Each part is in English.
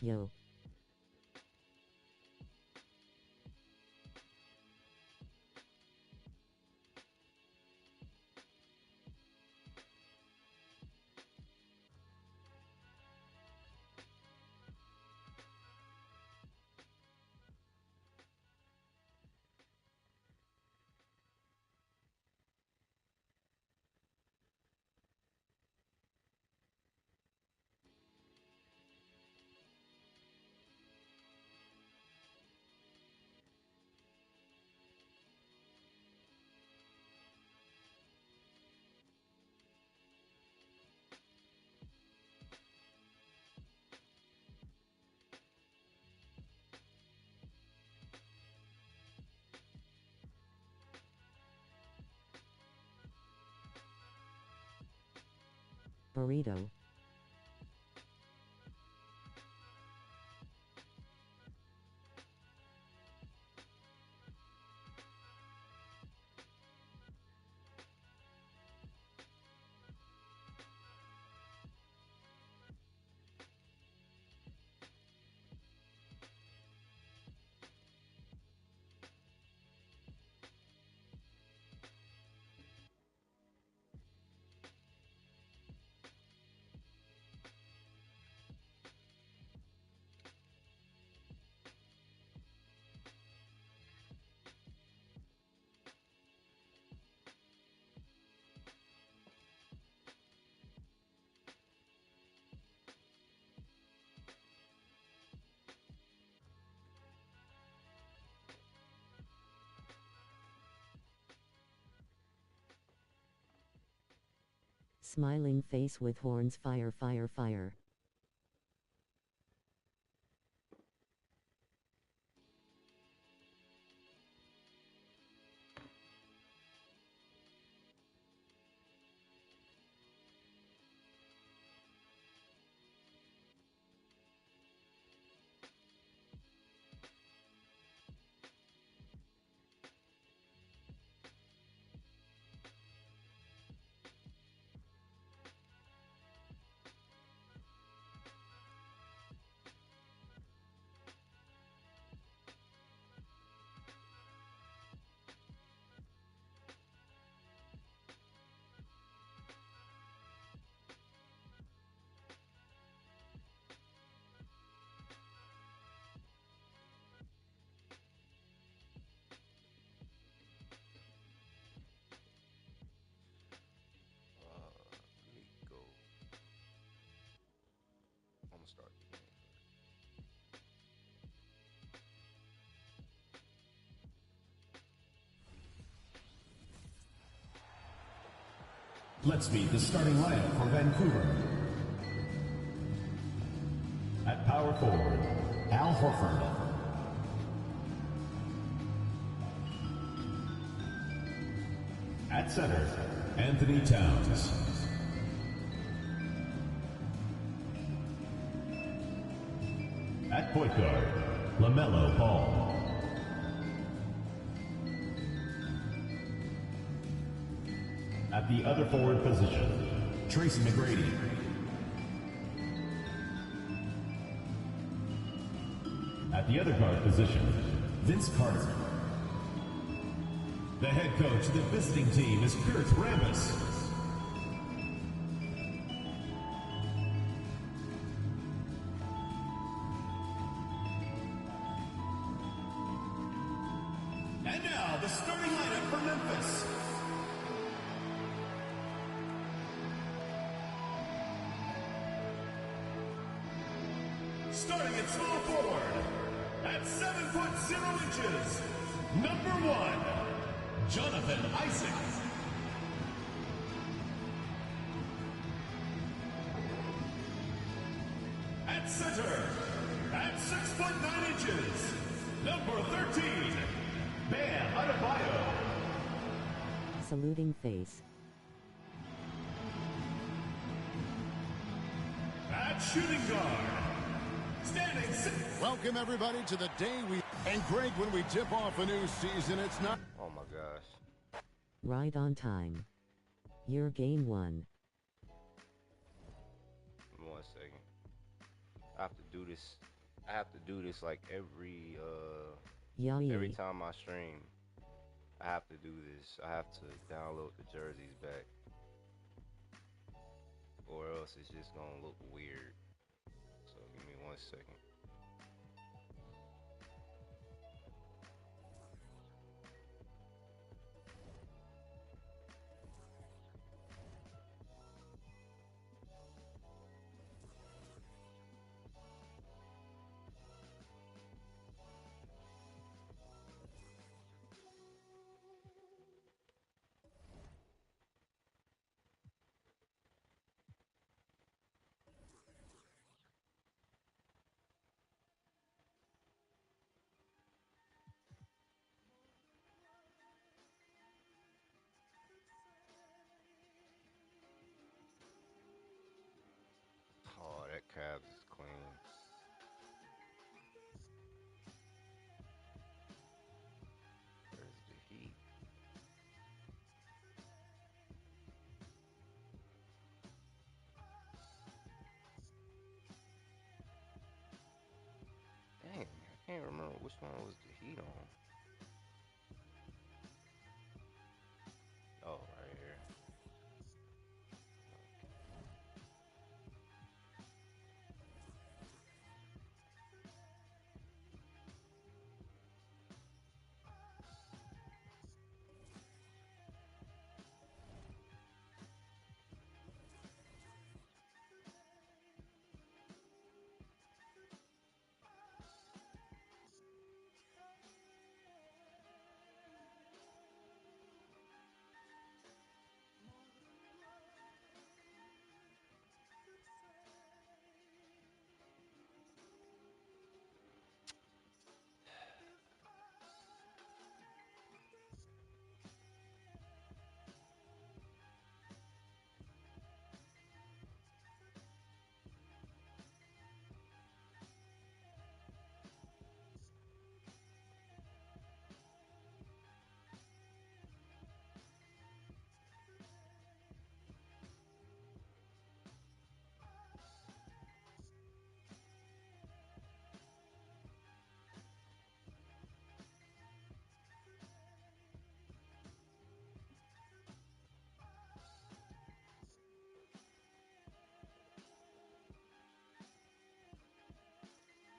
yo. Burrito. Smiling face with horns, fire, fire, fire. Let me go. I'm gonna start the game Let's meet the starting lineup for Vancouver. At power forward, Al Horford. At center, Anthony Towns. At point guard, LaMelo Ball. At the other forward position, Tracy McGrady. At the other guard position, Vince Carter. The head coach of the visiting team is Kurt Rambis. And now, the starting lineup for Memphis. Starting at small forward, at 7'0", number 1, Jonathan Isaac. At center, at 6'9", number 13, Bam Adebayo. Saluting face. At shooting guard, standing six. Welcome everybody to the day we... And Greg, when we tip off a new season, it's not... Oh my gosh. Right on time. Your game 1. 1 second. I have to do this I have to do this like every Yay. time I stream. I have to do this. I have to download the jerseys back, or else it's just gonna look weird. So give me 1 second. Oh, that Cavs is clean. Where's the Heat? Dang, I can't remember which one was the Heat on. Oh, right here.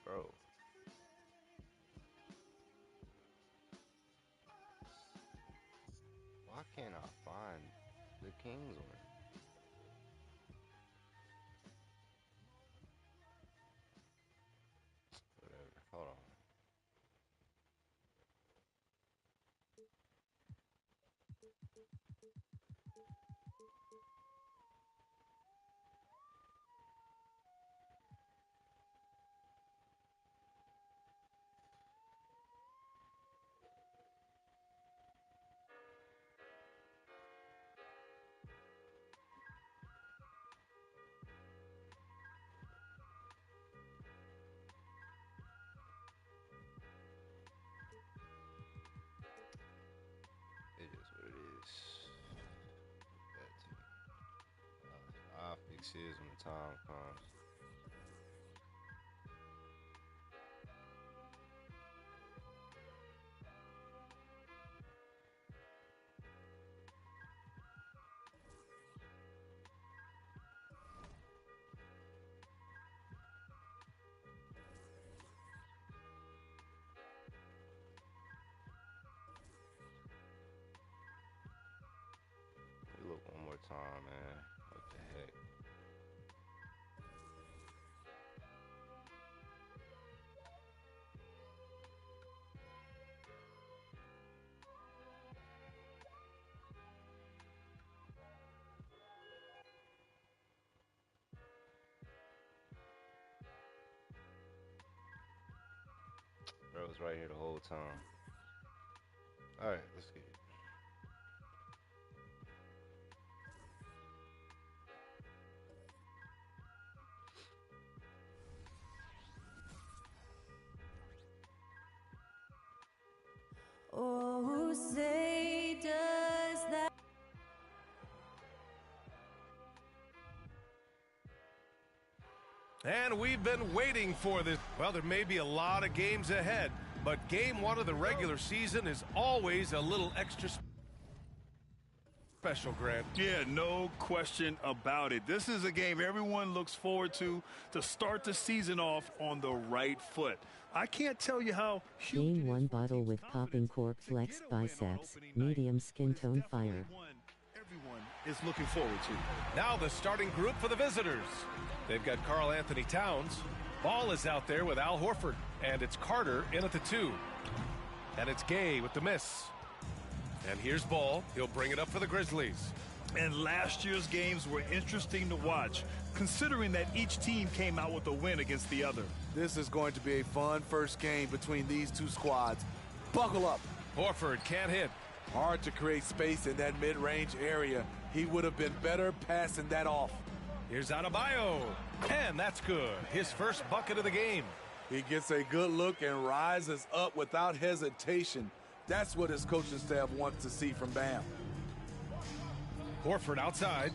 Bro, why can't I find the Kings one? Whatever. Hold on. It is what it is. That team. I'll fix his when the time comes. We look one more time, man. What the heck? Bro was right here the whole time. All right, let's get it. Oh, say does that. And we've been waiting for this. Well, there may be a lot of games ahead, but game one of the regular season is always a little extra special, Grant. Yeah, no question about it. This is a game everyone looks forward to start the season off on the right foot. I can't tell you how huge Game 1 bottle with popping cork flex biceps, medium skin tone fire. everyone is looking forward to. Now the starting group for the visitors. They've got Karl Anthony Towns. Ball is out there with Al Horford. And it's Carter in at the 2. And it's Gay with the miss. And here's Ball. He'll bring it up for the Grizzlies. And last year's games were interesting to watch, considering that each team came out with a win against the other. This is going to be a fun first game between these two squads. Buckle up. Horford can't hit. Hard to create space in that mid-range area. He would have been better passing that off. Here's Adebayo. And that's good. His first bucket of the game. He gets a good look and rises up without hesitation. That's what his coaching staff wants to see from Bam. Horford outside.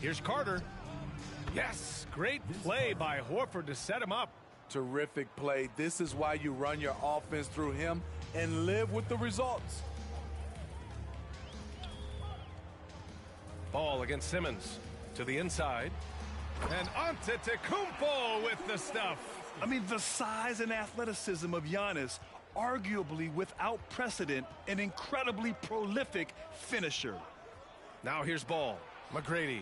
Here's Carter. Yes, great play by Horford to set him up. Terrific play. This is why you run your offense through him and live with the results. Ball against Simmons. To the inside. And Antetokounmpo with the stuff. I mean, the size and athleticism of Giannis, arguably without precedent, an incredibly prolific finisher. Now here's Ball. McGrady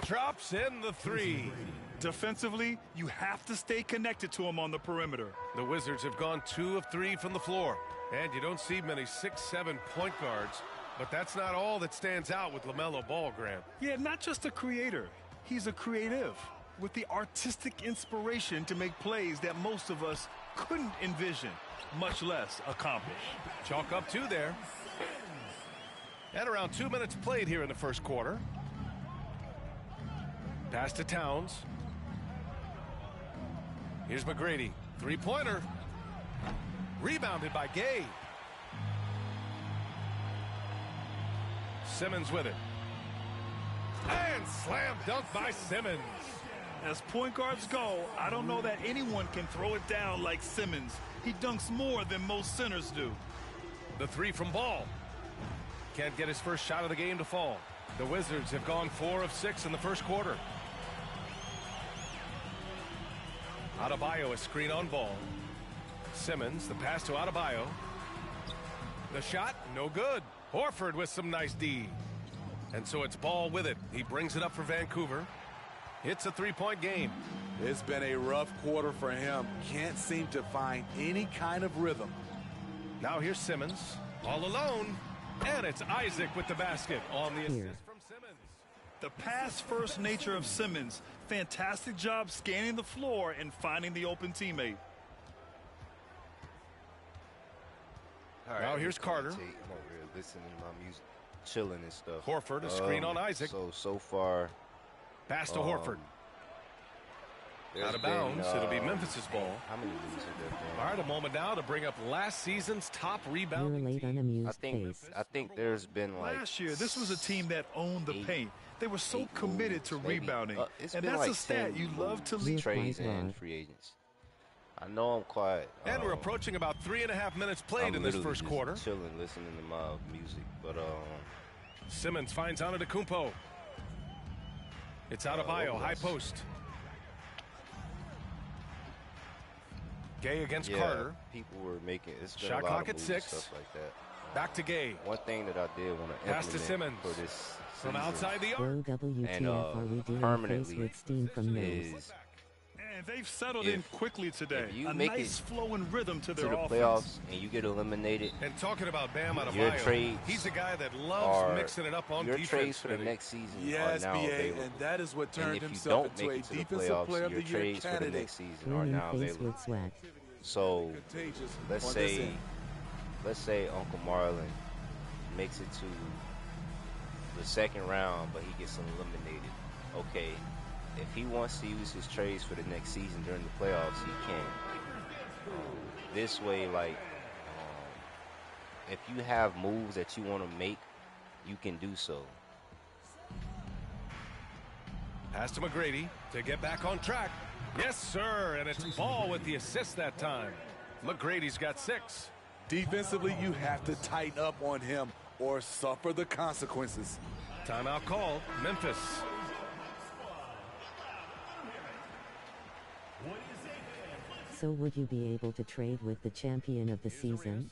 drops in the 3. Defensively, you have to stay connected to him on the perimeter. The Wizards have gone 2 of 3 from the floor. And you don't see many 6'7" point guards. But that's not all that stands out with LaMelo Ball, Grant. Yeah, not just a creator. He's a creative with the artistic inspiration to make plays that most of us couldn't envision, much less accomplish. Chalk up 2 there. And around 2 minutes played here in the first quarter. Pass to Towns. Here's McGrady. 3-pointer. Rebounded by Gay. Simmons with it. And slam dunk by Simmons. As point guards go, I don't know that anyone can throw it down like Simmons. He dunks more than most centers do. The 3 from Ball. Can't get his first shot of the game to fall. The Wizards have gone 4 of 6 in the first quarter. Adebayo, a screen on Ball. Simmons, the pass to Adebayo. The shot, no good. Horford with some nice D. And so it's Ball with it. He brings it up for Vancouver. It's a 3-point game. It's been a rough quarter for him. Can't seem to find any kind of rhythm. Now here's Simmons, all alone. And it's Isaac with the basket on the assist from Simmons. The pass-first nature of Simmons. Fantastic job scanning the floor and finding the open teammate. All right, Now here's Carter. I'm over here listening to my music, chilling and stuff. Horford, a screen on Isaac. So far. Pass to Horford. Out of bounds. It'll be Memphis' ball. How many moves have there been? All right, a moment now to bring up last season's top You're rebounding late team. unamused face. I think there's been like Last year, this was a team that owned the paint. They were so 8 committed moves, to maybe. rebounding. It's And been that's like a stat 10 you love to You're lead. trades quite and right. free agents. I know I'm quiet. And we're approaching about 3.5 minutes played I'm in this literally first just quarter. chilling, listening to my music, but Simmons finds Antetokounmpo. It's Adebayo, high post. Gay against Carter. people were making it's been Shot a lot clock of at moves 6. and stuff like that. Back to Gay. One thing that I did want to Pass to implement Simmons. for this From season outside the arc. Whoa, WTF, are we dealing face permanently with steam from nose? is And they've settled in quickly today. if you A make nice it flowing rhythm to to their the offense. playoffs and you get eliminated, And talking about Bam your Adebayo, trades he's a guy that loves are mixing it up on your defense. trades for the Smitty. next season Yes, are now BA, available. and that is what And turned if you himself don't into make a it to the Defensive playoffs, Player of your the Year trades for the candidate. next season are Cleaning now face available. with sweat. So Contagious let's on this say end. Uncle Marlon makes it to the second round, but he gets eliminated. Okay, if he wants to use his trades for the next season during the playoffs, he can. This way, if you have moves that you want to make, you can do so. Pass to McGrady to get back on track. Yes, sir, and it's Ball with the assist that time. McGrady's got 6. Defensively, you have to tighten up on him or suffer the consequences. Timeout call, Memphis. So would you be able to trade with the champion of the season?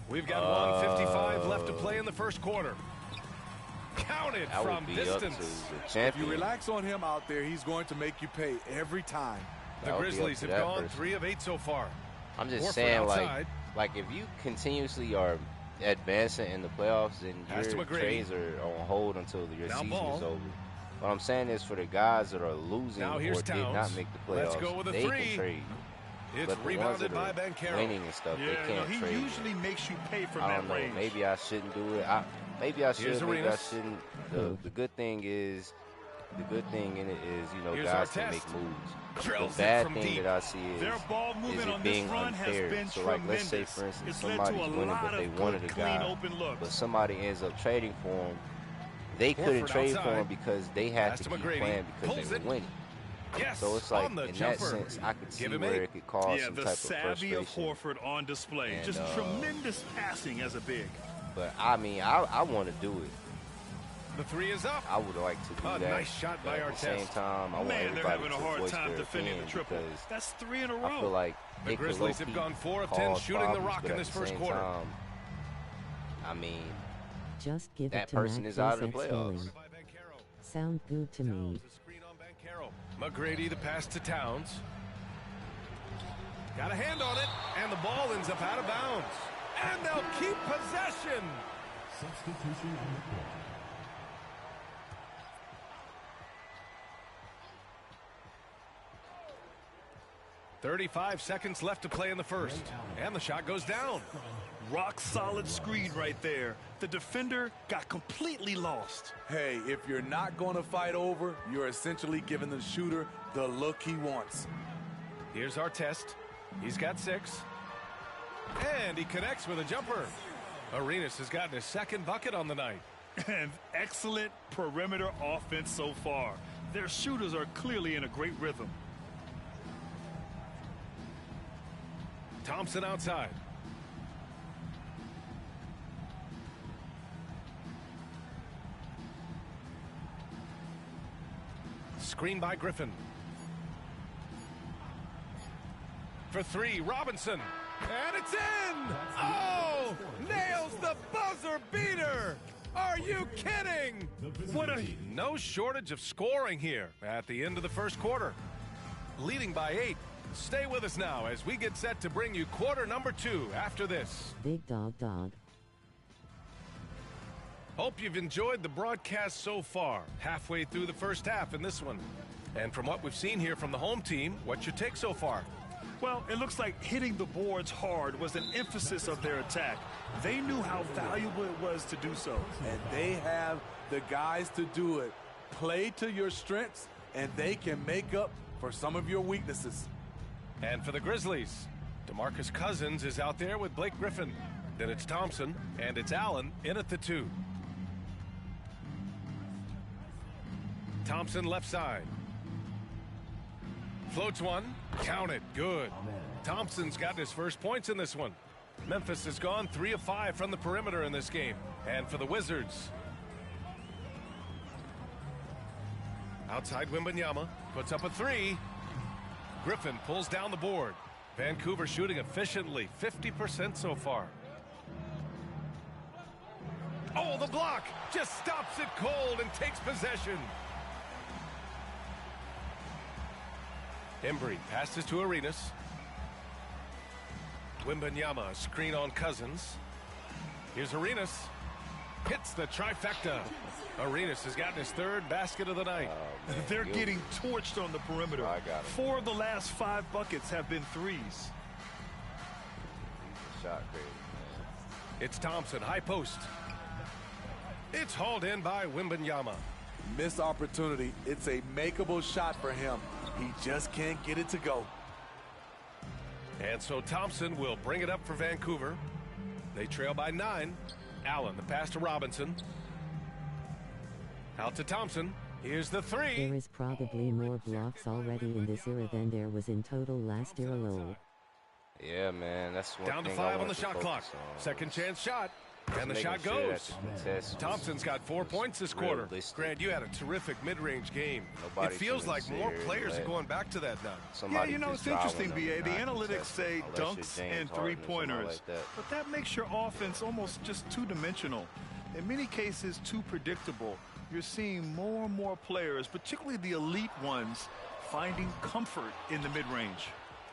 We've got 1:55 left to play in the first quarter. Counted That from would be distance. up to the If champion. you relax on him out there, he's going to make you pay every time. The That would be up Grizzlies to have that gone person. 3 of 8 so far. I'm just Horford saying, outside. like if you continuously are advancing in the playoffs, then Pass to your McGrady. trades are on hold until your Now season Ball. is over. What I'm saying is for the guys that are losing Now or here's did not Towns. make the playoffs, Let's go with a they 3. can trade. It's But the ones rebounded that by are Banchero. winning and stuff, they Yeah, can't he trade. usually makes you pay from I that don't know. range. Maybe I shouldn't do it. Maybe I should. Here's Maybe I Arenas. shouldn't. The good thing is, the good thing in it is, you know, Here's guys can Artest. make moves. Drills The it bad from thing deep. that I see is Their ball movement it on this being run has unfair. been So like, let's say tremendous. for instance, It's led to somebody's a winning, lot but they of wanted good, a clean, guy, open looks. but somebody ends up trading for him. They couldn't Horford trade for outside. him because they had Pass to to keep McGrady. playing because Pulls they it. were winning. Yes, So it's like, on the in jumper. that sense, I could see Give him where 8. it could cause Yeah, some the type of savvy of frustration. Horford on display. And, Just tremendous passing as a big. But I mean, I want to do it. The 3 is up. I would like to do A that. nice shot but by at the same Artest. time, I want Man, they're everybody having a to hard voice time their defending the opinion triple. because That's 3 in a I feel row. like The it could Grizzlies have low-key gone 4 of 10 cause shooting the problems, rock but in at this the first same quarter. time, I mean, Just give that it to person Mac is out of the X playoffs. Hilling. Sound good to me. Towns, a screen on Banchero. McGrady, the pass to Towns. Got a hand on it, and the ball ends up out of bounds. And they'll keep possession. Substitution on the court. .35 seconds left to play in the first. And the shot goes down. Rock solid screen right there. The defender got completely lost. Hey, if you're not going to fight over, you're essentially giving the shooter the look he wants. Here's Artest. He's got 6. And he connects with a jumper. Arenas has gotten his second bucket on the night. And excellent perimeter offense so far. Their shooters are clearly in a great rhythm. Thompson outside. Screen by Griffin. For 3, Robinson. And it's in! Oh! Nails the buzzer beater! Are you kidding? What a... No shortage of scoring here at the end of the first quarter. Leading by 8. Stay with us now as we get set to bring you quarter number 2 after this. Big dog. Hope you've enjoyed the broadcast so far, halfway through the first half in this one. And from what we've seen here from the home team, what's your take so far? Well, it looks like hitting the boards hard was an emphasis of their attack. They knew how valuable it was to do so. And they have the guys to do it. Play to your strengths, and they can make up for some of your weaknesses. And for the Grizzlies, DeMarcus Cousins is out there with Blake Griffin. Then it's Thompson, and it's Allen in at the 2. Thompson left side. Floats one. Count it. Good. Thompson's gotten his first points in this one. Memphis has gone 3 of 5 from the perimeter in this game. And for the Wizards, outside Wembanyama puts up a 3. Griffin pulls down the board. Vancouver shooting efficiently, 50% so far. Oh, the block just stops it cold and takes possession. Embry passes to Arenas. Wembanyama, screen on Cousins. Here's Arenas. Hits the trifecta. Arenas has gotten his 3rd basket of the night. They're getting torched on the perimeter. I got it. 4 of the last 5 buckets have been threes. Shot crazy, man. It's Thompson, high post. It's hauled in by Wembanyama. Missed opportunity. It's a makeable shot for him. He just can't get it to go. And so Thompson will bring it up for Vancouver. They trail by 9. Allen, the pass to Robinson. Out to Thompson. Here's the There three. is probably more blocks already in this era than there was in total last era. Lol. Yeah, man, that's one Down to thing I 5 on wanted the to shot clock. focus on. Second chance shot. And the Making shot sure that goes. the contest was- Thompson's got 4 was points this quarter. realistic. Grant, you had a terrific mid-range game. Nobody It feels should like more necessarily players are let going back to that now. Yeah, Somebody you know, just it's interesting, driving them BA. The and not analytics say contesting, unless you're dunks James and Harden or something three-pointers. like that. But that makes your offense almost just two-dimensional. In many cases, too predictable. You're seeing more and more players, particularly the elite ones, finding comfort in the mid-range.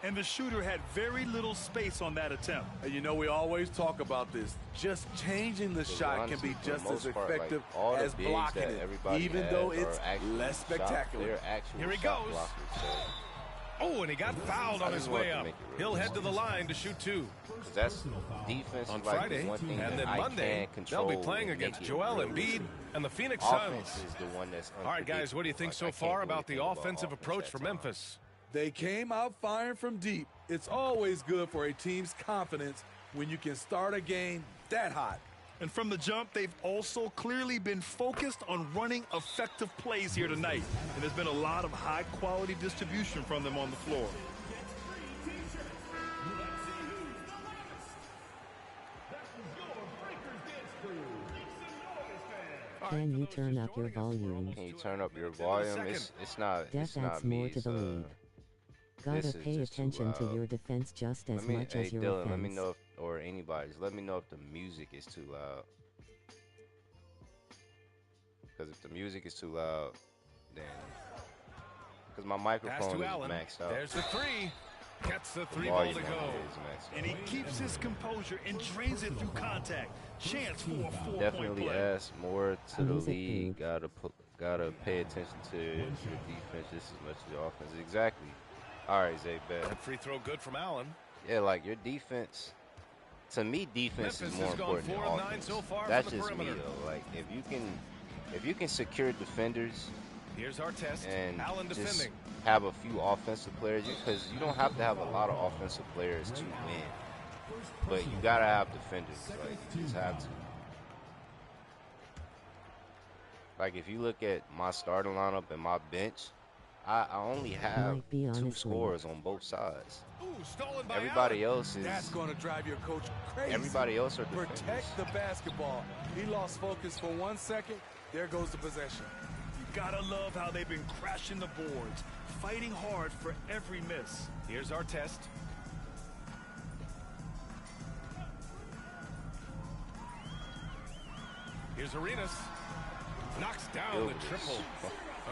And the shooter had very little space on that attempt. And you know, we always talk about this. Just changing the shot runs, can be for the just as most part, like, effective all the as bigs blocking that it, everybody even has though are it's actually less spectacular. They're actual Here he shot goes. blockers, so- Oh, and he got fouled on I his just wanted way to up. make it real He'll head to the line to shoot 2. 'cause that's defense On is like Friday, the one thing and that then I Monday, can't control. they'll be playing and against make it Joel realistic. Embiid and the Phoenix Offense Suns. is the one that's All right, guys, what do you think unpredictable. so Like, I far can't about the really think offensive offense approach at for times. Memphis? They came out firing from deep. It's always good for a team's confidence when you can start a game that hot. And from the jump, they've also clearly been focused on running effective plays here tonight. And there's been a lot of high-quality distribution from them on the floor. Can you turn up your volume? Can you turn up your volume? It's not. Def It's not adds me. more to It's, the league. this Gotta is pay just too attention to loud. your defense just as Let me, much hey as your Dylan, offense. let me know if, or anybody, just let me know if the music is too loud. Because if the music is too loud, then because my Pass microphone to is Allen. maxed out. There's the three. Gets the The three ball volume to on go. it is maxed out. And he keeps his composure and drains it through contact. Chance for a four-point Definitely play. ask more to the Music league. group. Gotta pay attention to your defense just as much as your offense. Exactly. All right, Zay, bet. That free throw good from Allen. Yeah, like your defense. To me, defense Memphis is more has gone important than 4 of 9 offense. so far That's from the just me perimeter. though. Like if you can secure defenders Here's our test. and Allen just defending. have a few offensive players, because you don't have to have a lot of offensive players to win, but you gotta have defenders. Like you just have to. Like if you look at my starting lineup and my bench, I only have Might be 2 honestly. scorers on both sides. Ooh, stolen by Everybody Allen. else is. That's going to drive your coach crazy. Everybody else are defenders. Protect the basketball. He lost focus for 1 second. There goes the possession. You gotta love how they've been crashing the boards, fighting hard for every miss. Here's our test. Here's Arenas. Knocks down the Gilgeous. triple.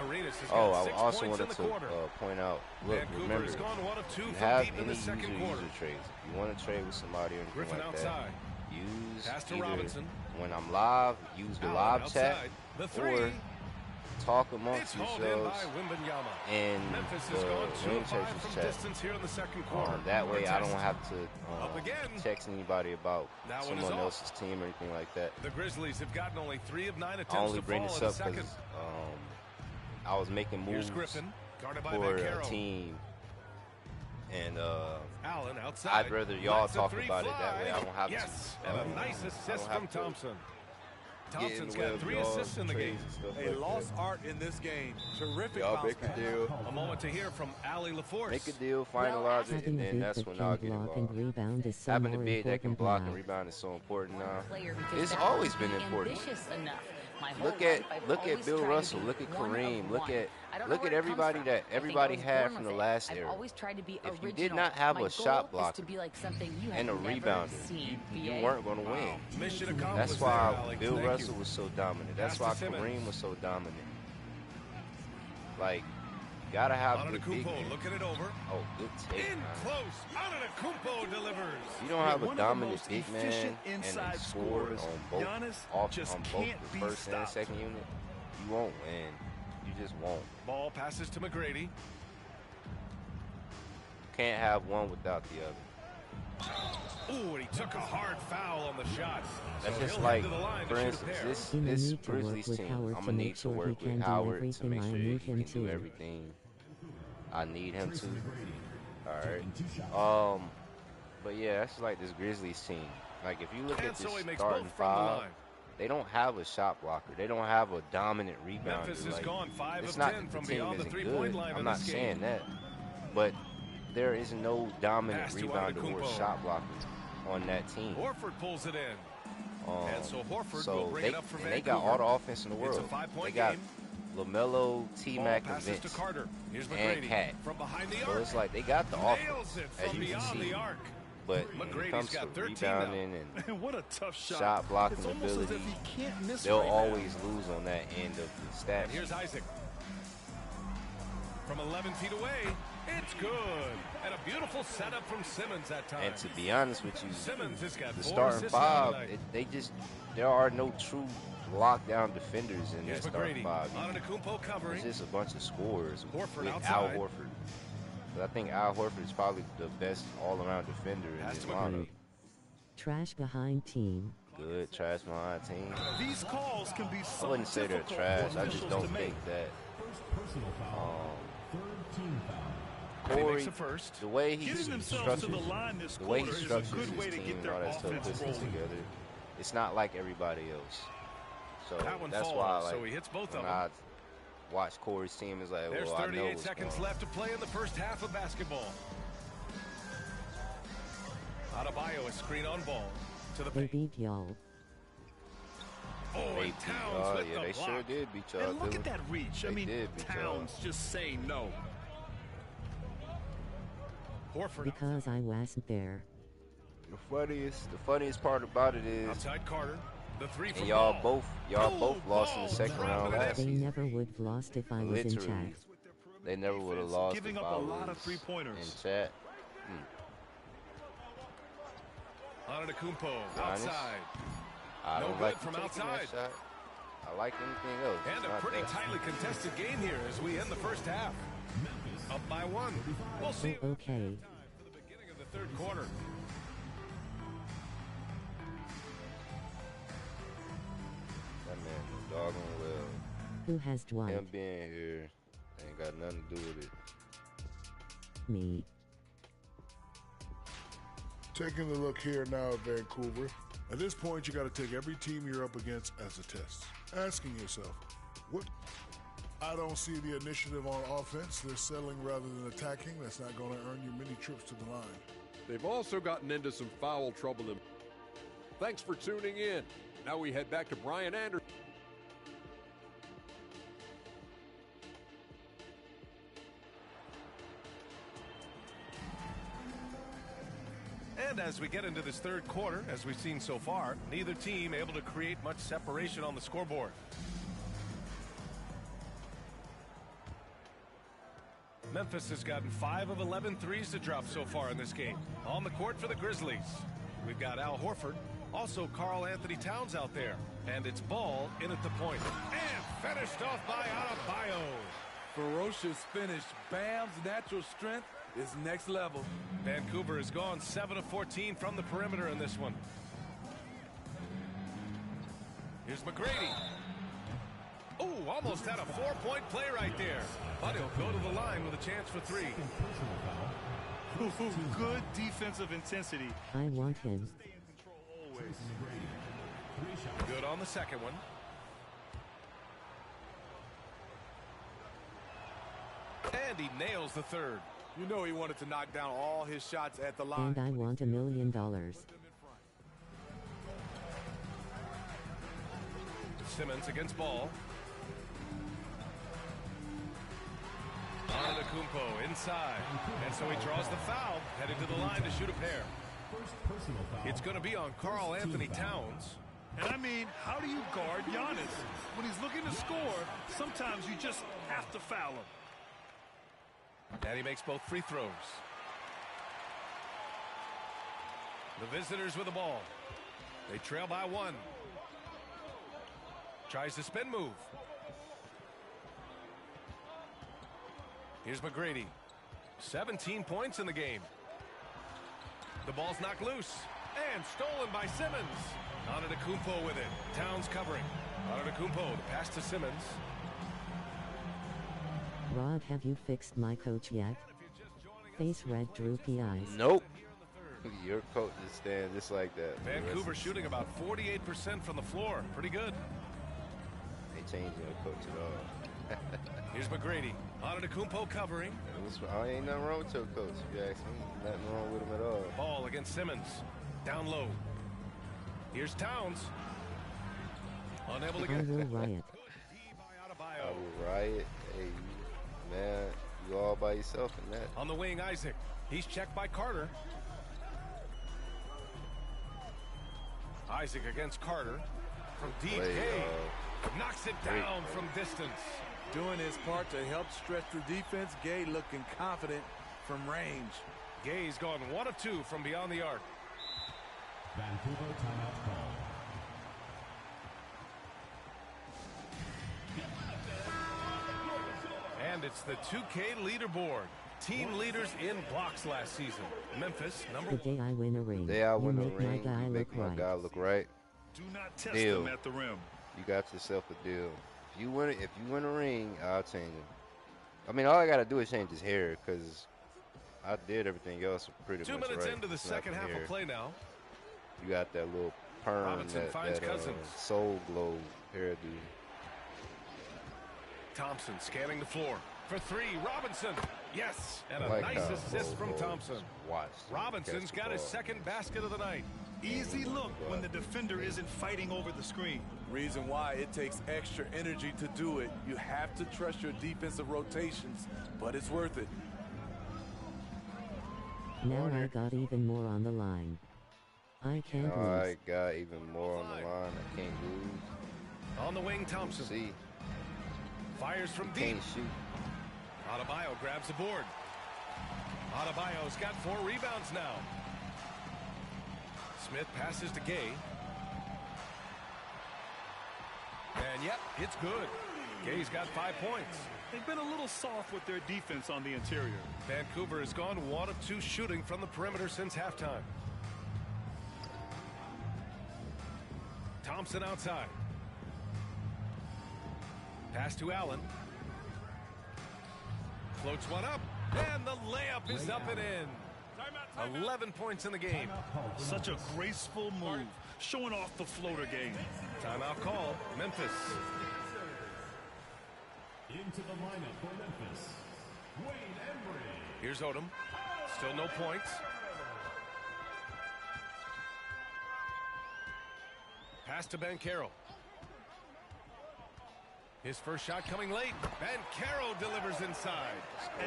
Arenas has Oh, got I 6 also points in wanted the to quarter. point out. Look, Vancouver remember, has gone 1 of 2 you from have deep in any the second quarter. user trades. If you want to trade with somebody or anything Griffin like outside. that, use Pass to either Robinson. when I'm live, use the Allen live chat, outside. The three. or talk It's amongst hauled in yourselves by Wembanyama. in Memphis the has gone 2 Ring of 5 Chasers from chat. distance here in the second quarter. That way, Our I don't test. have to Up again. text anybody about That one is someone off. else's team or anything like that. The Grizzlies have gotten only 3 of 9 I attempts only to bring fall this in the up second. because I was making Here's moves Griffin, guarded by for a Banchero. team, and Allen outside. I'd rather y'all Lets the talk three about it that fly. way. I don't have yes, to. and a nice I assist don't from have to Thompson. get in Thompson's the way got of 3 y'all's assists in the game. trades and stuff A like lost that. art in this game. Terrific Y'all bounce make a pass. deal. A moment to hear from Ali LaForce. Make a deal, finalize it, Having and a then big that's that when can I'll get block and involved. rebound is so Having a more big that can important block now. and rebound is so important now. Player because It's that always would been be important. ambitious enough. My whole Look life, I've at always Bill tried to Russell. be Look at one of Kareem. Look one. at I don't know where it comes everybody from. that I think I everybody was had born from with the it. last I've era. always tried to be If you original. did not have My a shot goal is blocker to be like something you have and a never rebounder, seen. you BA? weren't going to win. Mission accomplished. That's there, why Ali. Bill Thank Russell you. was so dominant. That's Pass why to Simmons. Kareem was so dominant. Like, gotta have the big Antetokounmpo man. looking it over. Oh, good take, In man. close. Antetokounmpo delivers. You don't have One a of the dominant most big man efficient and inside a score scorers. on both Giannis just on both can't the be first and stopped. second unit. You won't win. You just won't. Ball passes to McGrady. Can't have one without the other. Ooh, and he took a hard foul on the shot. That's So just he'll like, head to the line for to shoot a instance, pair. this You this need to work Grizzlies with team. Howard I'm to gonna make need to sure he work can with do Howard to everything make I sure need he him can do to. everything I need him to. All right. But yeah, that's like this Grizzlies team. Like if you look And at so he this makes starting both from the five, line. they don't have a shot blocker. They don't have a dominant rebounder. Memphis is Like, gone 5 it's of not 10 that from the team beyond the isn't three-point good. line I'm in not this saying game. that, but there is no dominant Pass to rebounder or Antetokounmpo. shot blocker on that team. Horford pulls it in. And so Horford will bring they, it up for and Vancouver. they got all the offense in the It's world. a 5-point They got game. LaMelo, Ball T-Mac, and passes to Vince, Carter. Here's and McGrady Cat. from behind the So arc. it's like they got the Nails offense, it as from you can beyond see. the arc. But when it McGrady's comes to got 13 now. rebounding And what a tough shot. shot blocking It's almost as ability, if he can't miss they'll right now. always lose on that end of the stats. And here's Isaac. From 11 feet away, it's good. And a beautiful setup from Simmons that time. And to be honest with you, Simmons has got the 4 starting assists now five, tonight. there are no true lockdown defenders in Here's that starting McGrady. five. Antetokounmpo covering. It's just a bunch of scorers Horford with Al outside. Horford. But I think Al Horford is probably the best all-around defender in Pass this to McGrady. lineup. Trash behind team. Good trash behind team. These calls can be I so wouldn't say they're difficult trash. for I just officials don't to make. think that Personal foul. Third team foul. And he Corey, makes a first. the way he Getting themselves structures, to the line this the way he quarter is a structures good way his to team get and their all that stuff, offense puts things rolling. together. It's not like everybody else. So That one that's falls, why, like, so he hits both of when them. I watch Corey's team, it's like, There's well, I know 38 what's seconds going on. left to play in the first half of basketball. Adebayo, a screen on ball to the They paint. beat y'all. Oh, They and beat Towns y'all. with Yeah, the they block. sure did beat y'all. And look Dylan. at that reach. I They mean, did beat y'all. Towns just saying no. Horford Because I wasn't there. The funniest part about it is, outside Carter. The three from and y'all Ball. both lost in the second round last They season. never would have lost if I was in Literally, chat. they never would have lost Giving if up I a lot was of three-pointers. in chat. Antetokounmpo Honest? outside. I No don't good like from taking that outside. shot. I like anything else. And a Not pretty that. tightly contested game here as we end the first half. Up by 1. We'll see Oh, okay. for the beginning of the third quarter. That man is doggone well. Who has Dwight? Him being here ain't got nothing to do with it. Me. Taking a look here now at Vancouver. At this point, you got to take every team you're up against as a test. Asking yourself, what? I don't see the initiative on offense. They're settling rather than attacking. That's not going to earn you many trips to the line. They've also gotten into some foul trouble. Thanks for tuning in. Now we head back to Brian Anderson. And as we get into this third quarter, as we've seen so far, neither team able to create much separation on the scoreboard. Memphis has gotten 5 of 11 threes to drop so far in this game. On the court for the Grizzlies, we've got Al Horford, also Karl Anthony Towns out there. And it's Ball in at the point. And finished off by Adebayo. Ferocious finish. Bam's natural strength is next level. Vancouver has gone 7 of 14 from the perimeter in this one. Here's McGrady. Oh, almost had a 4-point play right there. But he'll go to the line with a chance for 3. Good defensive intensity. I want him. Good on the second one. And he nails the third. You know he wanted to knock down all his shots at the line. And I want $1 million. Simmons against Ball. Antetokounmpo inside. And so he draws the foul, heading to the line to shoot a pair. It's going to be on Karl Anthony Towns. And I mean, how do you guard Giannis? When he's looking to score, sometimes you just have to foul him. And he makes both free throws. The visitors with the ball. They trail by 1. Tries to spin move. Here's McGrady. 17 points in the game. The ball's knocked loose. And stolen by Simmons. Antetokounmpo with it. Towns covering. Antetokounmpo, the pass to Simmons. Rod, have you fixed my coach yet? Face red, droopy eyes. Nope. Your coach is standing just like that. Vancouver shooting about 48% from the floor. Pretty good. They changing the coach at all. Here's McGrady. Antetokounmpo covering. Ain't nothing wrong with your coach, if you ask me. Nothing wrong with him at all. Ball against Simmons. Down low. Here's Towns. Unable to get it. I will riot. I will riot. Hey, man, you all by yourself in that. On the wing, Isaac. He's checked by Carter. Isaac against Carter. From deep, Gay knocks it down from distance. Doing his part to help stretch the defense. Gay looking confident from range. Gay's gone 1 of 2 from beyond the arc. Vancouver timeout call. And it's the 2K leaderboard. Team leaders in blocks last season. Memphis, number The day I win a ring, Day I you win a make ring, my guy you look make my right. guy look right. Do not test Deal. them at the rim. You got yourself a deal. If you win a ring, I'll change him. I mean, all I gotta do is change his hair, because I did everything else pretty 2 much minutes right. into the It's not second half hair. of play now. You got that little perm, Robinson finds that Cousins. soul glow hairdo. Thompson scanning the floor. For 3, Robinson. Yes, and a Like nice how assist from Bo Thompson. just watched him Robinson's catch the got his ball. second basket of the night. Easy look when the defender isn't fighting over the screen. Reason why it takes extra energy to do it. You have to trust your defensive rotations, but it's worth it. Now I got even more on the line. I can't Now lose. I got even more on the line. I can't lose. On the wing, Thompson. See, Fires from deep. can't shoot. Adebayo grabs the board. Adebayo's got 4 rebounds now. Smith passes to Gay. And yep, it's good. Gay's got 5 points. They've been a little soft with their defense on the interior. Vancouver has gone 1 of 2 shooting from the perimeter since halftime. Thompson outside. Pass to Allen. Floats one up, and the layup is up and in. 11 points in the game. Such a graceful move, showing off the floater game. Timeout call, Memphis. Into the lineup for Memphis, Wayne Embry. Here's Odom. Still no points. Pass to Banchero. His first shot coming late. Banchero delivers inside.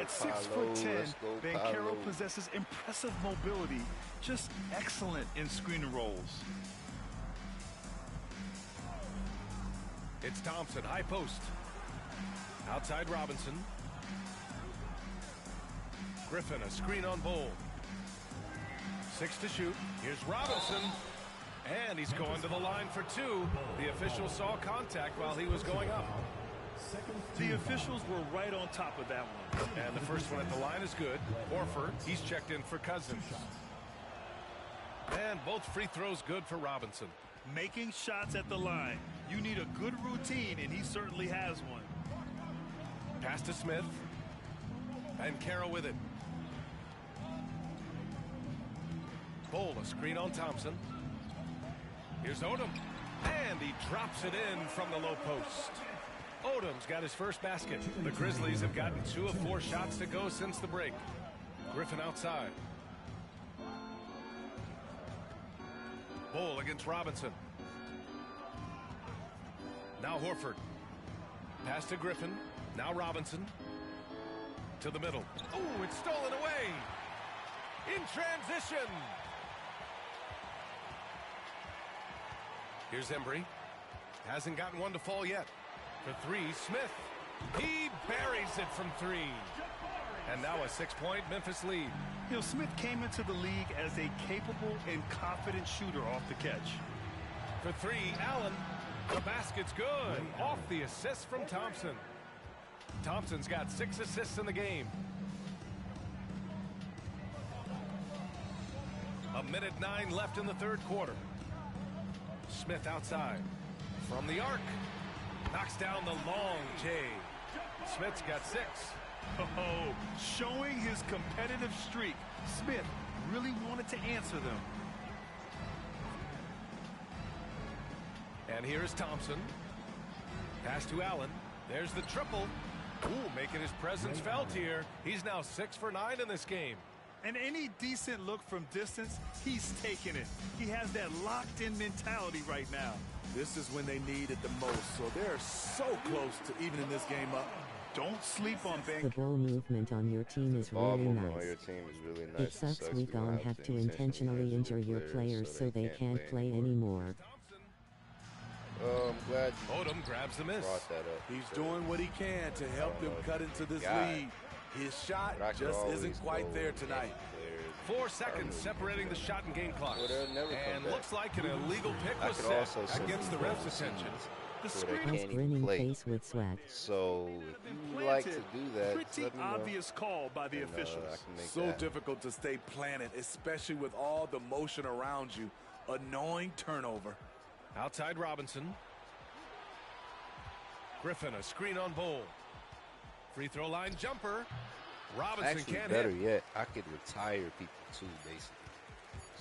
At 6'10", Banchero possesses impressive mobility, just excellent in screen and rolls. It's Thompson, high post. Outside Robinson. Griffin, a screen on Bowl. 6 to shoot. Here's Robinson. And he's going to the line for 2. The official saw contact while he was going up. The officials were right on top of that one. And the first one at the line is good. Horford, he's checked in for Cousins. And both free throws good for Robinson. Making shots at the line. You need a good routine, and he certainly has one. Pass to Smith. And Carroll with it. Bowl, a screen on Thompson. Here's Odom. And he drops it in from the low post. Odom's got his first basket. The Grizzlies have gotten 2 of 4 shots to go since the break. Griffin outside. Bowl against Robinson. Now Horford. Pass to Griffin. Now Robinson. To the middle. Oh, it's stolen away. In transition. Here's Embry. Hasn't gotten one to fall yet. For 3, Smith. He buries it from 3. And now a 6-point Memphis lead. You know, Smith came into the league as a capable and confident shooter off the catch. For 3, Allen. The basket's good. Off the assist from Thompson. Thompson's got 6 assists in the game. 1:09 left in the third quarter. Smith outside. From the arc. Knocks down the long J. Smith's got 6. Oh, showing his competitive streak. Smith really wanted to answer them. And here's Thompson. Pass to Allen. There's the triple. Ooh, making his presence felt here. He's now 6 for 9 in this game. And any decent look from distance, he's taking it. He has that locked-in mentality right now. This is when they need it the most, so they're so close to evening this game up. Don't sleep on The Ben. ball movement on your team is Ball really movement on your nice. team is really It nice. sucks we don't gon' have to intentionally injure your players so they can't play anymore. I'm glad you Odom grabs the miss. brought that up. He's doing what he can to help them cut into this lead. His shot But I could just always isn't quite go there with tonight. Four seconds separating the shot and game clocks. Well, they'll never come And back. looks like an illegal pick I was could set. also That send gets the them ref's from attention. The so they screen can't Nice even grinning play. face with swag. So if you like to do that, Pretty let me know. obvious call by the And, officials. I can make So that. difficult to stay planted, especially with all the motion around you. Annoying turnover. Outside Robinson. Griffin, a screen on Bowl. Free throw line jumper. Robinson Actually, can't better hit. yet, I could retire people too, basically.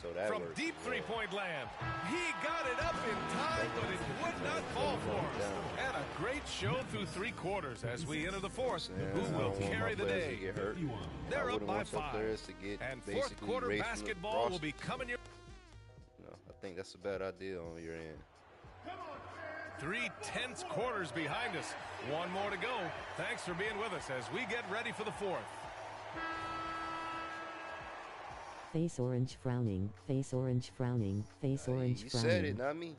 So that From works deep as well. three-point land. He got it up in time, but it would not fall for him. And a great show through 3 quarters as we enter the fourth. Yeah, Who I will don't want carry my the players day? to get hurt. They're I up wouldn't by want your 5. players to get And fourth basically quarter erased from the basketball will roster. be coming your... No, I think that's a bad idea on your end. 3 tense quarters behind us. 1 more to go. Thanks for being with us as we get ready for the 4th. Face orange frowning, face orange frowning, face orange You frowning. said it, not me.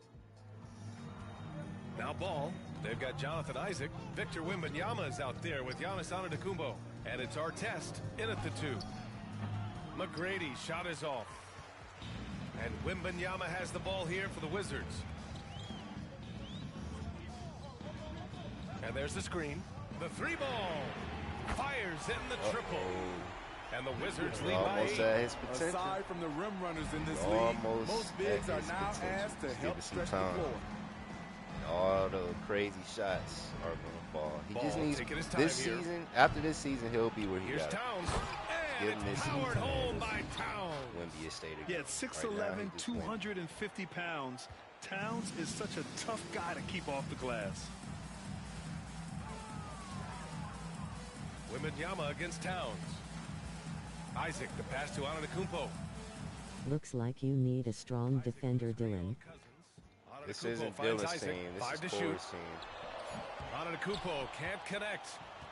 Now ball. They've got Jonathan Isaac. Victor Wembanyama is out there with Giannis Antetokounmpo. And it's our test in at the 2. McGrady shot is off. And Wembanyama has the ball here for the Wizards. And there's the screen. The 3 ball. Fires in the triple. And the Wizards lead by Almost 8. at his potential. Aside from the rim runners in this Almost league, most bigs at are his now potential. asked to Just help give it some stretch the time. floor. All the crazy shots are gonna fall. He Ball just needs taking his time this here. season. After this season, he'll be where he Here's got. Towns. Give And him it's this powered season, home man. by Towns. Wemby State again. Yeah, at Right 6'11", now, he just went. 250 pounds. Towns is such a tough guy to keep off the glass. Wembanyama against Towns. Isaac, the pass to Antetokounmpo. Looks like you need a strong defender, Dylan. This Antetokounmpo isn't finds Dylan's Isaac. team. This 5 is to shoot. Corey's team. Antetokounmpo can't connect.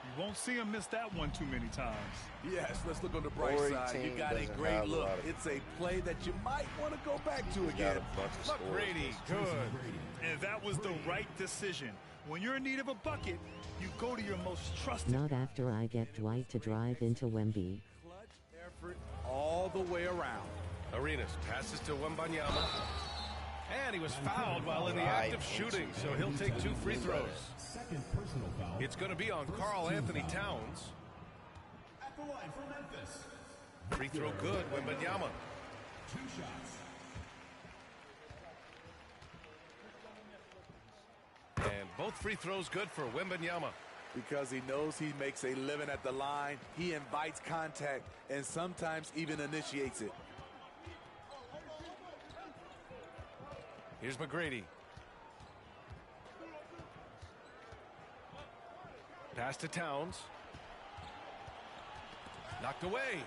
You won't see him miss that one too many times. Yes, let's look on the bright Corey side. You team got a doesn't great have a look. lot of- It's a play that you might want to go back to He's again. got a bunch of scores. McGrady, good. And that was the right decision. When you're in need of a bucket, you go to your most trusted. Not after I get Dwight to drive into Wemby. Clutch effort all the way around. Arenas passes to Wembanyama. And he was fouled while in the act of shooting, so he'll take 2 free throws. Second personal foul. It's going to be on Karl Anthony Towns. At the line for Memphis. Free throw good, Wembanyama. 2 shots. And both free throws good for Wembanyama. Because he knows he makes a living at the line, he invites contact and sometimes even initiates it. Here's McGrady. Pass to Towns. Knocked away.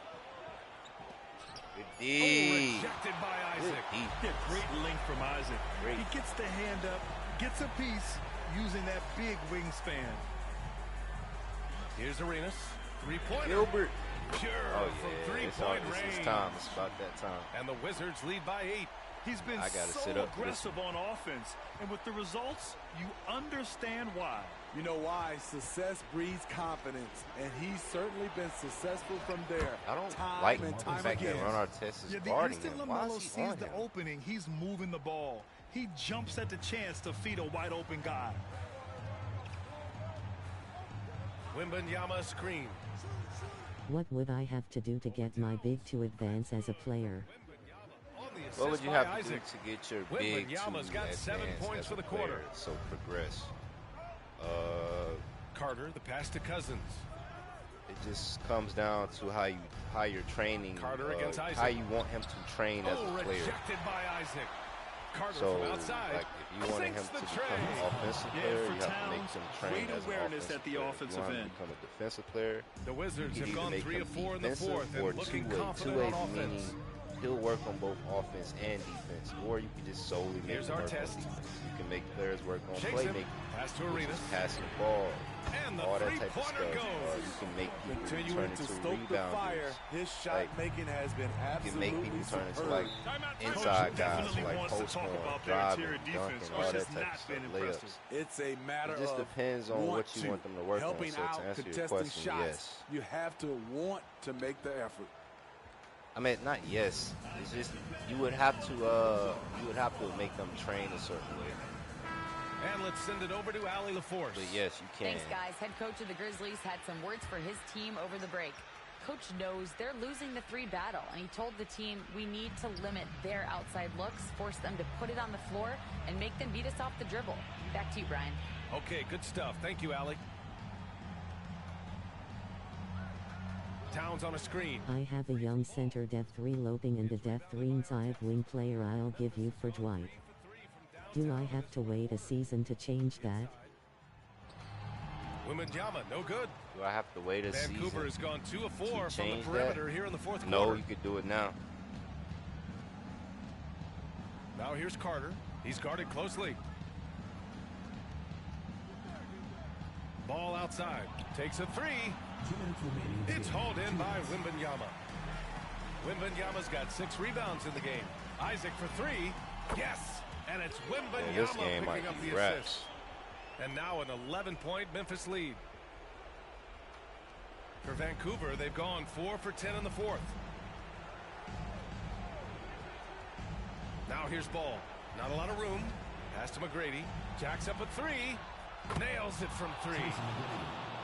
Good Oh, D. rejected by Isaac. Good D. Yeah, great length from Isaac. Great. He gets the hand up, gets a piece using that big wingspan. Here's Arenas. 3-pointer. Gilbert. Pure Oh from yeah, 3-point range. It's time. It's about that time. And the Wizards lead by 8. He's been I gotta so sit up for this aggressive on offense. And with the results, you understand why. You know why? Success breeds confidence, and he's certainly been successful from there. I don't time like and the time fact again. that Ron Artest is Yeah, the guarding instant him. Why LaMelo is he sees on the him? opening, he's moving the ball. He jumps at the chance to feed a wide open guy. Wembanyama screen. What would I have to do to get my big to advance as a player? On the assist What would you by have to Isaac. do to get your big to Wembanyama's got 7 advance points as for a the quarter. player, so progress. Carter, the pass to Cousins. It just comes down to how you're training, Carter against Isaac. how you want him to train as a player. Rejected by Isaac. Carter So, from outside. like, if you wanted him to become an offensive player, you have to make him train great as an awareness offensive at the player. offensive If you want him end. to become a defensive player, The Wizards you have can either gone make 3 him of 4 in the defensive fourth or and looking two-way. confident Two-way on meaning offense. he'll work on both offense and defense, or you can just solely make Here's him our work test. on defense. You can make players work on Shakes him. playmaking, Pass to which is Arenas. passing the ball, And the all that type of three-pointer stuff. goes. Or you can make people turn Continuing into to stoke the fire. rebounders. His shot making has been You can make absolutely people turn into superb. like inside guys, like post on, driving, dunking, all that type of stuff, layups. It's a matter It just of depends on what you want them to work on. helping So to out, answer your contesting question, shots. yes. You have to want to make the effort. I mean, not yes. It's just you would have to make them train a certain way. And let's send it over to Allie LaForce. But yes, you can. Thanks, guys. Head coach of the Grizzlies had some words for his team over the break. Coach knows they're losing the 3 battle, and he told the team we need to limit their outside looks, force them to put it on the floor, and make them beat us off the dribble. Back to you, Brian. Okay, good stuff. Thank you, Allie. Towns on a screen. I have a young center depth 3 loping and a depth 3 inside wing player I'll give you for Dwight. Do I have to wait a season to change that? Wembanyama, no good. Do I have to wait a season? Vancouver has gone 2 of 4 to from the change perimeter that? here in the fourth No, quarter. you could do it now. Now here's Carter. He's guarded closely. Ball outside. Takes a 3. It's hauled in by Wembanyama. Wembanyama's got 6 rebounds in the game. Isaac for 3. Yes! And it's Wembanyama this game might picking up be the wraps. assist. And now an 11-point Memphis lead. For Vancouver, they've gone 4 for 10 in the fourth. Now here's Ball. Not a lot of room. Pass to McGrady. Jacks up a 3. Nails it from 3.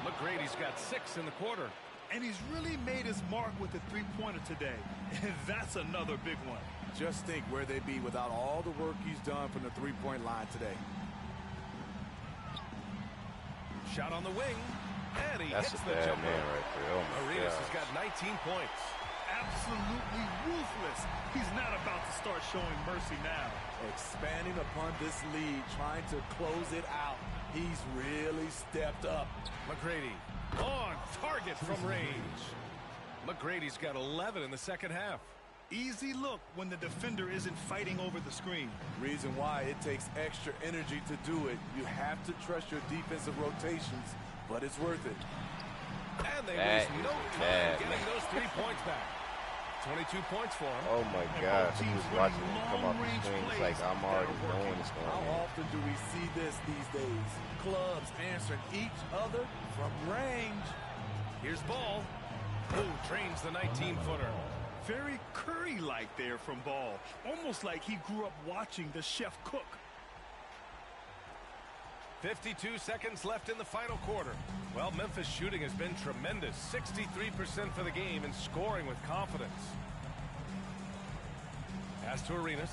McGrady's got 6 in the quarter. And he's really made his mark with the three-pointer today. And that's another big one. Just think where they'd be without all the work he's done from the three-point line today. Shot on the wing. And he That's hits a the bad jumper. man right there. Oh my Arenas God. has got 19 points. Absolutely ruthless. He's not about to start showing mercy now. Expanding upon this lead, trying to close it out. He's really stepped up. McGrady on target from range. McGrady's got 11 in the second half. Easy look when the defender isn't fighting over the screen. Reason why it takes extra energy to do it. You have to trust your defensive rotations, but it's worth it. And they That waste is no bad, time getting man. those 3 points back. 22 points for him. Oh my God. He was watching him come off the screen. It's like I'm already knowing it's going How on. often do we see this these days? Clubs answering each other from range. Here's Ball. Who trains the 19-footer. Very Curry-like there from Ball. Almost like he grew up watching the chef cook. 52 seconds left in the final quarter. Well, Memphis shooting has been tremendous. 63% for the game and scoring with confidence. Pass to Arenas.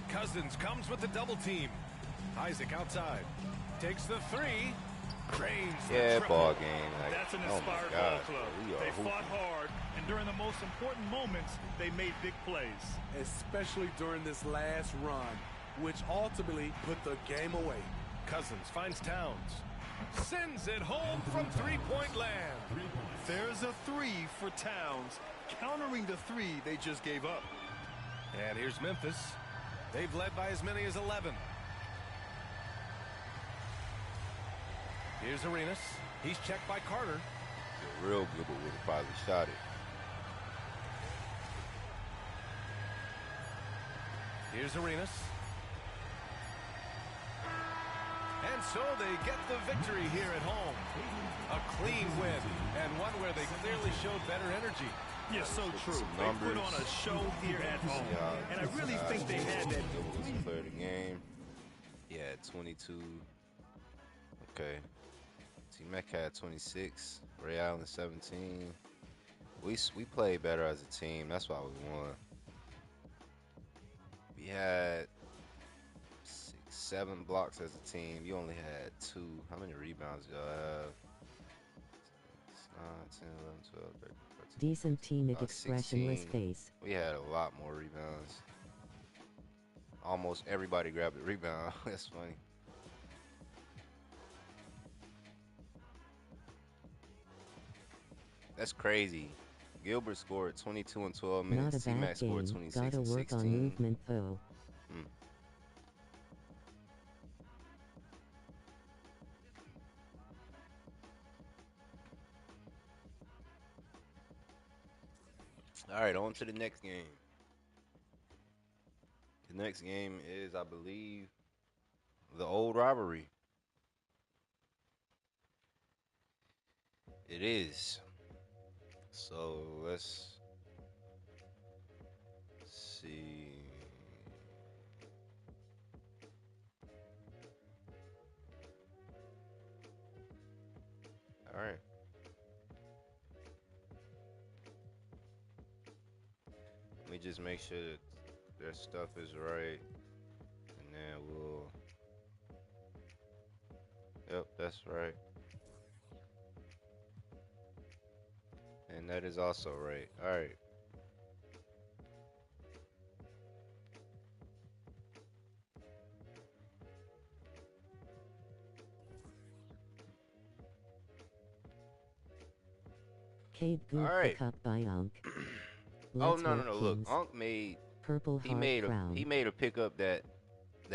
Cousins comes with the double team. Isaac outside. Takes the 3. Drains the Yeah, triple. ball game. Like, That's an oh my inspired God, ball club. we are They hooping. fought hard, and during the most important moments, they made big plays. Especially during this last run, which ultimately put the game away. Cousins finds Towns. Sends it home from three-point land. There's a 3 for Towns, countering the 3 they just gave up. And here's Memphis. They've led by as many as 11. Here's Arenas. He's checked by Carter. The real good would have probably shot it. Here's Arenas. And so they get the victory here at home. A clean win, and one where they clearly showed better energy. Yeah, so true. They put on a show here at home. And I really think they had that. Clear the game. Yeah, 22. Okay. T-Mac had 26. Ray Allen 17. We played better as a team. That's why we won. We had 6, 7 blocks as a team. You only had 2. How many rebounds y'all have? 9, 10, 11, 12, 13, 14. Decent team expressionless 16. face. We had a lot more rebounds. Almost everybody grabbed the rebound. That's funny. That's crazy. Gilbert scored 22 in 12 Not minutes. a bad T-Mac scored game. 26 Gotta and work 16. on movement though. All right, on to the next game. The next game is, I believe, the old rivalry. It is. So let's see. All right. Let me just make sure that their stuff is right, and then we'll. Yep, that's right. And that is also right. All right. Cade Goop All right. the cup by Unk. Oh Let's no, work, Look, Kings. Unk made Purple he Heart made Crown. a pickup that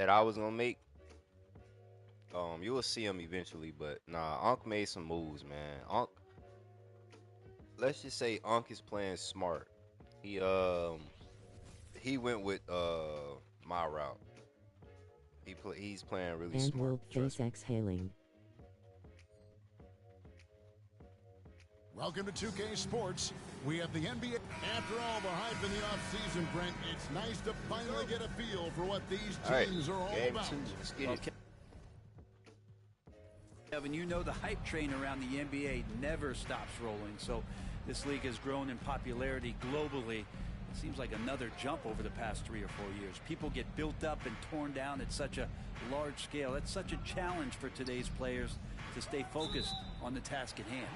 I was gonna make. You will see him eventually, but nah, Unk made some moves, man. Unk, let's just say Unk is playing smart. He went with my route. He's playing really And smart. will face exhaling. Welcome to 2K Sports. We have the NBA. After all the hype in the offseason, Brent, it's nice to finally get a feel for what these teams are all Game about. 2. Let's get it. Kevin, you know the hype train around the NBA never stops rolling, so this league has grown in popularity globally. It seems like another jump over the past 3 or 4 years. People get built up and torn down at such a large scale. That's such a challenge for today's players to stay focused on the task at hand.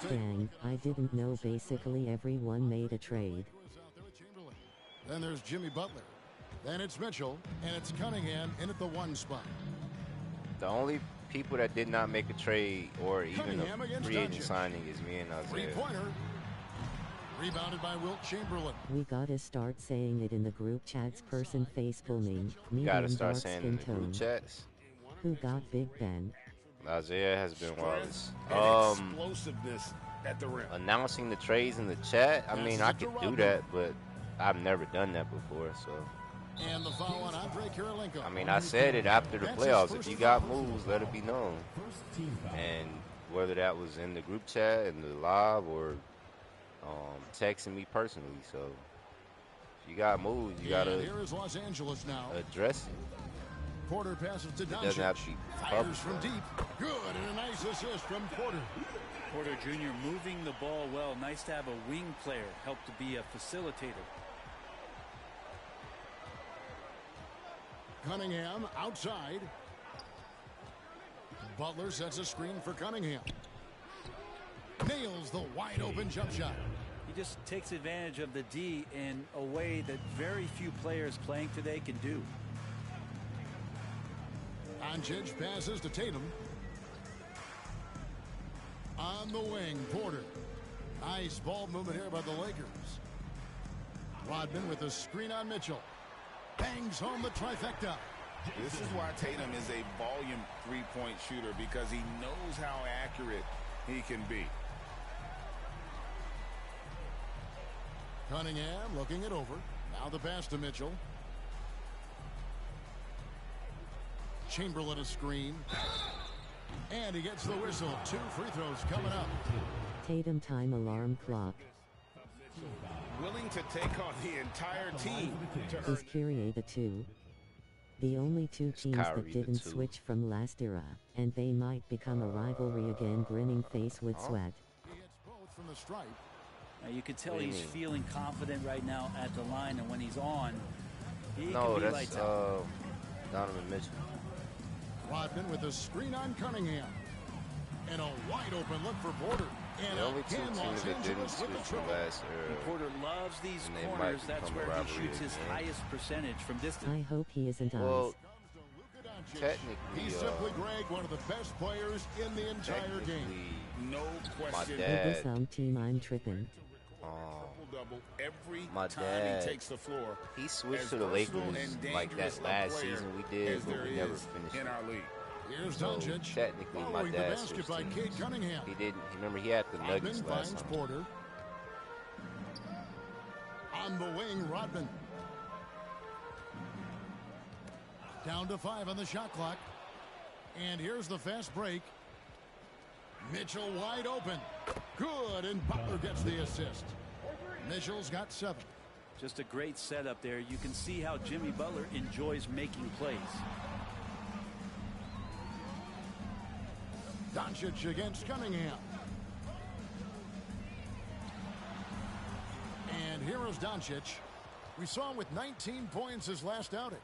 Dang, I didn't know basically everyone made a trade. Then there's Jimmy Butler. Then it's Mitchell, and it's Cunningham in at the 1 spot. The only people that did not make a trade or even Cunningham a against free agent Doncic. signing is me and Isaiah. Three-pointer. Rebounded by Wilt Chamberlain. We gotta start saying it in the group chats. Person face booming. You gotta Medium start dark saying skin in the group tone. chats. Who got Big Ben? Isaiah has been wireless. Explosiveness at the rim. Announcing the trades in the chat. I mean, I could do that, but I've never done that before. So, And the foul on Andre Kirilenko. I mean, I said it after the playoffs. If you got moves, let it be known. And whether that was in the group chat, in the live, or texting me personally. So, if you got moves, you gotta here is Los Angeles now. address it. Porter passes to It doesn't have to Doncic. be Fires public. from deep. Good, and a nice assist from Porter. Porter Jr. moving the ball well. Nice to have a wing player help to be a facilitator. Cunningham outside. Butler sets a screen for Cunningham. Nails the wide open jump shot. He just takes advantage of the D in a way that very few players playing today can do. Doncic passes to Tatum. On the wing, Porter. Nice ball movement here by the Lakers. Rodman with a screen on Mitchell. Bangs home the trifecta. This is why Tatum is a volume three-point shooter, because he knows how accurate he can be. Cunningham looking it over. Now the pass to Mitchell. Chamberlain a screen. And he gets the whistle. 2 free throws coming up. Tatum time alarm clock. Willing to take on the entire team to earn. Is Kyrie the 2? The only 2 teams Kyrie that the didn't 2. switch from last era, and they might become a rivalry again. Grinning face with sweat. He hits both from the stripe. You can tell What do you he's mean? feeling confident right now at the line, and when he's on, he No, can be that's lights out. Donovan Mitchell. Rodman with a screen on Cunningham. And a wide open look for Porter. And The only two again, teams Los that didn't Angeles with switch the from triple. last era. Porter loves these And they might corners. That's become a where he rivalry shoots his again. highest percentage from distance. I hope he isn't Well, ours. technically, He's simply, Greg, one of the best players in the entire game. No my question. This dad, team I'm tripping. Double every my time dad, he takes the floor. he switched As to the versatile Lakers and like dangerous that a last player season we did, as but there we never is finished in it. our league. Here's So Doncic. technically, my Following the dad basket switched by teams. Cade Cunningham. He didn't. Remember, he had the Nuggets Rodman last finds time. Porter. On the wing, Rodman. Down to 5 on the shot clock. And here's the fast break. Mitchell wide open. Good, and Butler gets the assist. Mitchell's got 7. Just a great setup there. You can see how Jimmy Butler enjoys making plays. Doncic against Cunningham. And here is Doncic. We saw him with 19 points his last outing.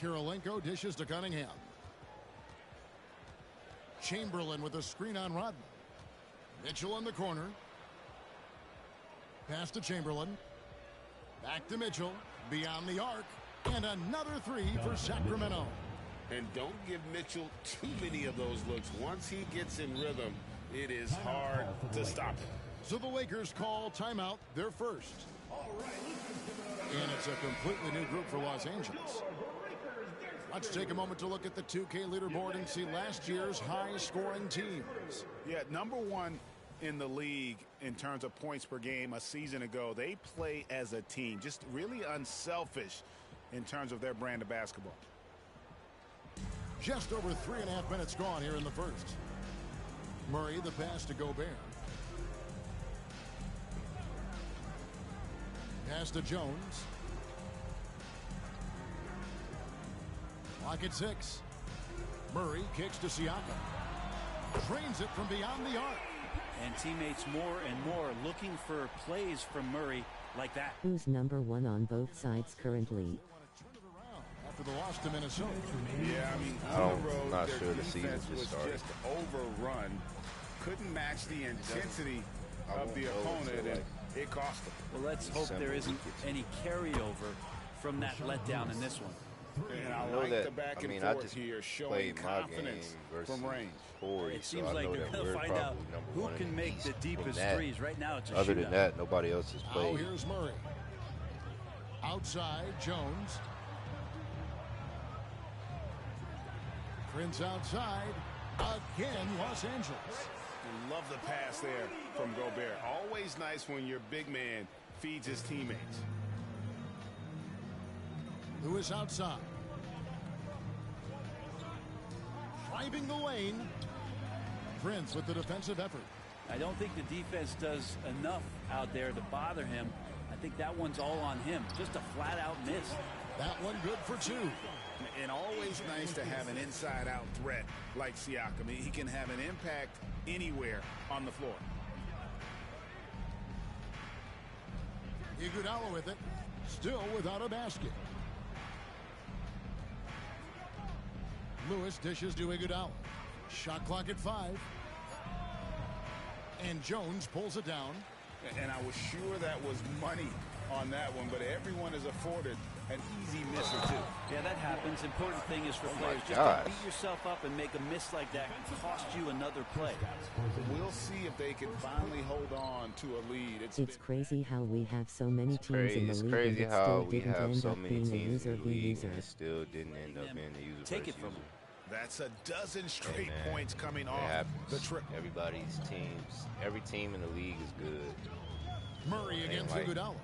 Kirilenko dishes to Cunningham. Chamberlain with a screen on Rodman. Mitchell in the corner. Pass to Chamberlain. Back to Mitchell. Beyond the arc. And another 3 for Sacramento. And don't give Mitchell too many of those looks. Once he gets in rhythm, it is hard to stop him. So the Lakers call timeout, their first. And it's a completely new group for Los Angeles. Let's take a moment to look at the 2K leaderboard and see last year's high-scoring teams. Yeah, number 1 in the league in terms of points per game a season ago. They play as a team, just really unselfish in terms of their brand of basketball. Just over 3.5 minutes gone here in the first. Murray, the pass to Gobert. Pass to Jones. Clock at 6. Murray kicks to Siakam. Drains it from beyond the arc. And teammates more and more looking for plays from Murray like that. Who's number 1 on both sides currently? After the loss to Minnesota. Yeah, I mean, on the road, their defense was just overrun. Couldn't match the intensity of the opponent, and it cost them. Well, let's hope there isn't any carryover from that letdown in this one. And I know like that, the back and I forth just here, showing played my game confidence versus from range. Corey, It seems so I like know they're that going we're to find out probably number who 1 in can the make East the from deepest that. threes. Right now, it's a Other shootout. than that, nobody else has Now played. here's Murray. Outside, Jones. Prince outside. Again, Los Angeles. Love the pass there from Gobert. Always nice when your big man feeds his teammates. Lewis outside. Driving the lane. Prince with the defensive effort. I don't think the defense does enough out there to bother him. I think that one's all on him. Just a flat-out miss. That one good for 2. And always nice to have an inside-out threat like Siakam. He can have an impact anywhere on the floor. Iguodala with it. Still without a basket. Lewis dishes to Iguodala. Shot clock at 5. And Jones pulls it down. And I was sure that was money on that one, but everyone is afforded an easy miss or 2. Yeah, that happens. Important thing is for players just gosh. to beat yourself up and make a miss like that cost you another play. We'll see if they can finally hold on to a lead. It's crazy how we have so many teams in the It's league crazy and it how still we didn't have end so up many being a teams user in the v league user. and it still didn't end up being a user Take versus it from user. him. That's a dozen straight Hey, man, points coming it off happens. the trip. Everybody's teams, every team in the league is good. Murray It ain't against like, Iguodala.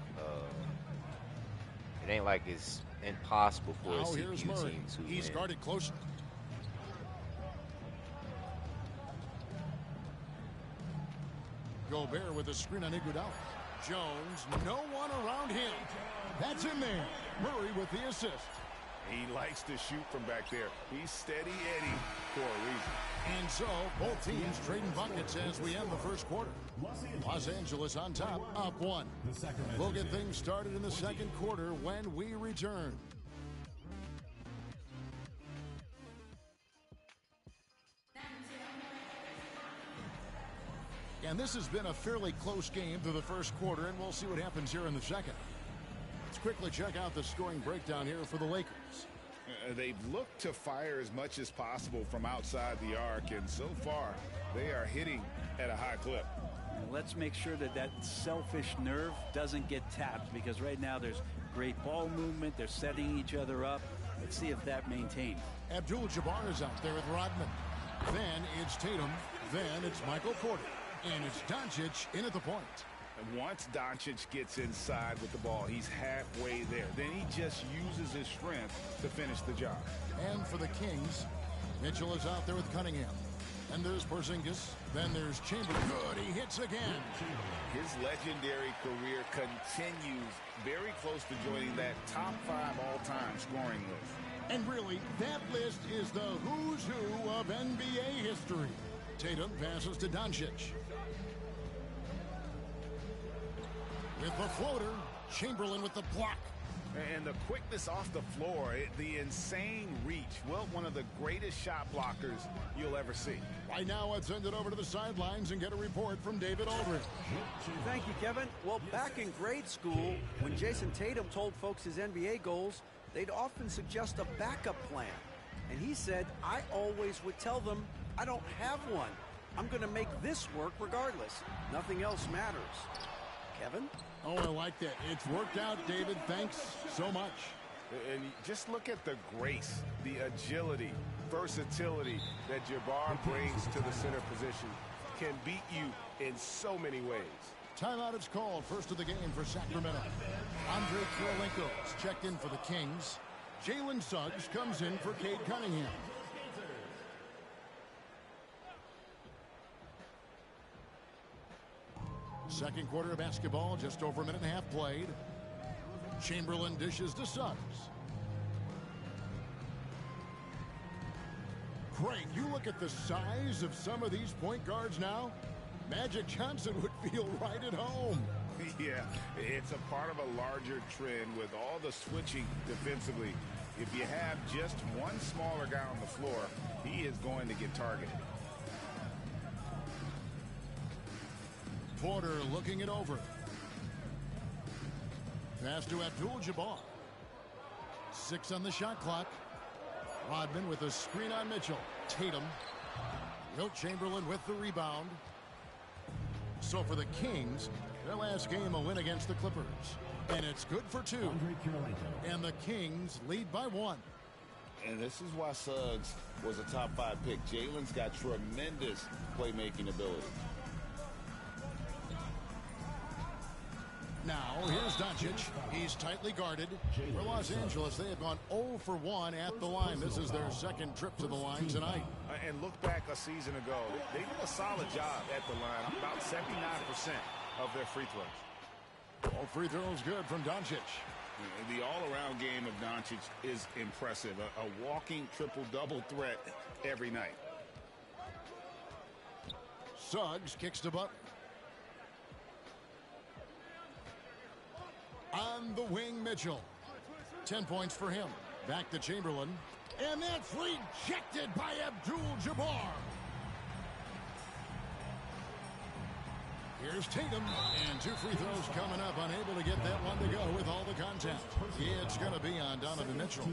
It ain't like it's impossible for a Now here's CPU Murray. team to He's win. guarded closely. Gobert with a screen on Iguodala. Jones, no one around him. That's in there. Murray with the assist. He likes to shoot from back there. He's steady Eddie for a reason. And so, both teams trading buckets as we end the first quarter. Los Angeles on top, up 1. We'll get things started in the second quarter when we return. And this has been a fairly close game through the first quarter, and we'll see what happens here in the second. Let's quickly check out the scoring breakdown here for the Lakers. They've looked to fire as much as possible from outside the arc, and so far they are hitting at a high clip. Let's make sure that that selfish nerve doesn't get tapped, because right now there's great ball movement. They're setting each other up. Let's see if that maintains. Abdul-Jabbar is out there with Rodman. Then it's Tatum. Then it's Michael Porter. And it's Doncic in at the point. And once Doncic gets inside with the ball, he's halfway there. Then he just uses his strength to finish the job. And for the Kings, Mitchell is out there with Cunningham. And there's Porzingis. Then there's Chamberlain. Good, he hits again. His legendary career continues, very close to joining that top 5 all-time scoring list. And really, that list is the who's who of NBA history. Tatum passes to Doncic. With the floater, Chamberlain with the block. And the quickness off the floor, the insane reach. Well, one of the greatest shot blockers you'll ever see. Right now, let's send it over to the sidelines and get a report from David Aldridge. Thank you, Kevin. Well, back in grade school, when Jason Tatum told folks his NBA goals, they'd often suggest a backup plan. And he said, I always would tell them, I don't have one. I'm going to make this work regardless. Nothing else matters. Kevin? Oh, I like that. It's worked out, David. Thanks so much. And just look at the grace, the agility, versatility that Jabbar brings to the center position. Can beat you in so many ways. Timeout is called. First of the game for Sacramento. Andre Kirilenko is checked in for the Kings. Jalen Suggs comes in for Cade Cunningham. Second quarter of basketball, just over a minute and a half played. Chamberlain dishes to Suggs. Craig, you look at the size of some of these point guards now. Magic Johnson would feel right at home. Yeah, it's a part of a larger trend with all the switching defensively. If you have just one smaller guy on the floor, he is going to get targeted. Porter looking it over. Pass to Abdul-Jabbar. 6 on the shot clock. Rodman with a screen on Mitchell. Tatum. Wilt Chamberlain with the rebound. So for the Kings, their last game a win against the Clippers. And it's good for 2. And the Kings lead by 1. And this is why Suggs was a top 5 pick. Jalen's got tremendous playmaking ability. Now, here's Doncic. He's tightly guarded. For Los Angeles, they have gone 0 for 1 at the line. This is their second trip to the line tonight. And look back a season ago. They did a solid job at the line. About 79% of their free throws. All free throws good from Doncic. The all-around game of Doncic is impressive. A walking triple-double threat every night. Suggs kicks to Butler. On the wing, Mitchell. 10 points for him. Back to Chamberlain. And that's rejected by Abdul-Jabbar. Here's Tatum. And 2 free throws coming up. Unable to get that one to go with all the contact. It's going to be on Donovan Mitchell.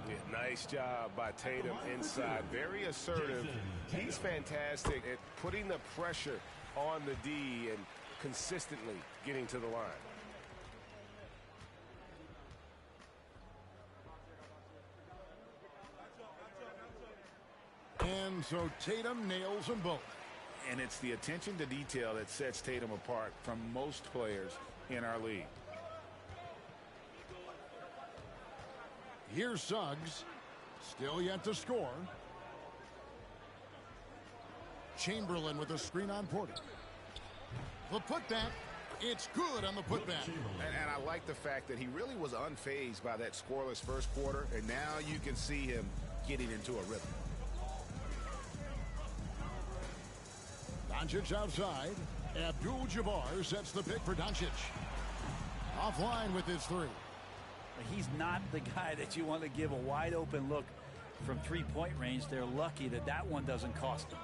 Yeah, nice job by Tatum inside. Very assertive. He's fantastic at putting the pressure on the D and consistently getting to the line. And so Tatum nails them both. And it's the attention to detail that sets Tatum apart from most players in our league. Here's Suggs. Still yet to score. Chamberlain with a screen on Porter. The putback. It's good on the putback. And I like the fact that he really was unfazed by that scoreless first quarter. And now you can see him getting into a rhythm. Doncic outside. Abdul-Jabbar sets the pick for Doncic. Offline with his 3. He's not the guy that you want to give a wide open look from 3-point range. They're lucky that that one doesn't cost them.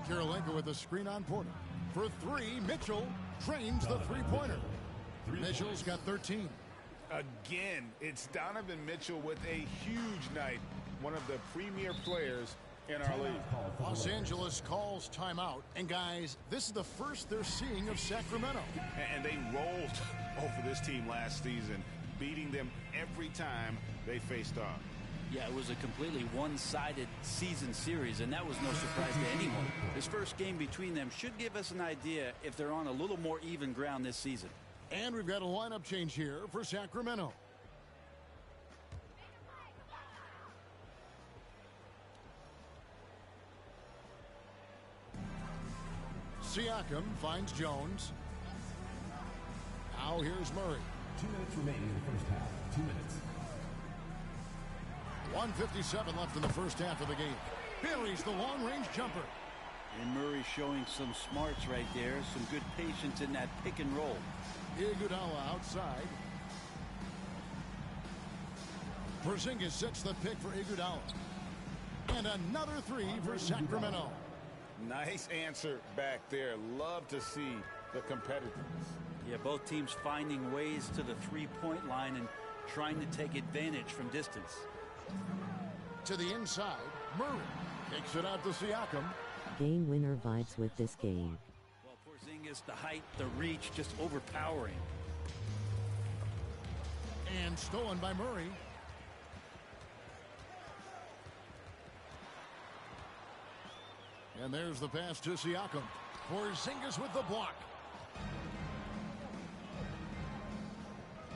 Kirilenko with a screen on Porter. For three, Mitchell drains the three-pointer. Mitchell's got 13. Again, it's Donovan Mitchell with a huge night. One of the premier players in our league. Los Angeles calls timeout. And guys, this is the first they're seeing of Sacramento. And they rolled over this team last season, beating them every time they faced off. Yeah, it was a completely one-sided season series, and that was no surprise to anyone. This first game between them should give us an idea if they're on a little more even ground this season. And we've got a lineup change here for Sacramento. Siakam finds Jones. Now here's Murray. 2 minutes remaining in the first half. 2 minutes. 1:57 left in the first half of the game. Buries the long-range jumper. And Murray showing some smarts right there. Some good patience in that pick and roll. Iguodala outside. Porzingis sets the pick for Iguodala. And another three for Sacramento. Nice answer back there. Love to see the competitiveness. Yeah, both teams finding ways to the three-point line and trying to take advantage from distance. To the inside, Murray kicks it out to Siakam. Game winner vibes with this game. Well, Porzingis, the height, the reach, just overpowering. And stolen by Murray. And there's the pass to Siakam. Porzingis with the block.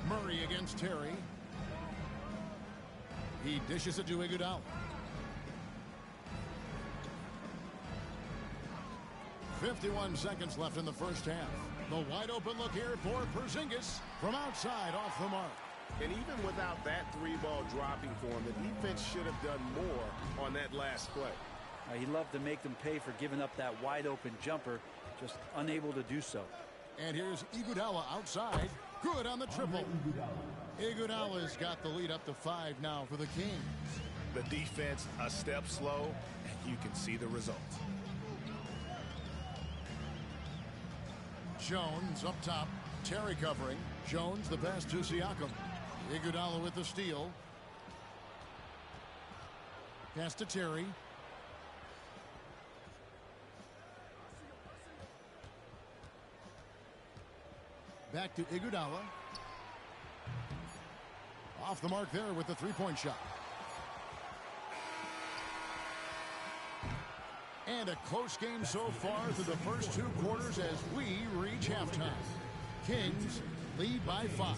Murray against Terry. He dishes it to Iguodala. 51 seconds left in the first half. The wide open look here for Porzingis from outside off the mark. And even without that three ball dropping for him, the defense should have done more on that last play. He loved to make them pay for giving up that wide open jumper, just unable to do so. And here's Iguodala outside. Good on the triple. Iguodala's got the lead up to 5 now for the Kings. The defense a step slow, and you can see the result. Jones up top. Terry covering. Jones the pass to Siakam. Iguodala with the steal. Pass to Terry. Back to Iguodala. Off the mark there with the three-point shot. And a close game so far through the first 2 quarters as we reach halftime. Kings lead by 5.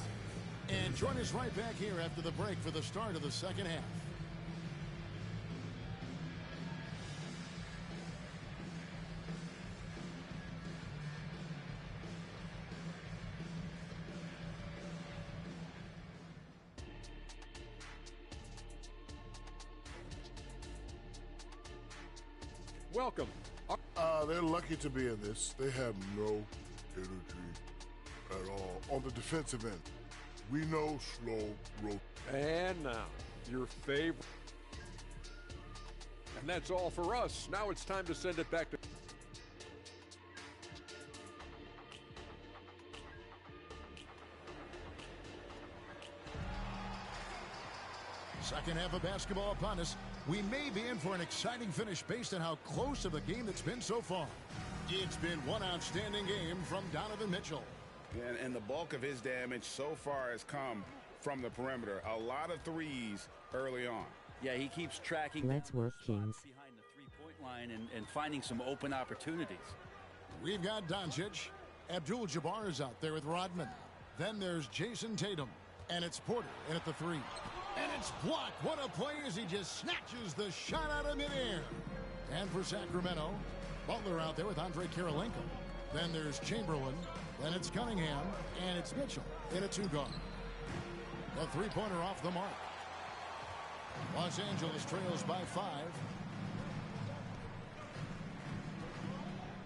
And join us right back here after the break for the start of the second half. Welcome. They're lucky to be in this. They have no energy at all. On the defensive end, we know slow road. And now, your favorite. And that's all for us. Now it's time to send it back to... Second half of basketball upon us. We may be in for an exciting finish based on how close of a game it's been so far. It's been one outstanding game from Donovan Mitchell. And the bulk of his damage so far has come from the perimeter. A lot of threes early on. Yeah, he keeps tracking. Let's work, Kings. Behind the three-point line and finding some open opportunities. We've got Doncic. Abdul-Jabbar is out there with Rodman. Then there's Jason Tatum. And it's Porter in at the 3. And it's blocked. What a play as he just snatches the shot out of midair. And for Sacramento, Butler out there with Andre Kirilenko. Then there's Chamberlain. Then it's Cunningham. And it's Mitchell in a 2-guard. The three-pointer off the mark. Los Angeles trails by 5.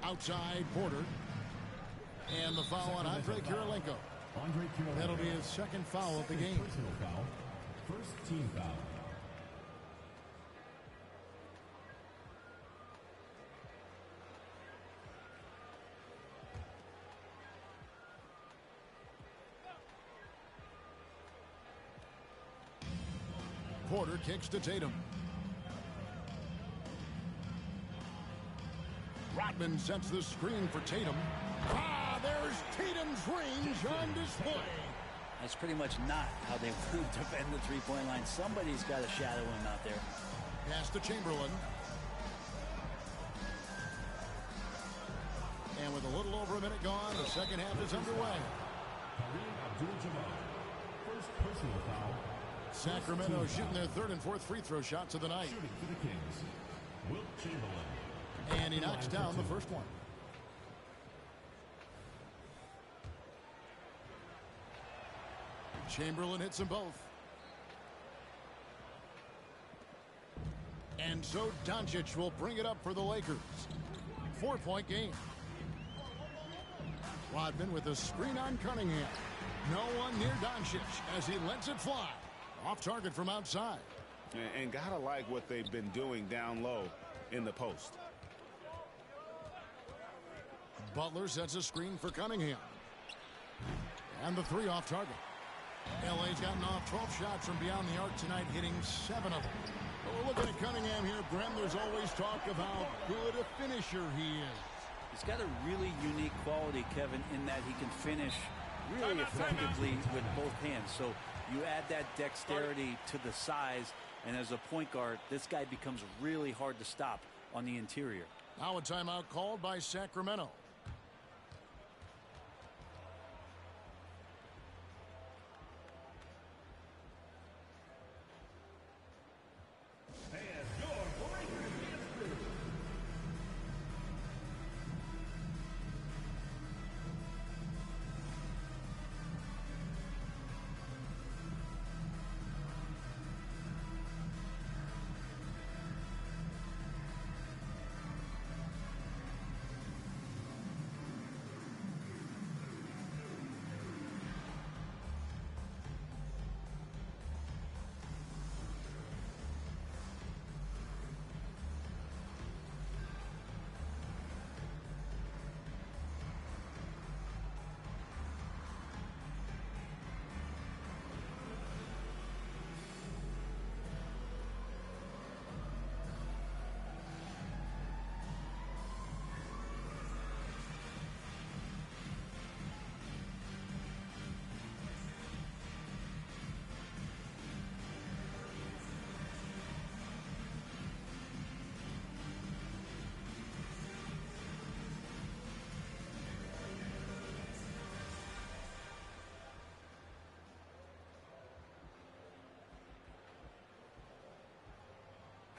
Outside Porter. And the foul on Andre Kirilenko. That'll be his second foul of the game. Personal foul. First team foul. Porter kicks to Tatum. Rodman sets the screen for Tatum. There's Tatum's range on display. That's pretty much not how they would defend the three-point line. Somebody's got to shadow him out there. Pass to Chamberlain. And with a little over a minute gone, the second half is underway. First personal foul. Sacramento shooting their third and fourth free throw shots of the night. Shooting for the Kings, Wilt Chamberlain. And he knocks down the first one. Chamberlain hits them both. And so Doncic will bring it up for the Lakers. 4-point game. Rodman with a screen on Cunningham. No one near Doncic as he lets it fly. Off target from outside. And gotta like what they've been doing down low in the post. Butler sets a screen for Cunningham. And the three off target. LA's gotten off 12 shots from beyond the arc tonight, hitting 7 of them. But we're looking at Cunningham here, Brem. There's always talk of how good a finisher he is. He's got a really unique quality, Kevin, in that he can finish really effectively with both hands. So you add that dexterity to the size, and as a point guard, this guy becomes really hard to stop on the interior. Now a timeout called by Sacramento.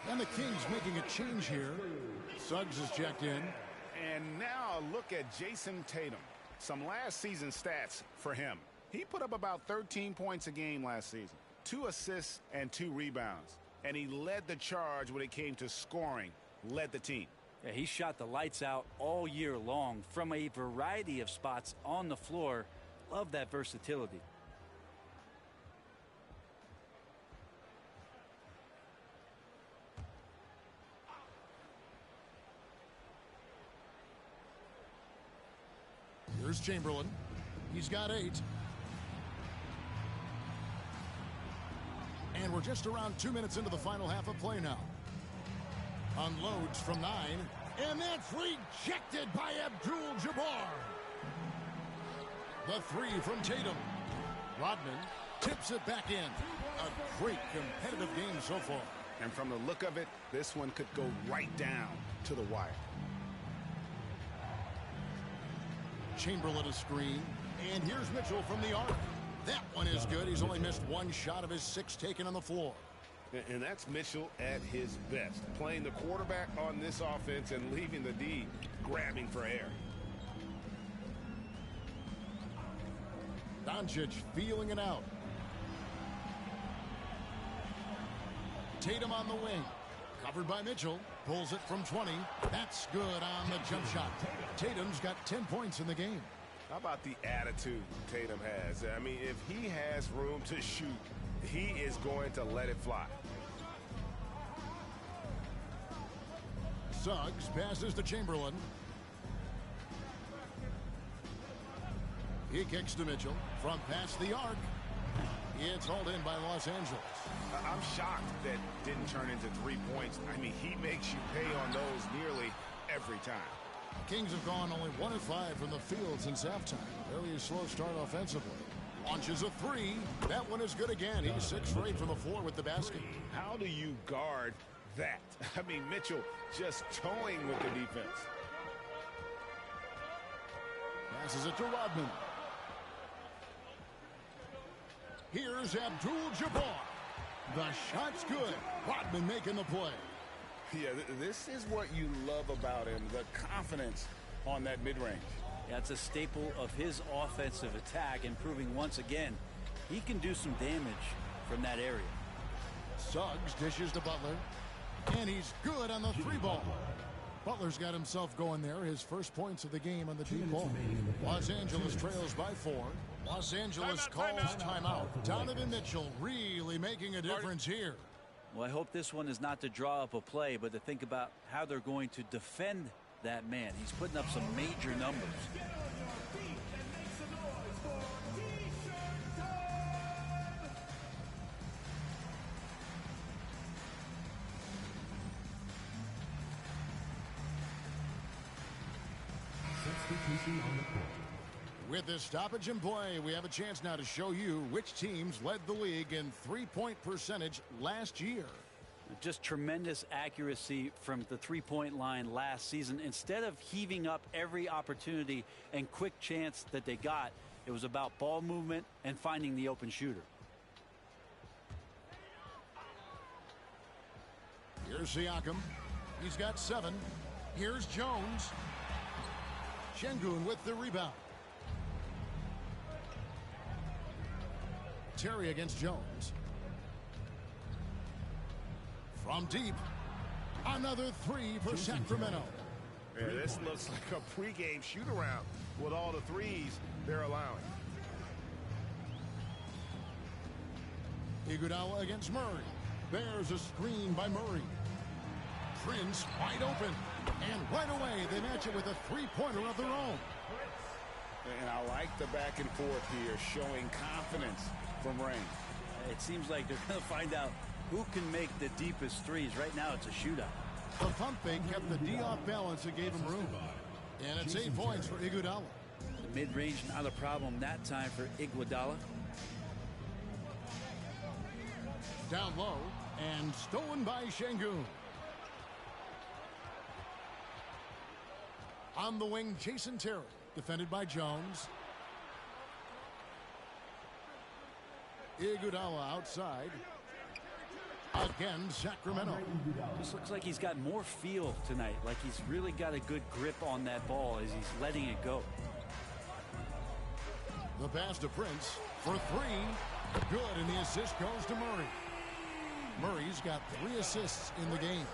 And the Kings making a change here. Suggs is checked in. And now a look at Jason Tatum. Some last season stats for him. He put up about 13 points a game last season. 2 assists and 2 rebounds. And he led the charge when it came to scoring. Led the team. Yeah, he shot the lights out all year long from a variety of spots on the floor. Love that versatility. Here's Chamberlain. He's got 8. And we're just around 2 minutes into the final half of play now. Unloads from 9. And that's rejected by Abdul-Jabbar. The 3 from Tatum. Rodman tips it back in. A great competitive game so far. And from the look of it, this one could go right down to the wire. Chamberlain a screen. And here's Mitchell from the arc. That one is good. He's only missed 1 shot of his 6 taken on the floor. And that's Mitchell at his best. Playing the quarterback on this offense and leaving the D grabbing for air. Doncic feeling it out. Tatum on the wing. Covered by Mitchell. Pulls it from 20. That's good on the jump shot. Tatum's got 10 points in the game. How about the attitude Tatum has? I mean, if he has room to shoot, he is going to let it fly. Suggs passes to Chamberlain. He kicks to Mitchell from past the arc. It's hauled in by Los Angeles. I'm shocked that didn't turn into 3 points. I mean, he makes you pay on those nearly every time. Kings have gone only 1 of 5 from the field since halftime. Very slow start offensively. Launches a 3. That one is good again. He's 6 for 8 from the floor with the basket. How do you guard that? I mean, Mitchell just toying with the defense. Passes it to Rodman. Here's Abdul-Jabbar. The shot's good. Rodman making the play. Yeah, this is what you love about him, the confidence on that mid-range. That's a staple of his offensive attack, and proving once again he can do some damage from that area. Suggs dishes to Butler, and he's good on the 3-ball. Butler's got himself going there, his first points of the game on the deep ball. Los Angeles trails by 4. Los Angeles calls timeout. Donovan Mitchell really making a difference here. Well, I hope this one is not to draw up a play, but to think about how they're going to defend that man. He's putting up some major numbers. With this stoppage in play, we have a chance now to show you which teams led the league in three-point percentage last year. Just tremendous accuracy from the three-point line last season. Instead of heaving up every opportunity and quick chance that they got, it was about ball movement and finding the open shooter. Here's Siakam. He's got 7. Here's Jones. Şengün with the rebound. Terry against Jones. From deep. Another 3 for Sacramento. Yeah, this looks like a pregame shoot-around with all the threes they're allowing. Iguodala against Murray. There's a screen by Murray. Prince wide open. And right away, they match it with a 3-pointer of their own. And I like the back and forth here, showing confidence from Rain. It seems like they're going to find out who can make the deepest threes. Right now, it's a shootout. The pump fake kept the D off balance and gave him room. And it's 8 points for Iguodala. The mid-range, not a problem that time for Iguodala. Down low and stolen by Şengün. On the wing, Jason Terry, defended by Jones. Iguodala outside. Again, Sacramento. This looks like he's got more feel tonight, like he's really got a good grip on that ball as he's letting it go. The pass to Prince for 3. Good, and the assist goes to Murray. Murray's got 3 assists in the game.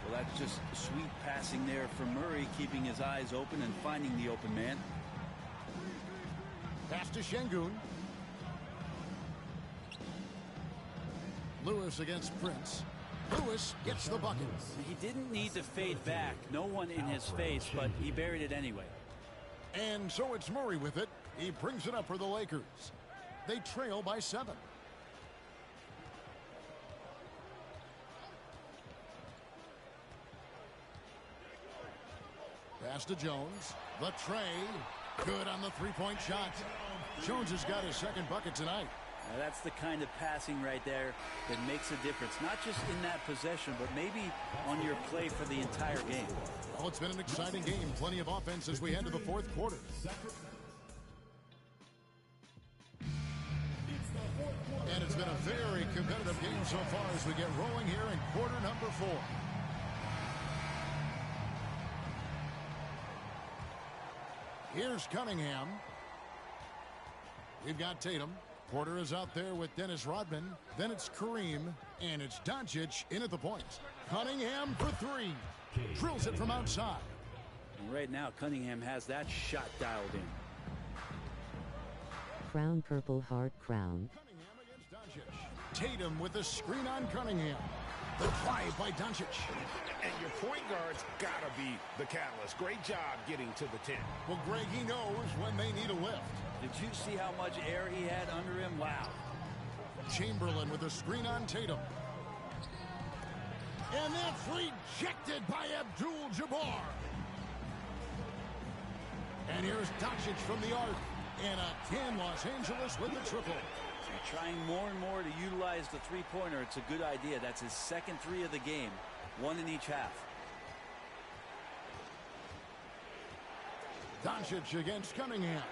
Well, that's just sweet passing there from Murray, keeping his eyes open and finding the open man. Pass to Şengün. Lewis against Prince. Lewis gets the bucket. He didn't need to fade back. No one in his face, but he buried it anyway. And so it's Murray with it. He brings it up for the Lakers. They trail by 7. Pass to Jones. The tray. Good on the 3-point shot. Jones has got his second bucket tonight. Now that's the kind of passing right there that makes a difference. Not just in that possession, but maybe on your play for the entire game. Well, it's been an exciting game. Plenty of offense as we head to the 4th quarter. And it's been a very competitive game so far as we get rolling here in quarter number 4. Here's Cunningham. We've got Tatum. Porter is out there with Dennis Rodman. Then it's Kareem. And it's Doncic in at the point. Cunningham for 3. Drills it from outside. And right now, Cunningham has that shot dialed in. Crown Purple Heart Crown. Cunningham against Doncic. Tatum with the screen on Cunningham. The drive by Doncic. And your point guard's got to be the catalyst. Great job getting to the 10. Well, Greg, he knows when they need a lift. Did you see how much air he had under him? Wow. Chamberlain with a screen on Tatum. And that's rejected by Abdul-Jabbar. And here's Doncic from the arc. And again, Los Angeles with the triple. So trying more and more to utilize the three-pointer. It's a good idea. That's his second three of the game. One in each half. Doncic against Cunningham.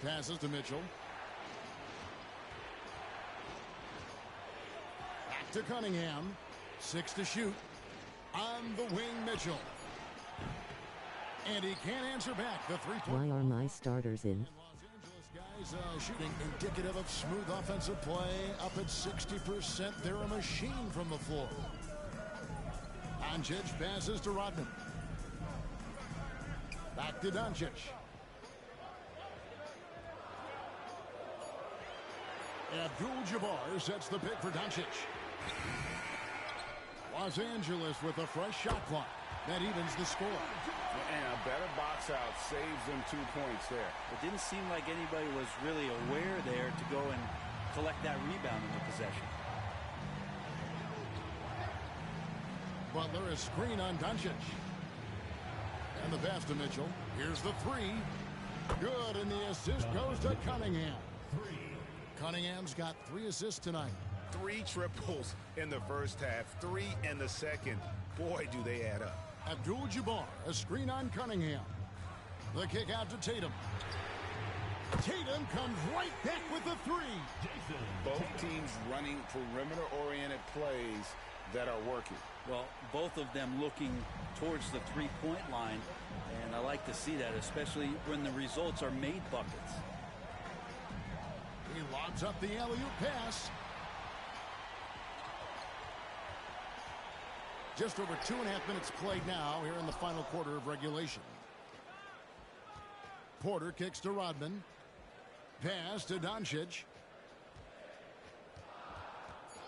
Passes to Mitchell. Back to Cunningham. 6 to shoot. On the wing, Mitchell. And he can't answer back the three-point. Why are my starters in? Guys shooting indicative of smooth offensive play. Up at 60%. They're a machine from the floor. Doncic passes to Rodman. Back to Doncic. Abdul-Jabbar sets the pick for Doncic. Los Angeles with a fresh shot clock. That evens the score. And a better box out saves them 2 points there. It didn't seem like anybody was really aware there to go and collect that rebound in the possession. Butler, a screen on Doncic. And the pass to Mitchell. Here's the three. Good, and the assist goes to Cunningham. Cunningham's got 3 assists tonight. 3 triples in the first half, 3 in the second. Boy, do they add up. Abdul-Jabbar, a screen on Cunningham. The kick out to Tatum. Tatum comes right back with the three. Both teams running perimeter-oriented plays that are working. Well, both of them looking towards the three-point line, and I like to see that, especially when the results are made buckets. He lobs up the alley-oop pass. Just over 2.5 minutes played now here in the final quarter of regulation. Porter kicks to Rodman. Pass to Doncic.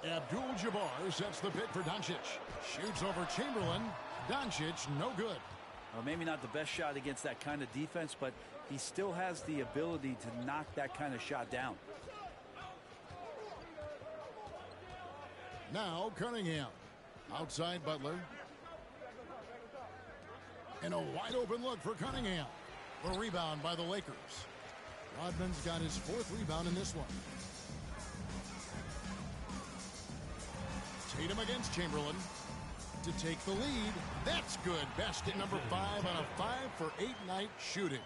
Abdul-Jabbar sets the pick for Doncic. Shoots over Chamberlain. Doncic, no good. Well, maybe not the best shot against that kind of defense, but he still has the ability to knock that kind of shot down. Now Cunningham. Outside Butler. And a wide open look for Cunningham. The rebound by the Lakers. Rodman's got his 4th rebound in this one. Tatum against Chamberlain to take the lead. That's good. Basket number 5 on a 5-for-8 night shooting.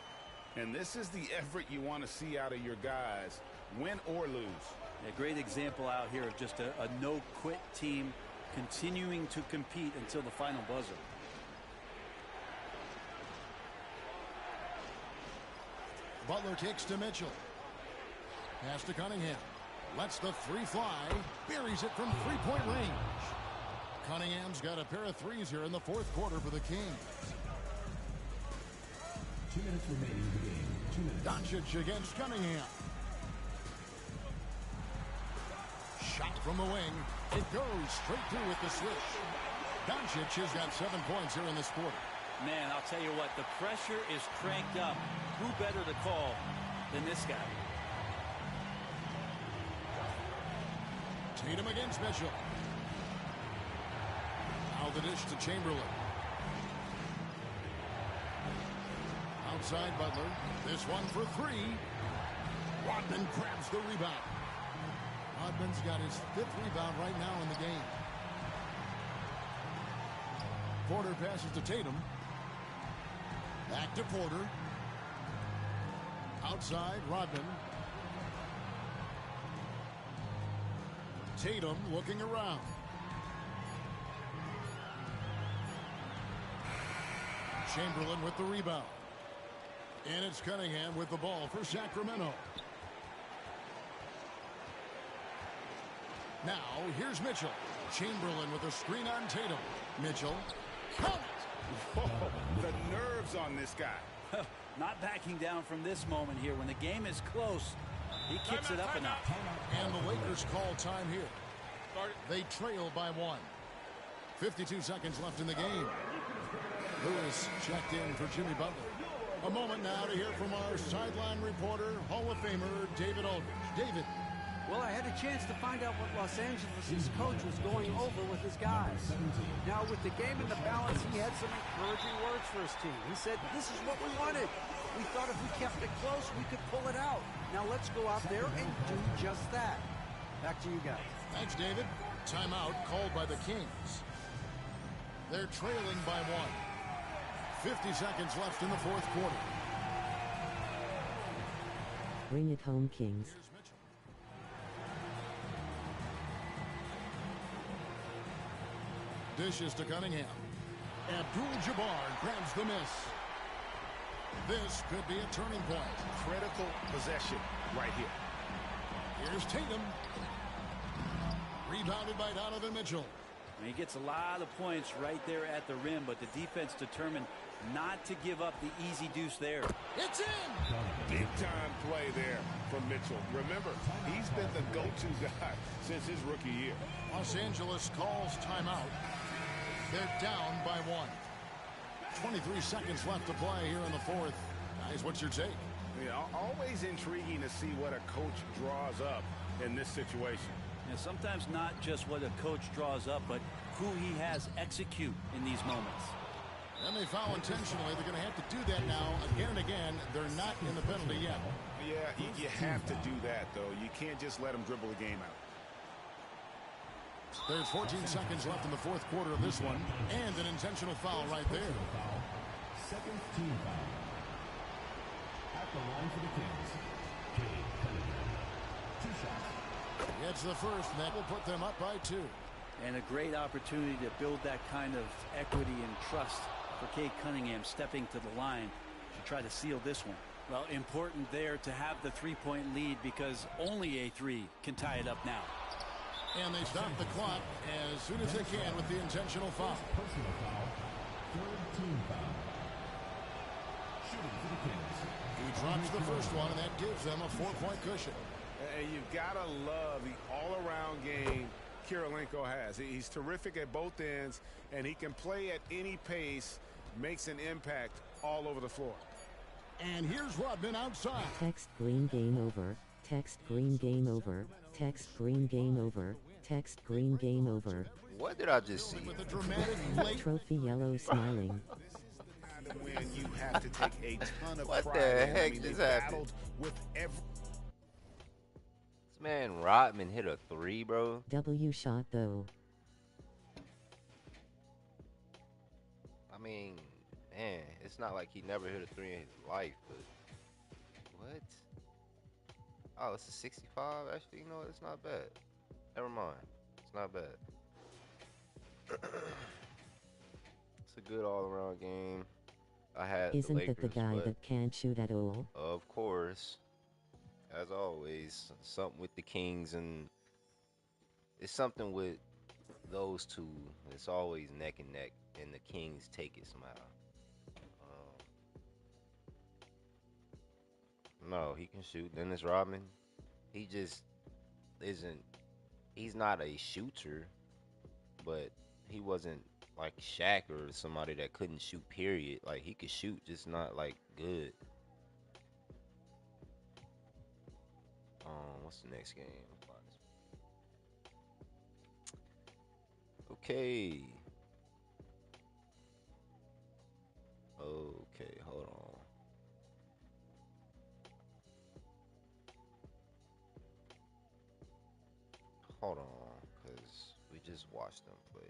And this is the effort you want to see out of your guys, win or lose. A great example out here of just a no-quit team continuing to compete until the final buzzer. Butler kicks to Mitchell. Pass to Cunningham. Lets the three fly. Buries it from three-point range. Cunningham's got a pair of threes here in the 4th quarter for the Kings. 2 minutes remaining in the game. 2 minutes. Doncic against Cunningham. Shot from the wing. It goes straight through with the switch. Doncic has got 7 points here in this quarter. Man, I'll tell you what, the pressure is cranked up. Who better to call than this guy? Tatum against Mitchell. Now the dish to Chamberlain. Outside Butler. This one for 3. Rodman grabs the rebound. Rodman's got his 5th rebound right now in the game. Porter passes to Tatum. Back to Porter. Outside Rodman. Tatum looking around. Chamberlain with the rebound. And it's Cunningham with the ball for Sacramento. Now, here's Mitchell. Chamberlain with a screen on Tatum. Mitchell. Count it! Oh, the nerves on this guy. Not backing down from this moment here. When the game is close, he kicks it up a notch. And the Lakers call time here. They trail by 1. 52 seconds left in the game. Lewis checked in for Jimmy Butler. A moment now to hear from our sideline reporter, Hall of Famer David Aldridge. David. Well, I had a chance to find out what Los Angeles' coach was going over with his guys. Now, with the game in the balance, he had some encouraging words for his team. He said, this is what we wanted. We thought if we kept it close, we could pull it out. Now let's go out there and do just that. Back to you guys. Thanks, David. Timeout called by the Kings. They're trailing by 1. 50 seconds left in the fourth quarter. Bring it home, Kings. Dishes to Cunningham. Abdul-Jabbar grabs the miss. This could be a turning point. Critical possession right here. Here's Tatum. Rebounded by Donovan Mitchell. He gets a lot of points right there at the rim, but the defense determined not to give up the easy deuce there. It's in! Big time play there from Mitchell. Remember, he's been the go-to guy since his rookie year. Los Angeles calls timeout. They're down by 1. 23 seconds left to play here in the fourth. Guys, what's your take? Yeah, always intriguing to see what a coach draws up in this situation. And sometimes not just what a coach draws up, but who he has execute in these moments. And they foul intentionally. They're going to have to do that now again and again. They're not in the penalty yet. Yeah, you have to do that, though. You can't just let them dribble the game out. There's 14 seconds left in the fourth quarter of this one, and an intentional foul right there. Second team foul. At the line for the Kings, Cade Cunningham. 2 shots. Gets the first, and that will put them up by 2. And a great opportunity to build that kind of equity and trust for Cade Cunningham stepping to the line to try to seal this one. Well, important there to have the three-point lead because only a 3 can tie it up now. And they stop the clock as soon as they can with the intentional foul. Personal foul. Third team foul. Shooting for the Kings. He drops the first one, and that gives them a 4-point cushion. And you've got to love the all-around game Kirilenko has. He's terrific at both ends, and he can play at any pace, makes an impact all over the floor. And here's Rodman outside. Text green game over. Text green game over. Text green game over. Text green game over. What did I just see? With a dramatic late Trophy yellow smiling. When you have to take a ton of What pride the in. heck They just happened? battled with every. This man Rodman hit a 3, bro. W shot though. I mean, man, it's not like he never hit a 3 in his life, but what? Oh, it's a 65. Actually, you know what? It's not bad. Never mind. It's not bad. It's a good all-around game. I had Isn't the Lakers, that the guy but that can't shoot at all? of course, as always, something with the Kings, and it's something with those two. It's always neck and neck, and the Kings take it somehow. No, he can shoot. Dennis Rodman, he just isn't. He's not a shooter, but he wasn't like Shaq or somebody that couldn't shoot, period. Like, he could shoot, just not like good. What's the next game? Okay. Okay, hold on. Hold on, because we just watched them play.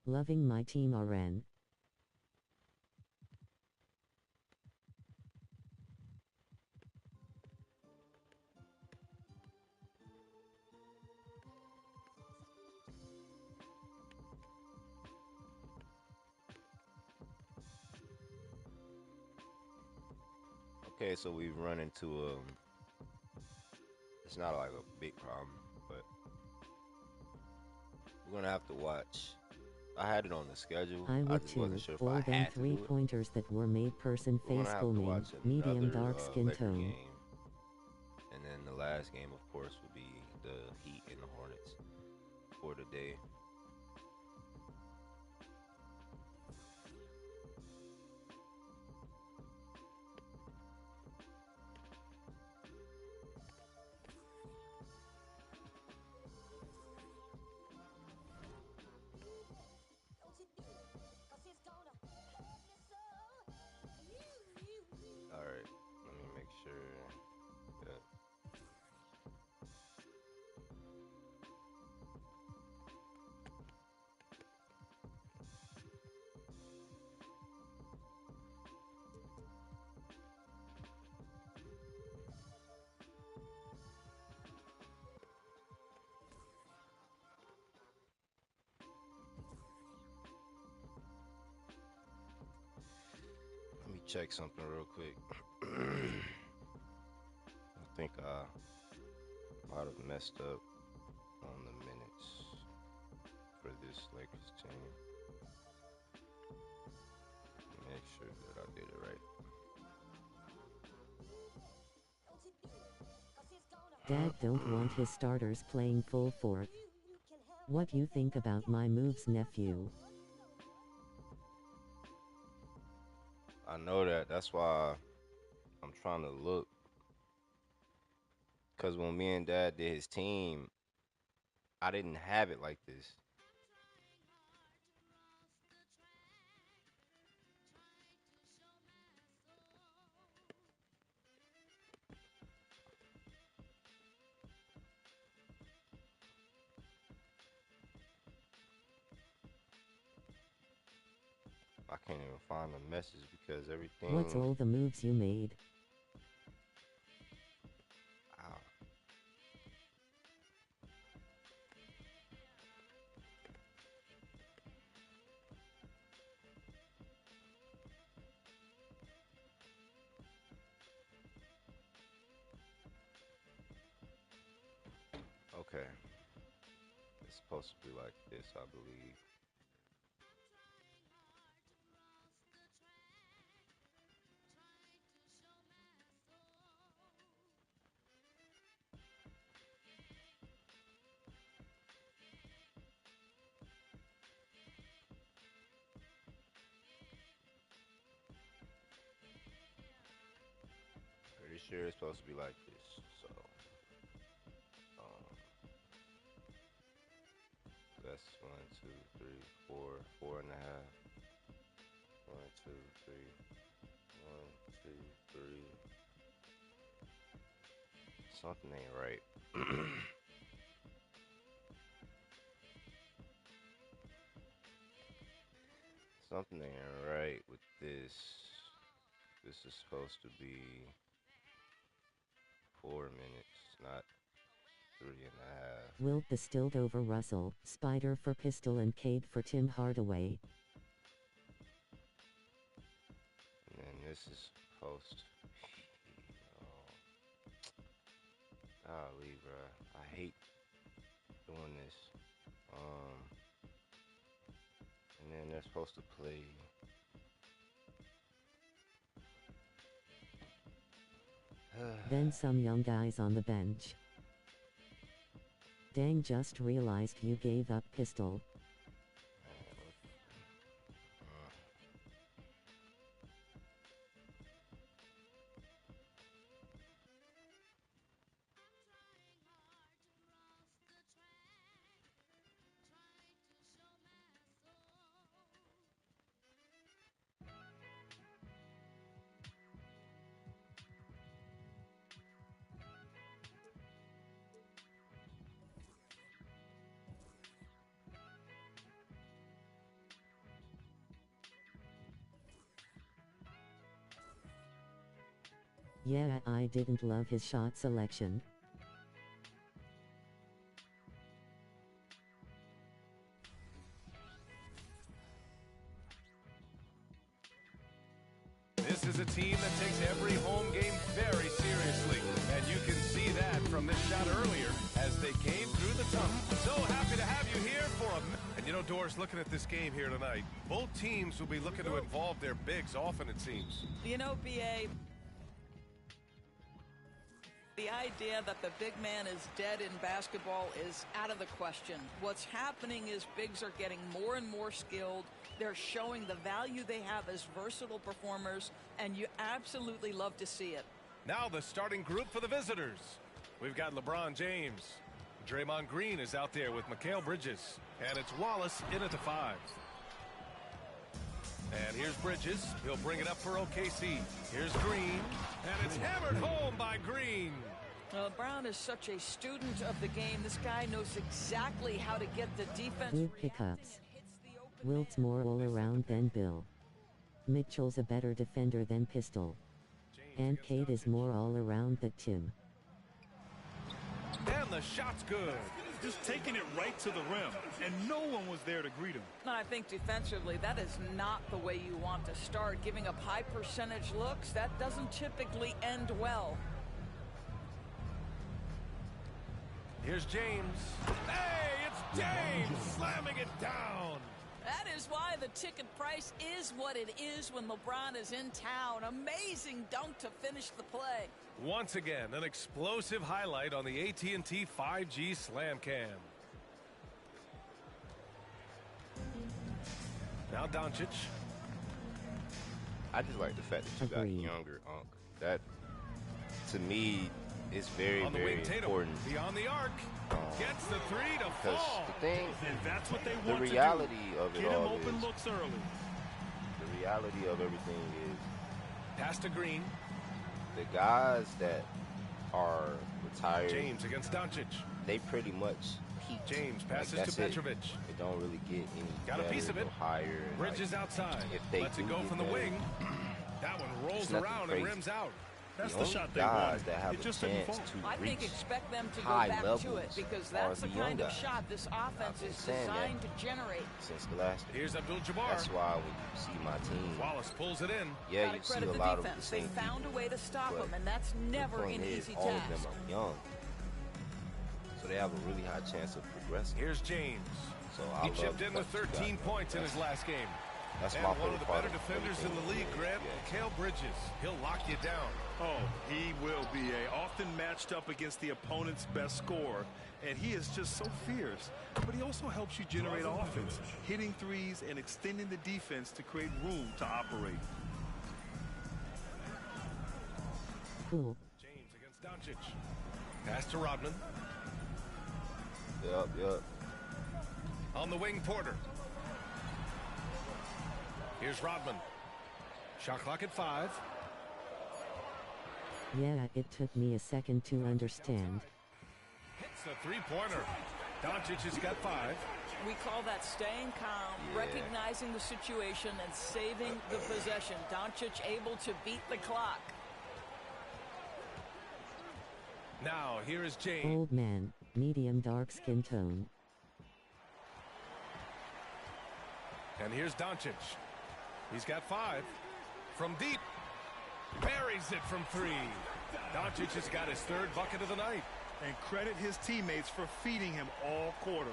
Loving my team RN. Okay, so we've run into it's not like a big problem, but we're gonna have to watch. I had it on the schedule. I would just too. wasn't sure if Or I them had to do it. 3-pointers that were made person We're gonna face have to booming, watch medium another, dark skin Laker tone. game. And then the last game, of course, would be the Heat and the Hornets for the day. All right, let me make sure. Yeah. Let me check something real quick. I think I might have messed up on the minutes for this Lakers team. Make sure that I did it right. Dad don't want his starters playing full fourth. What you think about my moves, nephew? I know that. That's why I'm trying to look. Because when me and Dad did his team, I didn't have it like this. I can't even find the message because everything. What's all the moves you made? Ow. Okay. It's supposed to be like this, I believe. Pretty sure it's supposed to be like this. So, that's 1, 2, 3, 4, 4.5. 1, 2, 3. 1, 2, 3. Something ain't right. Something ain't right with this. This is supposed to be 4 minutes, not 3.5. Wilt distilled over Russell, Spider for Pistol and Cade for Tim Hardaway. And then this is supposed to be, golly, bruh. I hate doing this. And then they're supposed to play. Then some young guys on the bench. Dang, just realized you gave up Pistol. Yeah, I didn't love his shot selection. This is a team that takes every home game very seriously, and you can see that from this shot earlier as they came through the tunnel. So happy to have you here for a... And you know, Doris, looking at this game here tonight, both teams will be looking to involve their bigs often, it seems. You know, BA, The idea that the big man is dead in basketball is out of the question. What's happening is bigs are getting more and more skilled. They're showing the value they have as versatile performers, and you absolutely love to see it. Now the starting group for the visitors. We've got LeBron James. Draymond Green is out there with Mikal Bridges. And it's Wallace in at the 5. And here's Bridges. He'll bring it up for OKC. Here's Green. And it's hammered home by Green. LeBron is such a student of the game. This guy knows exactly how to get the defense. Good pickups. Wilt's more all around than Bill. Mitchell's a better defender than Pistol. And Cade is more all around than Tim. And the shot's good. Just taking it right to the rim, and no one was there to greet him. I think defensively, that is not the way you want to start. Giving up high percentage looks, that doesn't typically end well. Here's James. Hey, it's James slamming it down. That is why the ticket price is what it is when LeBron is in town. Amazing dunk to finish the play. Once again, an explosive highlight on the AT&T 5G Slam Cam. Now Doncic. I just like the fact that you got younger, Unc. That, to me, is very, very important. Beyond the arc. Gets the 3 to fall. The thing, and that's what they the want reality to do. of it Get all him open is, looks early. the reality of everything is, pass to Green. The guys that are retired, James against Doncic. They pretty much peak. James passes like, to Petrovic. They don't really get any Got a better, piece of it. no higher. Bridges like, outside. If they lets it go from the wing. That one rolls around and rims out. That's the shot they guys want. that have It a just chance didn't fall. to I think reach expect them to go high back levels to it because are that's the the young kind of guys. shot this offense is saying designed that to generate. since the last year. Here's Abdul-Jabbar. That's why when you see my team, Wallace pulls it in. yeah, Gotta you see credit a the lot defense. of the They same found a way to stop but them, and that's never the an point is, easy all of task. them are young, so they have a really high chance of progressing. Here's James. So He chipped in with 13 points in his last game. That's and my one of the favorite better part of defenders in the league, Grant, Mikal Bridges. He'll lock you down. Oh, he will be often matched up against the opponent's best scorer, and he is just so fierce. But he also helps you generate offense, hitting threes and extending the defense to create room to operate. Cool. James against Doncic. Pass to Rodman. Yep. On the wing, Porter. Here's Rodman. Shot clock at 5. Yeah, it took me a second to understand. Hits the three-pointer. Doncic has got 5. We call that staying calm, recognizing the situation, and saving the possession. Doncic able to beat the clock. Now, here is James. Old man, medium dark skin tone. And here's Doncic. He's got 5. From deep. Buries it from 3. Doncic has got his 3rd bucket of the night. And credit his teammates for feeding him all quarter.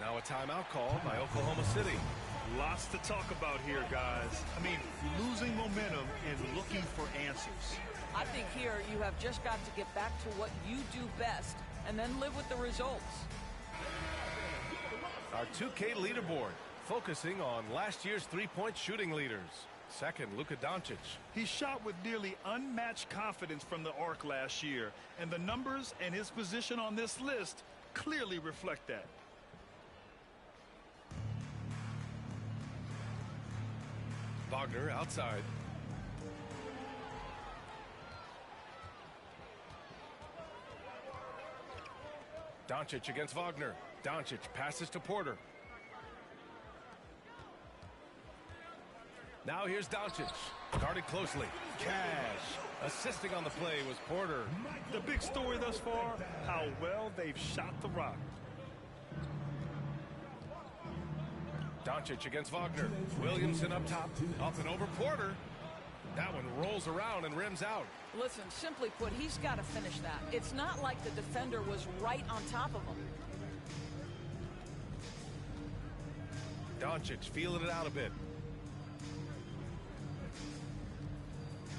Now a timeout called by Oklahoma City. Lots to talk about here, guys. I mean, losing momentum and looking for answers. I think here you have just got to get back to what you do best and then live with the results. Our 2K leaderboard, focusing on last year's three-point shooting leaders. Second, Luka Doncic. He shot with nearly unmatched confidence from the arc last year, and the numbers and his position on this list clearly reflect that. Wagner outside. Doncic against Wagner. Doncic passes to Porter. Now here's Doncic. Guarded closely. Cash. Assisting on the play was Porter. The big story thus far, how well they've shot the rock. Doncic against Wagner. Williamson up top. Up and over Porter. That one rolls around and rims out. Listen, simply put, he's got to finish that. It's not like the defender was right on top of him. Doncic feeling it out a bit.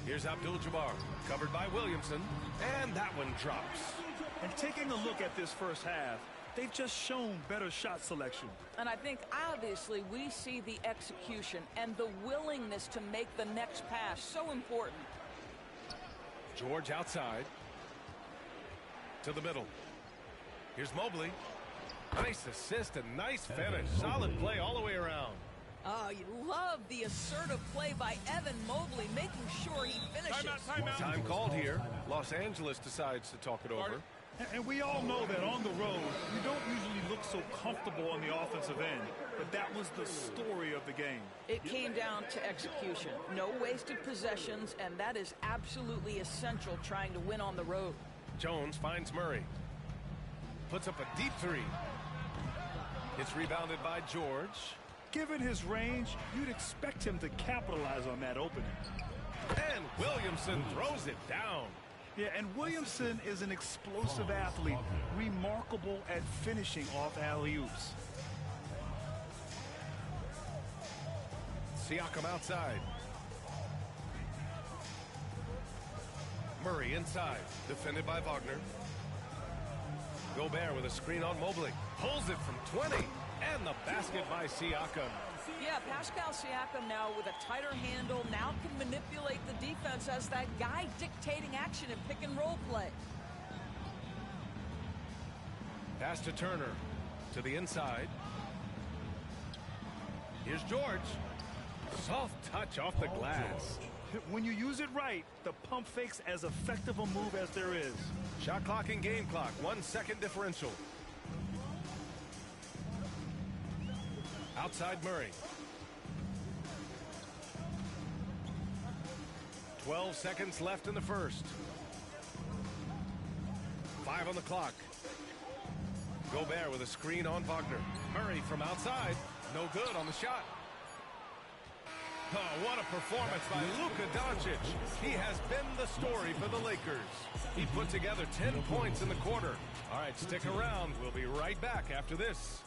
Here's Abdul-Jabbar, covered by Williamson, and that one drops. And taking a look at this first half, they've just shown better shot selection. And I think obviously we see the execution and the willingness to make the next pass so important. George outside to the middle. Here's Mobley. Nice assist and nice finish. Solid play all the way around. Oh, you love the assertive play by Evan Mobley, making sure he finishes. Time called here. Los Angeles decides to talk it over. And we all know that on the road, you don't usually look so comfortable on the offensive end. But that was the story of the game. It came down to execution. No wasted possessions, and that is absolutely essential trying to win on the road. Jones finds Murray. Puts up a deep three. It's rebounded by George. Given his range, you'd expect him to capitalize on that opening. And Williamson throws it down. Yeah, and Williamson is an explosive athlete, remarkable at finishing off alley-oops. Siakam outside. Murray inside, defended by Wagner. Gobert with a screen on Mobley. Pulls it from 20. And the basket by Siakam. Yeah, Pascal Siakam now with a tighter handle, now can manipulate the defense as that guy dictating action in pick and roll play. Pass to Turner, to the inside. Here's George. Soft touch off the glass. When you use it right, the pump fake's as effective a move as there is. Shot clock and game clock, 1 second differential. Outside Murray. 12 seconds left in the first. 5 on the clock. Gobert with a screen on Wagner. Murray from outside. No good on the shot. Oh, what a performance by Luka Doncic. He has been the story for the Lakers. He put together 10 points in the quarter. All right, stick around. We'll be right back after this.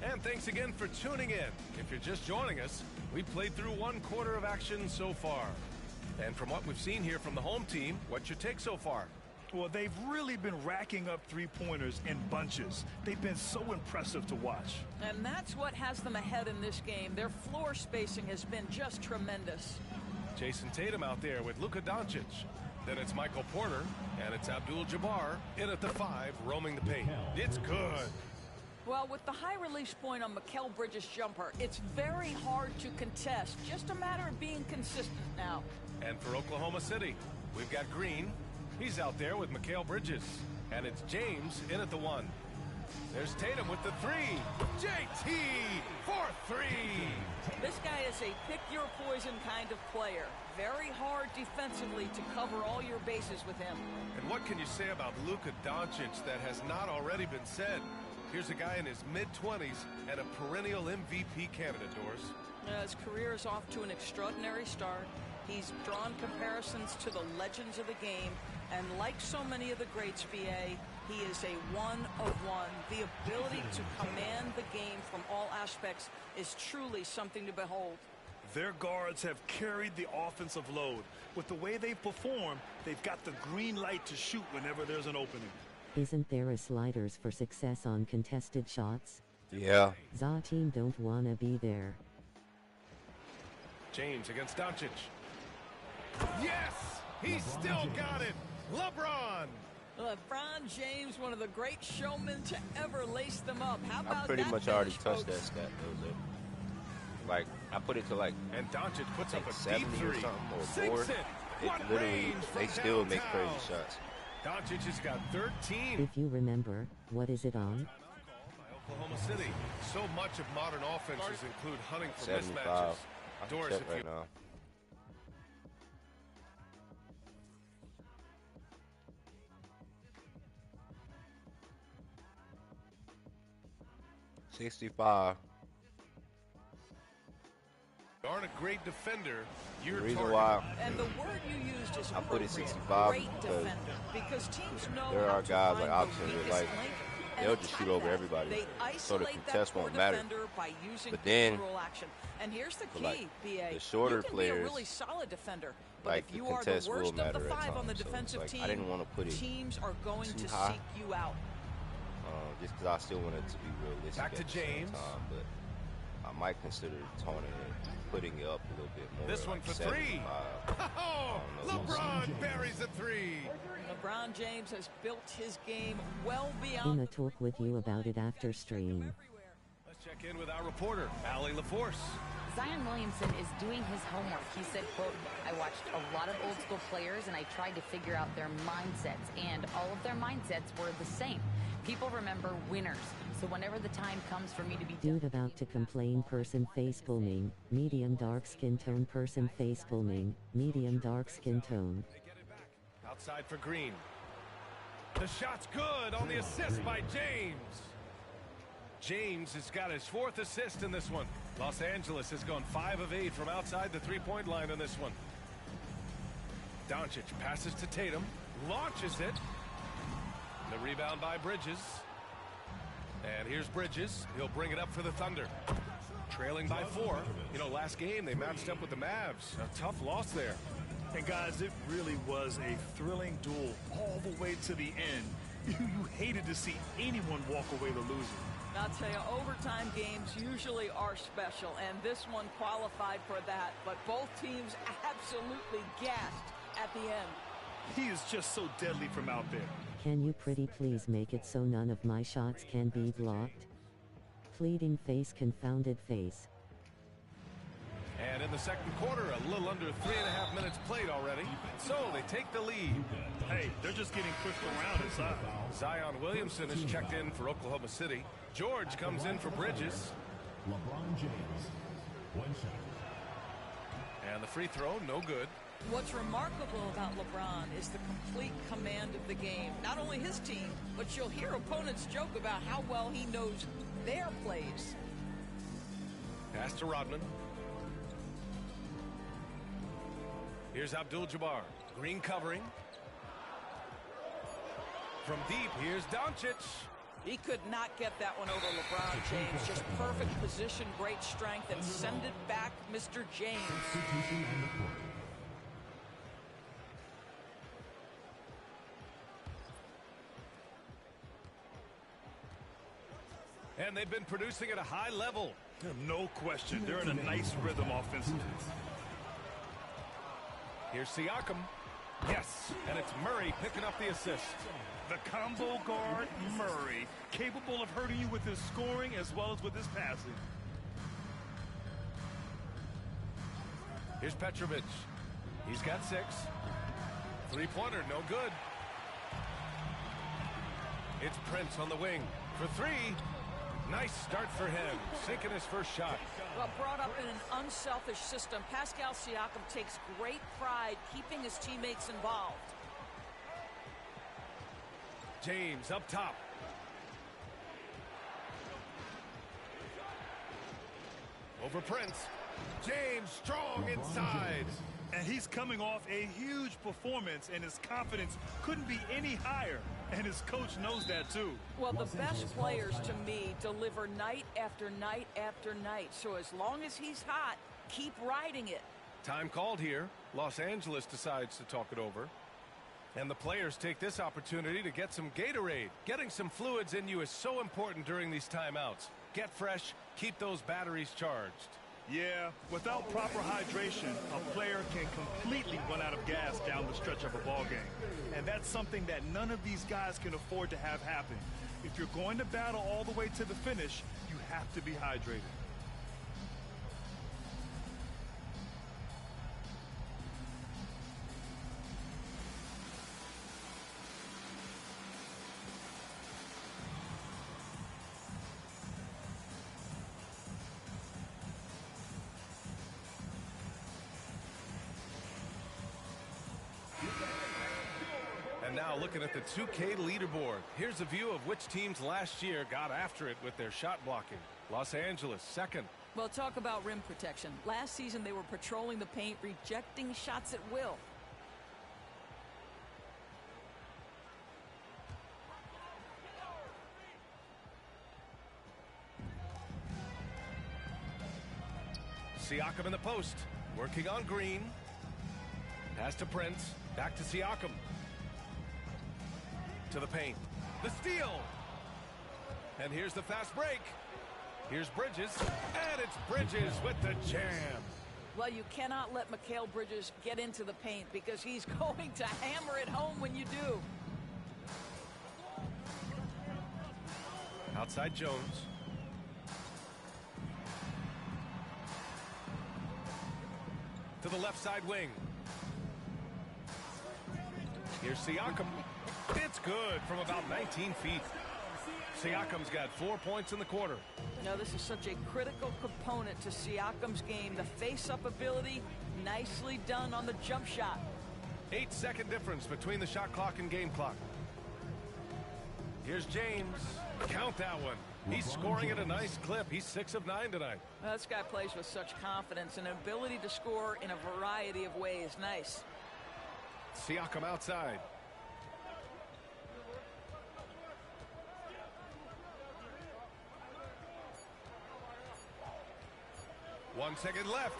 And thanks again for tuning in. If you're just joining us, we've played through 1 quarter of action so far. And from what we've seen here from the home team, what's your take so far? Well, they've really been racking up three-pointers in bunches. They've been so impressive to watch. And that's what has them ahead in this game. Their floor spacing has been just tremendous. Jason Tatum out there with Luka Doncic. Then it's Michael Porter, and it's Abdul-Jabbar in at the 5, roaming the paint. It's good. Well, with the high release point on Mikal Bridges' jumper, it's very hard to contest. Just a matter of being consistent now. And for Oklahoma City, we've got Green. He's out there with Mikal Bridges. And it's James in at the 1. There's Tatum with the 3. JT for 3. This guy is a pick-your-poison kind of player. Very hard defensively to cover all your bases with him. And what can you say about Luka Doncic that has not already been said? Here's a guy in his mid-20s and a perennial MVP candidate, Doris. His career is off to an extraordinary start. He's drawn comparisons to the legends of the game, and like so many of the greats, VA, he is a one of one. The ability to command the game from all aspects is truly something to behold. Their guards have carried the offensive load. With the way they've performed, they've got the green light to shoot whenever there's an opening. Isn't there a sliders for success on contested shots? Yeah. ZA team don't wanna be there. James against Doncic. Yes! He still got it! LeBron! LeBron James, one of the great showmen to ever lace them up. How about I pretty that much already finish, touched folks? that stat, though. Like, I put it to like, and Doncic puts up a 70 deep or three. something, or Sinks 4. it. It What literally, range they from still make downtown. crazy shots. Doncic has got 13. If you remember, what is it on? Oklahoma City. So much of modern offenses include hunting for 75. mismatches. I can Doris, check if you right now. $65. aren't a great defender, The reason why and the word you used is I put it appropriate. 65 Great defender, because teams know there how are to guys find like the Oxford that weakest like link and they'll just attack shoot over that. everybody. They So the isolate that contest poor won't matter. defender by using But pick then, and roll action. And here's the but, key, like, BA. the shorter you can players, be a really solid defender, but like, if the you are the contest will worst of matter the at five on the times. So it's defensive like, team, I didn't want to put it teams are going too to high. seek you out. Just because I still want it to be realistic Back to at the same James. time, but I might consider toning it, putting it up a little bit more. This one like for three. 75. Oh, LeBron buries a three. LeBron James has built his game well beyond. Gonna talk with you about it after stream. Let's check in with our reporter, Allie LaForce. Zion Williamson is doing his homework. He said, quote, I watched a lot of old school players and I tried to figure out their mindsets, and all of their mindsets were the same. People remember winners. So whenever the time comes for me to be Dude about to complain, person face booming, medium dark skin tone, person face booming, medium dark skin tone. Outside for Green. The shot's good on the assist by James. James has got his 4th assist in this one. Los Angeles has gone 5 of 8 from outside the three-point line on this one. Doncic passes to Tatum, launches it. The rebound by Bridges. And here's Bridges. He'll bring it up for the Thunder. Trailing by 4. You know, last game they matched up with the Mavs. A tough loss there. And guys, it really was a thrilling duel all the way to the end. You hated to see anyone walk away the loser. I'll tell you, overtime games usually are special, and this one qualified for that. But both teams absolutely gassed at the end. He is just so deadly from out there. Can you pretty please make it so none of my shots can be blocked? Pleading face, confounded face. And in the second quarter, a little under 3.5 minutes played already. So they take the lead. Hey, they're just getting pushed around inside. Zion Williamson is checked in for Oklahoma City. George comes in for Bridges. LeBron James, 1 shot. And the free throw, no good. What's remarkable about LeBron is the complete command of the game. Not only his team, but you'll hear opponents joke about how well he knows their plays. Pass to Rodman. Here's Abdul-Jabbar. Green covering. From deep, here's Doncic. He could not get that one over LeBron James. Just perfect position, great strength, and send it back, Mr. James. And they've been producing at a high level. No question. They're in a nice rhythm offensively. Here's Siakam. Yes, and it's Murray picking up the assist. The combo guard, Murray, capable of hurting you with his scoring as well as with his passing. Here's Petrovic. He's got 6. Three-pointer, no good. It's Prince on the wing for 3. Nice start for him, sinking his first shot. Well, brought up in an unselfish system, Pascal Siakam takes great pride keeping his teammates involved. James up top. Over Prince. James strong inside. And he's coming off a huge performance, and his confidence couldn't be any higher. And his coach knows that, too. Well, the best players, to me, deliver night after night after night. So as long as he's hot, keep riding it. Time called here. Los Angeles decides to talk it over. And the players take this opportunity to get some Gatorade. Getting some fluids in you is so important during these timeouts. Get fresh, keep those batteries charged. Yeah, without proper hydration, a player can completely run out of gas down the stretch of a ball game. And that's something that none of these guys can afford to have happen. If you're going to battle all the way to the finish, you have to be hydrated. Now looking at the 2K leaderboard. Here's a view of which teams last year got after it with their shot blocking. Los Angeles second, Well, talk about rim protection. Last season, they were patrolling the paint, rejecting shots at will. Siakam in the post, working on Green. Pass to Prince, back to Siakam. To the paint, the steal. And here's the fast break. Here's Bridges, and it's Bridges with the jam. Well, you cannot let Mikal Bridges get into the paint because he's going to hammer it home when you do. Outside Jones. To the left side wing. Here's Siakam. It's good from about 19 feet. Siakam's got 4 points in the quarter. Now, this is such a critical component to Siakam's game. The face-up ability, nicely done on the jump shot. 8-second difference between the shot clock and game clock. Here's James. Count that one. He's scoring at a nice clip. He's 6 of 9 tonight. Well, this guy plays with such confidence and ability to score in a variety of ways. Nice. Siakam outside. One second left.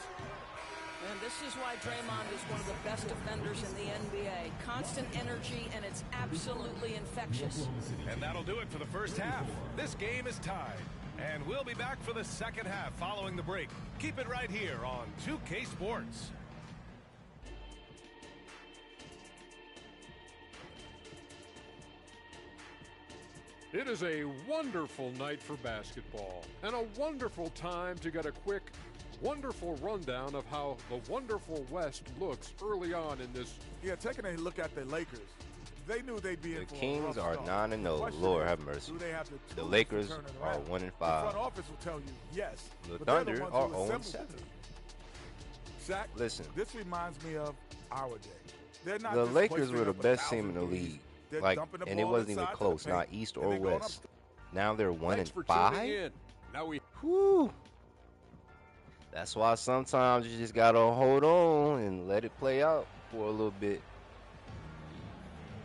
And this is why Draymond is one of the best defenders in the NBA. Constant energy, and it's absolutely infectious. And that'll do it for the first half. This game is tied. And we'll be back for the second half following the break. Keep it right here on 2K Sports. It is a wonderful night for basketball and a wonderful time to get a quick, wonderful rundown of how the wonderful West looks early on in this. Yeah, taking a look at the Lakers, they knew they'd be in The for Kings a rough are start. 9-0. Lord have mercy. Do they have the The tools Lakers to turn it are around? 1-5. The front office will tell you yes. The but they're Thunder ones are who 0-7. assembled the team. Zach, Listen. this reminds me of our day. They're not The just Lakers hoisting were the up best 1,000 team in the threes. league. They're Like, dumping the and it ball wasn't even inside to the close, paint, not east and or they going up west. Now they're 1 Thanks and for 5. tuning in. Now we. Whew. That's why sometimes you just gotta hold on and let it play out for a little bit.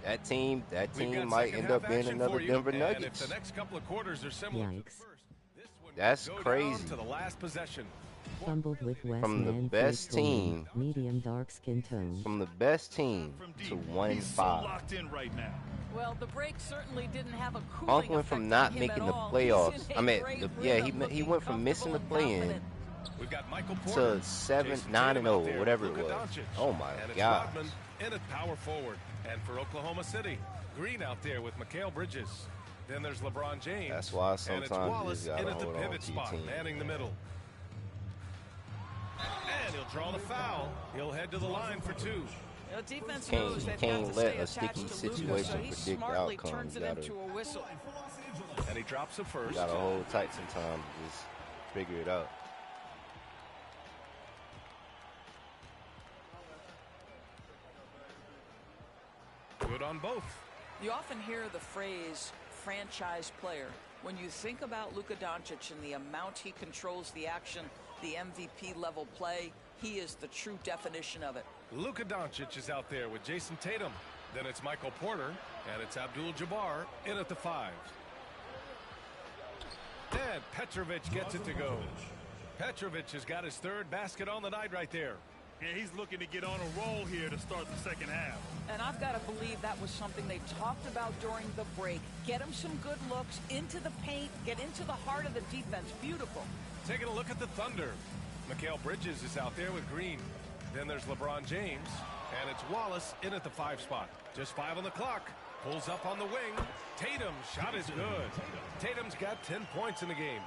That team might end up being another Denver And Nuggets. if the next couple of quarters are similar to the first, this one That's will go crazy. down to the last possession. Fumbled with West From the Man best Faithful Man, team. medium dark skin tone. From the best team to 1 and 5. Locked in right now. Well, the break certainly didn't have a cooling Uncle went effect from on not him making at the all. playoffs. He's in I a mean, great yeah, rhythm, he looking went from missing the comfortable and play-in confident. We've got Michael Porter, to 7, Jason 9 Tatum and out 0, there, whatever it Luka was. Doncic, Oh my and it's God! Rodman in at power forward, and for Oklahoma City, Green out there with Mikal Bridges. Then there's LeBron James. That's why and it's sometimes you Wallace just gotta in at the hold on pivot to your spot, team. manning the middle. And he'll draw the foul. He'll head to the line for 2. The defense Can't- knows they've can't got to let stay a attached sticky to Luka, situation so he predict the smartly outcome. turns You it gotta- into a whistle. And he drops it You first. gotta hold tight sometimes to just figure it out. Good on both. You often hear the phrase franchise player. When you think about Luka Doncic and the amount he controls the action, the MVP level play, he is the true definition of it. Luka Doncic is out there with Jason Tatum. Then it's Michael Porter, and it's Abdul-Jabbar in at the 5. And Petrovic gets it to go. Petrovic has got his 3rd basket on the night right there. And he's looking to get on a roll here to start the second half. And I've got to believe that was something they talked about during the break. Get him some good looks into the paint, get into the heart of the defense. Beautiful. Taking a look at the Thunder. Mikal Bridges is out there with Green. Then there's LeBron James, and it's Wallace in at the 5 spot. Just 5 on the clock. Pulls up on the wing. Tatum shot is good. Tatum's got 10 points in the game.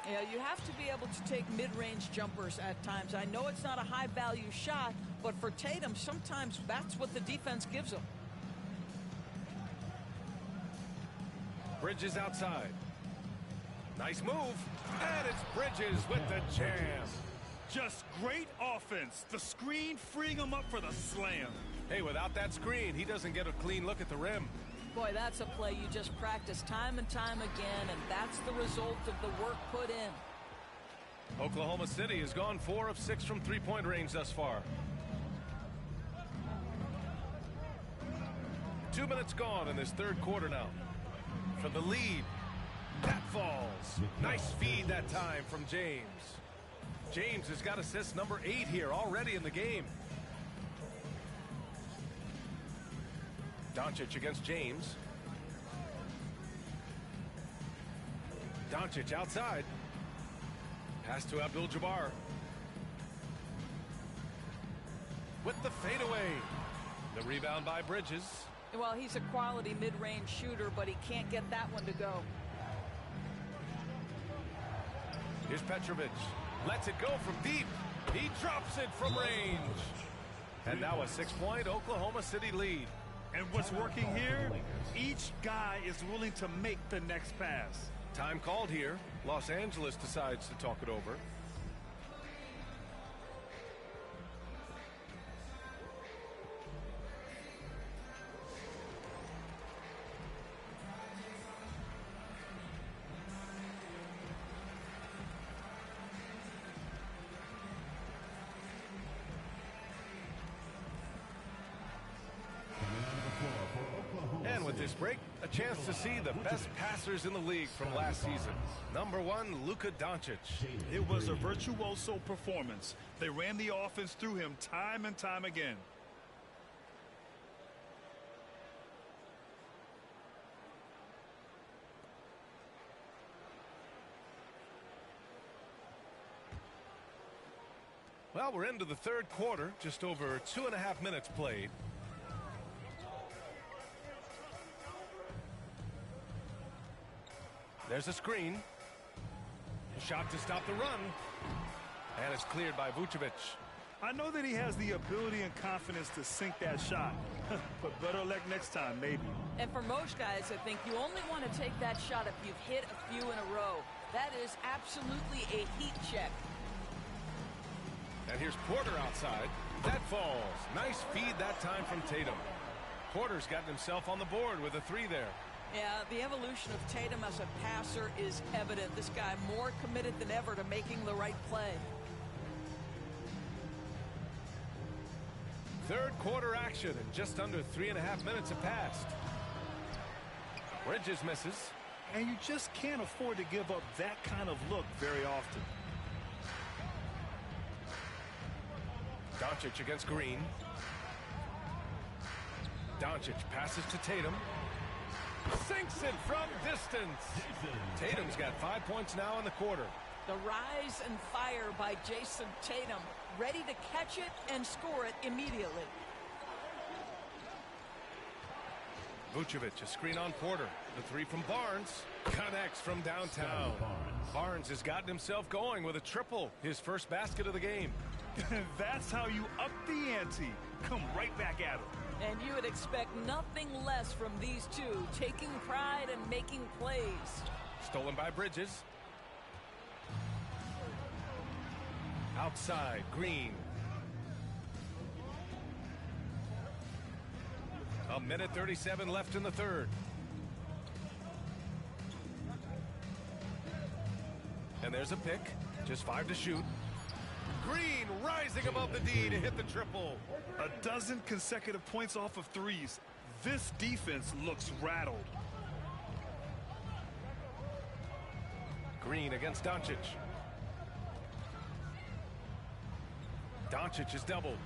Yeah, you have to be able to take mid-range jumpers at times. I know it's not a high-value shot, but for Tatum, sometimes that's what the defense gives him. Bridges outside. Nice move. And it's Bridges with the jam. Just great offense. The screen freeing him up for the slam. Hey, without that screen, he doesn't get a clean look at the rim. Boy, that's a play you just practice time and time again, and that's the result of the work put in. Oklahoma City has gone 4 of 6 from three-point range thus far. 2 minutes gone in this third quarter now. From the lead, that falls. Nice feed that time from James. James has got assist number 8 here already in the game. Doncic against James. Doncic outside. Pass to Abdul-Jabbar. With the fadeaway. The rebound by Bridges. Well, he's a quality mid-range shooter, but he can't get that one to go. Here's Petrovic. Lets it go from deep. He drops it from range. And now a 6-point Oklahoma City lead. And what's working here? Each guy is willing to make the next pass. Time called here. Los Angeles decides to talk it over. And with this break, a chance to see the best passers in the league from last season. Number 1, Luka Doncic. It was a virtuoso performance. They ran the offense through him time and time again. Well, we're into the third quarter, just over 2.5 minutes played. There's a screen. A shot to stop the run. And it's cleared by Vucevic. I know that he has the ability and confidence to sink that shot. But better luck next time, maybe. And for most guys, I think you only want to take that shot if you've hit a few in a row. That is absolutely a heat check. And here's Porter outside. That falls. Nice feed that time from Tatum. Porter's gotten himself on the board with a 3 there. Yeah, the evolution of Tatum as a passer is evident. This guy more committed than ever to making the right play. Third quarter action, and just under 3.5 minutes have passed. Bridges misses. And you just can't afford to give up that kind of look very often. Doncic against Green. Doncic passes to Tatum. Sinks it from distance. Tatum's got 5 points now in the quarter. The rise and fire by Jason Tatum, ready to catch it and score it immediately. Vucevic, a screen on Porter. The 3 from Barnes. Connects from downtown. Barnes has gotten himself going with a triple. His first basket of the game. That's how you up the ante. Come right back at him. And you would expect nothing less from these two, taking pride and making plays. Stolen by Bridges. Outside, Green. A minute 37 left in the third. And there's a pick. Just 5 to shoot. Green rising above the D to hit the triple. A dozen consecutive points off of threes. This defense looks rattled. Green against Doncic. Doncic is doubled.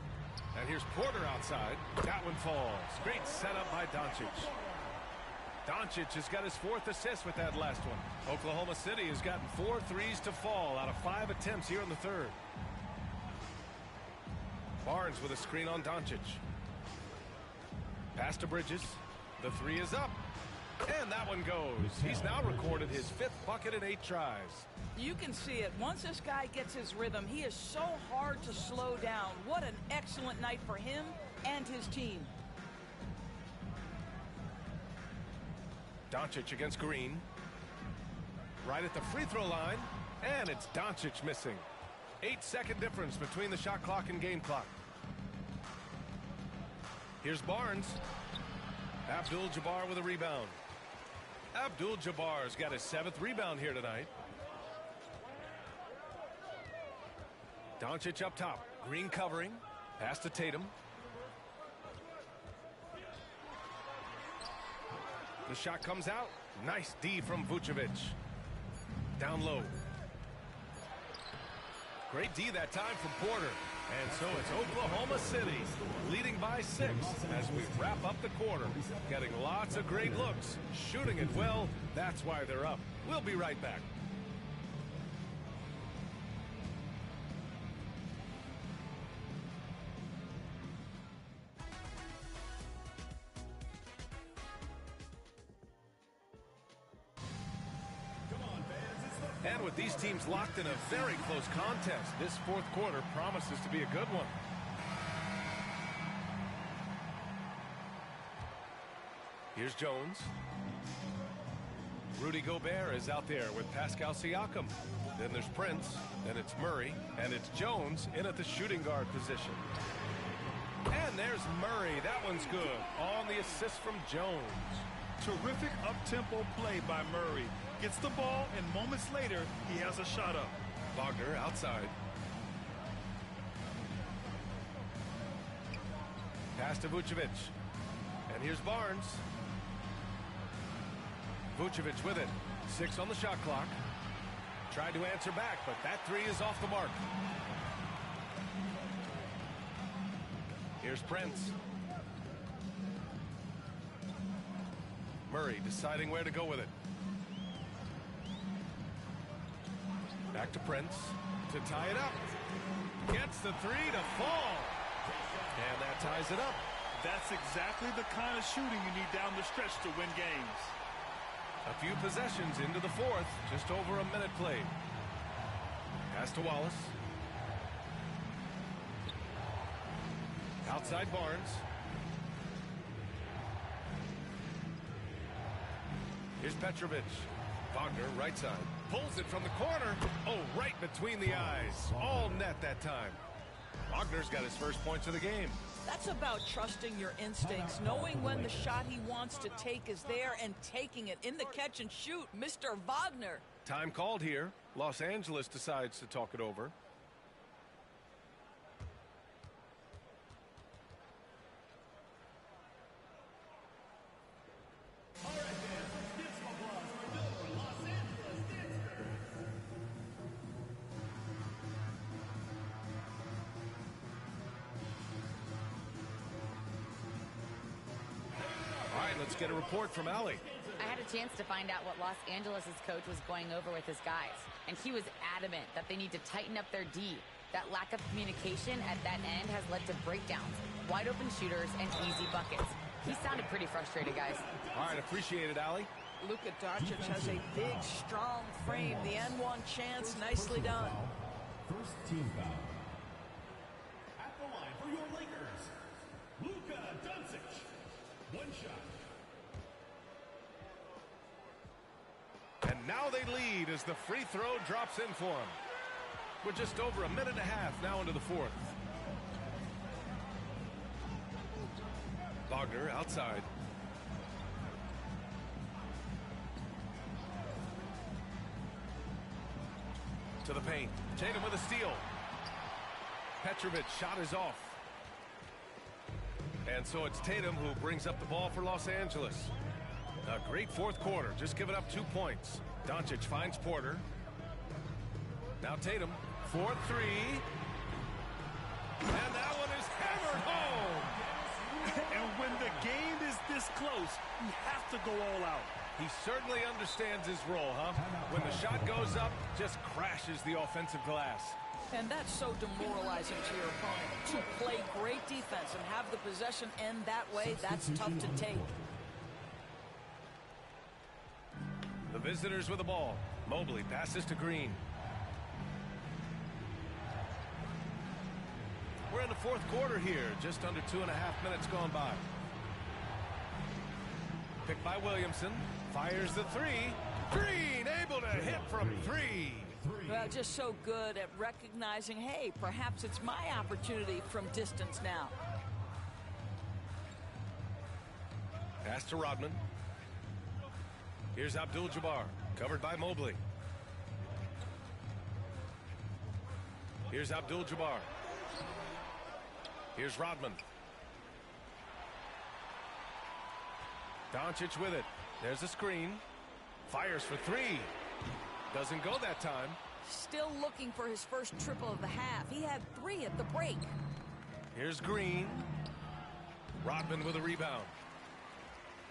And here's Porter outside. That one falls. Great setup by Doncic. Doncic has got his 4th assist with that last one. Oklahoma City has gotten 4 threes to fall out of 5 attempts here in the third. Barnes with a screen on Doncic. Pass to Bridges. The 3 is up. And that one goes. He's now recorded his 5th bucket in 8 tries. You can see it. Once this guy gets his rhythm, he is so hard to slow down. What an excellent night for him and his team. Doncic against Green. Right at the free throw line. And it's Doncic missing. 8-second difference between the shot clock and game clock. Here's Barnes. Abdul-Jabbar with a rebound. Abdul-Jabbar's got his 7th rebound here tonight. Doncic up top. Green covering. Pass to Tatum. The shot comes out. Nice D from Vucevic. Down low. Great D that time from Porter. And so it's Oklahoma City leading by 6 as we wrap up the quarter. Getting lots of great looks. Shooting it well. That's why they're up. We'll be right back. And with these teams locked in a very close contest, this fourth quarter promises to be a good one. Here's Jones. Rudy Gobert is out there with Pascal Siakam. Then there's Prince, then it's Murray, and it's Jones in at the shooting guard position. And there's Murray. That one's good. On the assist from Jones. Terrific up-tempo play by Murray. Gets the ball, and moments later, he has a shot up. Wagner outside. Pass to Vucevic. And here's Barnes. Vucevic with it. 6 on the shot clock. Tried to answer back, but that 3 is off the mark. Here's Prince. Murray deciding where to go with it. Back to Prince to tie it up. Gets the 3 to fall. And that ties it up. That's exactly the kind of shooting you need down the stretch to win games. A few possessions into the fourth. Just over a minute played. Pass to Wallace. Outside Barnes. Here's Petrovic. Wagner, right side. Pulls it from the corner. Oh, right between the eyes. All net that time. Wagner's got his first points of the game. That's about trusting your instincts, knowing when the shot he wants to take is there and taking it in the catch and shoot. Mr. Wagner. Time called here. Los Angeles decides to talk it over. Let's get a report from Allie. I had a chance to find out what Los Angeles' coach was going over with his guys, and he was adamant that they need to tighten up their D. That lack of communication at that end has led to breakdowns, wide open shooters, and easy buckets. He sounded pretty frustrated, guys. All right, appreciate it, Allie. Luka Doncic has a big, strong frame. The N1 chance, nicely done. First team foul. At the line for your Lakers, Luka Doncic. One shot. And now they lead as the free throw drops in for them. We're just over a minute and a half now into the fourth. Wagner outside. To the paint. Tatum with a steal. Petrovic shot is off. And so it's Tatum who brings up the ball for Los Angeles. A great fourth quarter, just giving up 2 points. Doncic finds Porter. Now Tatum, 4-3. And that one is hammered home. And when the game is this close, you have to go all out. He certainly understands his role, huh? When the shot goes up, just crashes the offensive glass. And that's so demoralizing to your opponent. To play great defense and have the possession end that way, that's tough to take. The visitors with the ball. Mobley passes to Green. We're in the fourth quarter here. Just under 2.5 minutes gone by. Picked by Williamson. Fires the 3. Green able to hit from 3. Well, just so good at recognizing, hey, perhaps it's my opportunity from distance now. Pass to Rodman. Here's Abdul-Jabbar, covered by Mobley. Here's Abdul-Jabbar. Here's Rodman. Doncic with it. There's a screen. Fires for three. Doesn't go that time. Still looking for his first triple of the half. He had 3 at the break. Here's Green. Rodman with a rebound.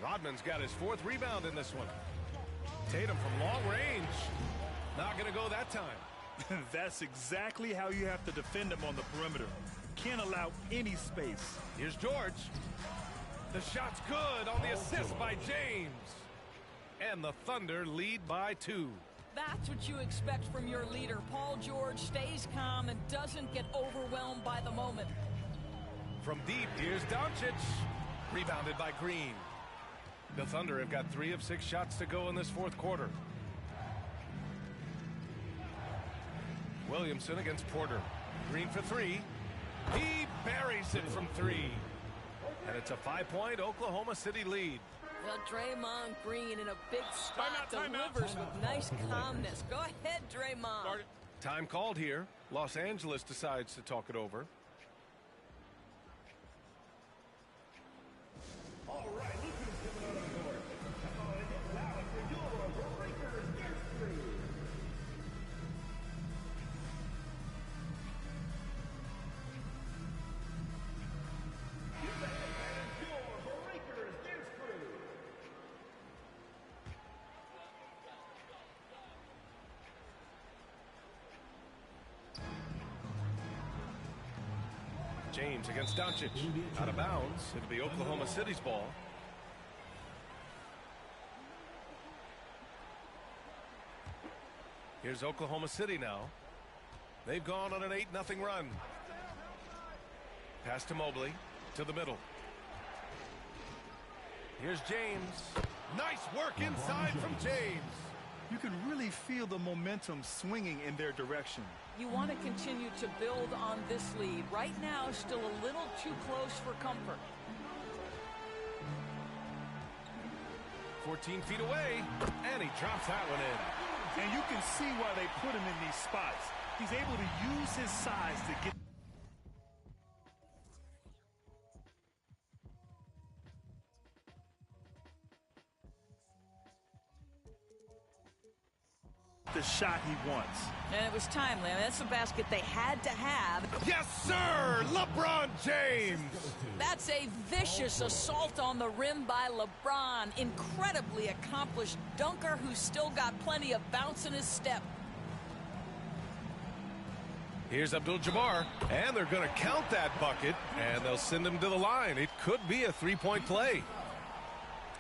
Rodman's got his 4th rebound in this one. Tatum from long range. Not going to go that time. That's exactly how you have to defend him on the perimeter. Can't allow any space. Here's George. The shot's good on the assist by James. And the Thunder lead by 2. That's what you expect from your leader. Paul George stays calm and doesn't get overwhelmed by the moment. From deep, here's Doncic. Rebounded by Green. The Thunder have got 3 of 6 shots to go in this 4th quarter. Williamson against Porter. Green for 3. He buries it from 3. And it's a 5-point Oklahoma City lead. Well, Draymond Green in a big spot delivers with nice calmness. Go ahead, Draymond. Time called here. Los Angeles decides to talk it over. All right, look who's coming out on the board. Now it's the Breakers against 3. James against Doncic. Out of bounds. It'll be Oklahoma City's ball. Here's Oklahoma City now. They've gone on an 8-0 run. Pass to Mobley. To the middle. Here's James. Nice work inside from James. You can really feel the momentum swinging in their direction. You want to continue to build on this lead. Right now, still a little too close for comfort. 14 feet away, and he drops that one in. And you can see why they put him in these spots. He's able to use his size to get the shot he wants. And it was timely. I mean, that's a basket they had to have. Yes, sir! LeBron James! That's a vicious assault on the rim by LeBron. Incredibly accomplished dunker who's still got plenty of bounce in his step. Here's Abdul-Jabbar, and they're going to count that bucket, and they'll send him to the line. It could be a 3-point play.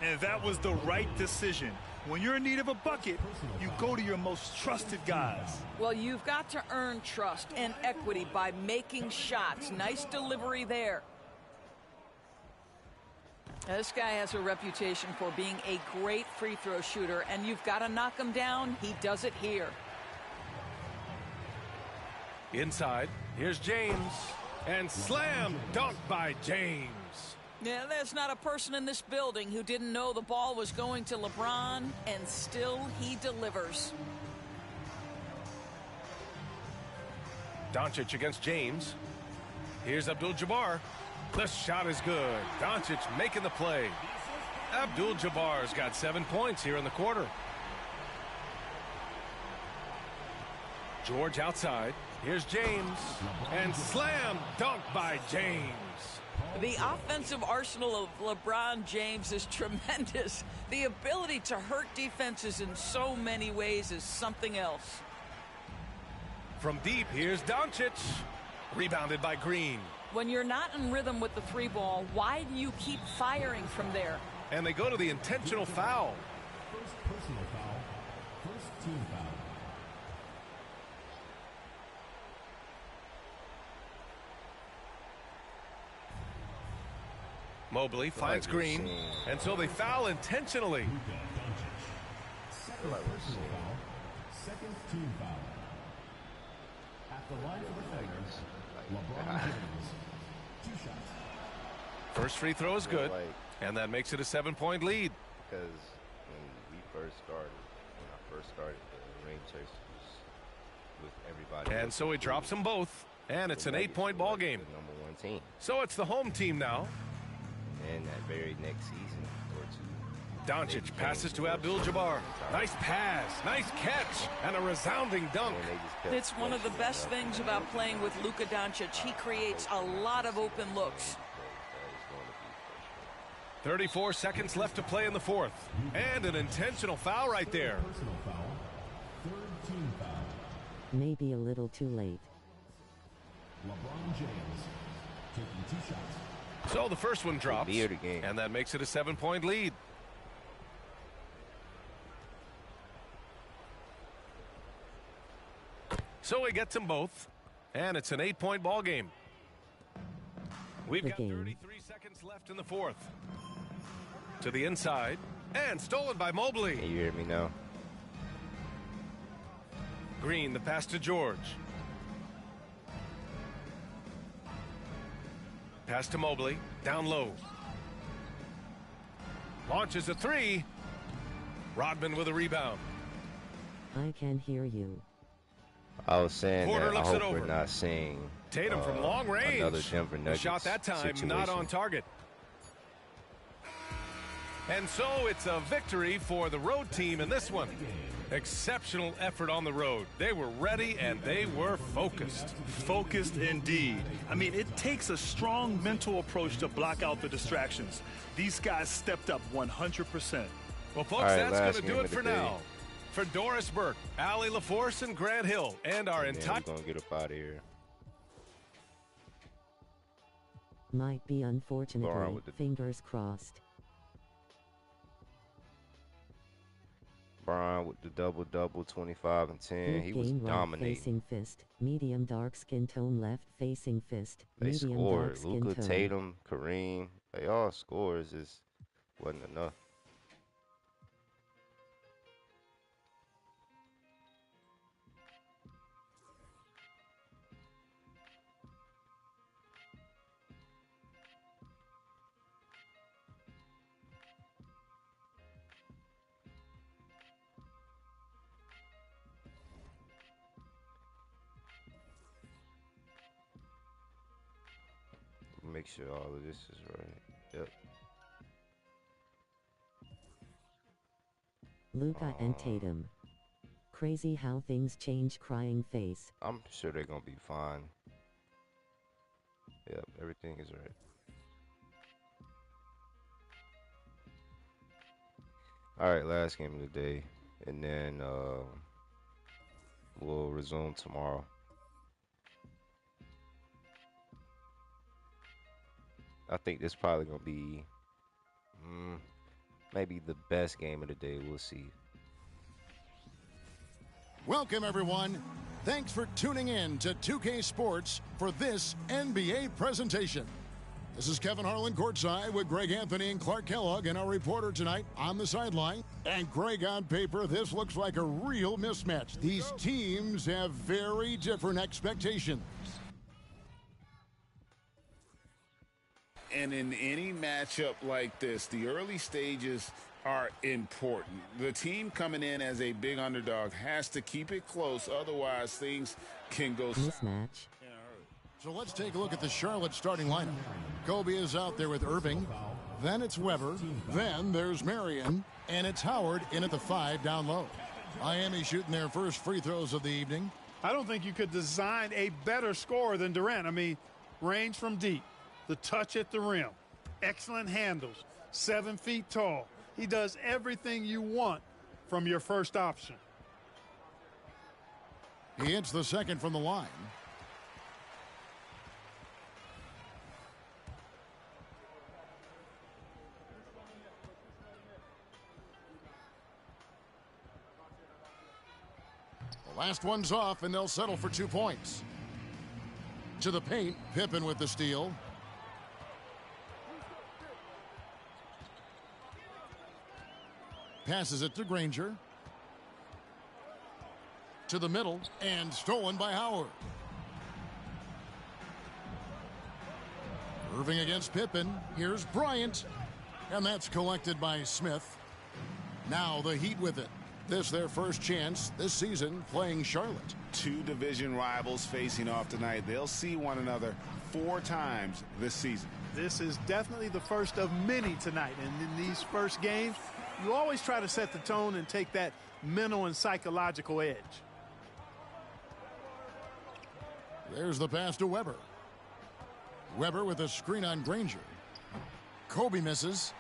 And that was the right decision. When you're in need of a bucket, you go to your most trusted guys. Well, you've got to earn trust and equity by making shots. Nice delivery there. Now, this guy has a reputation for being a great free throw shooter, and you've got to knock him down. He does it here. Inside, here's James, and slam dunk by James. Yeah, there's not a person in this building who didn't know the ball was going to LeBron, and still he delivers. Doncic against James. Here's Abdul-Jabbar. The shot is good. Doncic making the play. Abdul-Jabbar's got 7 points here in the quarter. George outside. Here's James. And slam dunk by James. The offensive arsenal of LeBron James is tremendous. The ability to hurt defenses in so many ways is something else. From deep, here's Doncic. Rebounded by Green. When you're not in rhythm with the 3 ball, why do you keep firing from there? And they go to the intentional foul. First personal foul. First team foul. Mobley finds Green, and so they foul intentionally. Second personal foul. Second team foul. At the line for the Thunder, LeBron James. 2 shots. First free throw is good, and that makes it a 7-point lead. Because when I first started, the Ring Chasers, with everybody. And so he drops them both, and it's an 8-point ball game. Number 1 team. So it's the home team now. And that very next season or two. Doncic passes to Abdul-Jabbar. Nice pass, nice catch, and a resounding dunk. It's one of the best things about playing with Luka Doncic. He creates a lot of open looks. 34 seconds left to play in the fourth. And an intentional foul right there. Personal foul. Third team foul. Maybe a little too late. LeBron James taking 2 shots. So the first one drops, Be here the game. and that makes it a 7-point lead. So he gets them both, and it's an 8-point ball game. We've got 33 seconds left in the fourth. To the inside, and stolen by Mobley. Can you hear me now? Green, the pass to George. Pass to Mobley, down low. Launches a 3. Rodman with a rebound. I can hear you. I was saying Porter that I looks it hope we're over. not seeing Tatum from long range. another Denver The Nuggets shot that time, situation. not on target. And so it's a victory for the road team in this one. Exceptional effort on the road. They were ready and they were focused. Focused indeed. I mean, it takes a strong mental approach to block out the distractions. These guys stepped up 100%. Well, folks, right, that's last going to game do it of the for day. now. For Doris Burke, Allie LaForce, and Grant Hill, and our entire... We're going to get up out of here. Might be unfortunately, with the- fingers crossed. Brian with the double-double, 25 and 10. He was Game right dominating. facing fist. Medium dark skin tone left facing fist. They Medium scored. dark skin Luka, tone. Tatum, Kareem. They all scores. Just wasn't enough. Make sure all of this is right. Yep. Luka and Tatum. Crazy how things change. Crying face. I'm sure they're going to be fine. Yep, everything is right. All right, last game of the day. And then we'll resume tomorrow. I think this is probably going to be maybe the best game of the day. We'll see. Welcome, everyone. Thanks for tuning in to 2K Sports for this NBA presentation. This is Kevin Harlan courtside with Greg Anthony and Clark Kellogg, and our reporter tonight on the sideline. And Greg, on paper, this looks like a real mismatch. These teams have very different expectations. And in any matchup like this, the early stages are important. The team coming in as a big underdog has to keep it close, otherwise things can go mismatch. So let's take a look at the Charlotte starting lineup. Kobe is out there with Irving. Then it's Weber. Then there's Marion. And it's Howard in at the 5 down low. Miami shooting their first free throws of the evening. I don't think you could design a better scorer than Durant. I mean, range from deep, the touch at the rim, excellent handles, 7 feet tall. He does everything you want from your first option. He hits the second from the line. The last one's off, and they'll settle for 2 points. To the paint, Pippen with the steal. Passes it to Granger. To the middle, and stolen by Howard. Irving against Pippen. Here's Bryant. And that's collected by Smith. Now the Heat with it. this their first chance this season playing Charlotte. Two division rivals facing off tonight. They'll see one another 4 times this season. This is definitely the first of many tonight. And in these first games, you always try to set the tone and take that mental and psychological edge. There's the pass to Weber. Weber with a screen on Granger. Kobe misses.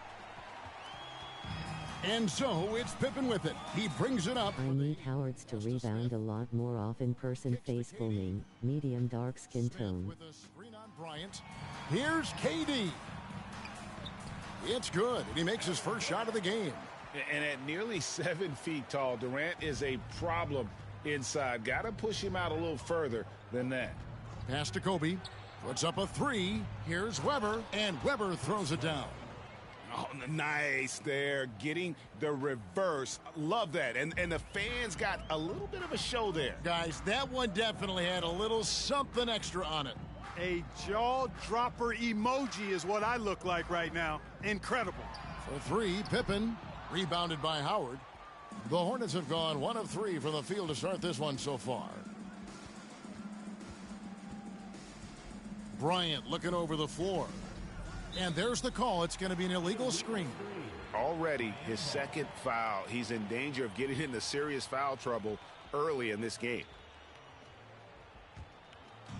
And so it's Pippen with it. He brings it up. I need Howards to rebound a lot more often. Person face full name, medium dark skin tone. With a screen on Bryant. Here's KD. It's good, and he makes his first shot of the game. And at nearly 7 feet tall, Durant is a problem inside. Got to push him out a little further than that. Pass to Kobe. Puts up a 3. Here's Weber, and Weber throws it down. Oh, nice there. Getting the reverse. Love that. And the fans got a little bit of a show there. Guys, that one definitely had a little something extra on it. A jaw-dropper emoji is what I look like right now. Incredible. For 3, Pippen. Rebounded by Howard. The Hornets have gone 1 of 3 from the field to start this one so far. Bryant looking over the floor. And there's the call. It's going to be an illegal screen. Already his second foul. He's in danger of getting into serious foul trouble early in this game.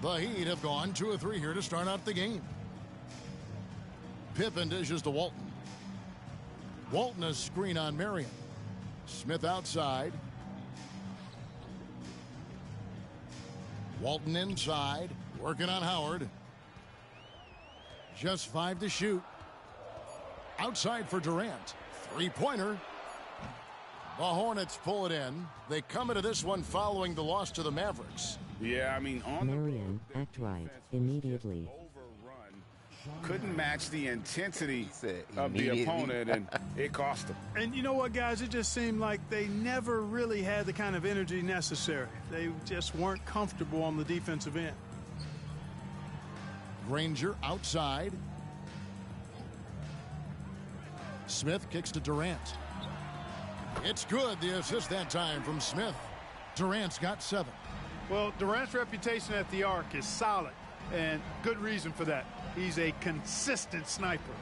The Heat have gone 2 of 3 here to start out the game. Pippen dishes to Walton. Walton a screen on Marion. Smith outside. Walton inside. Working on Howard. Just 5 to shoot. Outside for Durant. 3-pointer. The Hornets pull it in. They come into this one following the loss to the Mavericks. Yeah, I mean, on Marion, act right, immediately. Couldn't match the intensity of the opponent, and it cost them. And you know what, guys? It just seemed like they never really had the kind of energy necessary. They just weren't comfortable on the defensive end. Granger outside. Smith kicks to Durant. It's good. The assist that time from Smith. Durant's got 7. Well, Durant's reputation at the arc is solid, and good reason for that. He's a consistent sniper.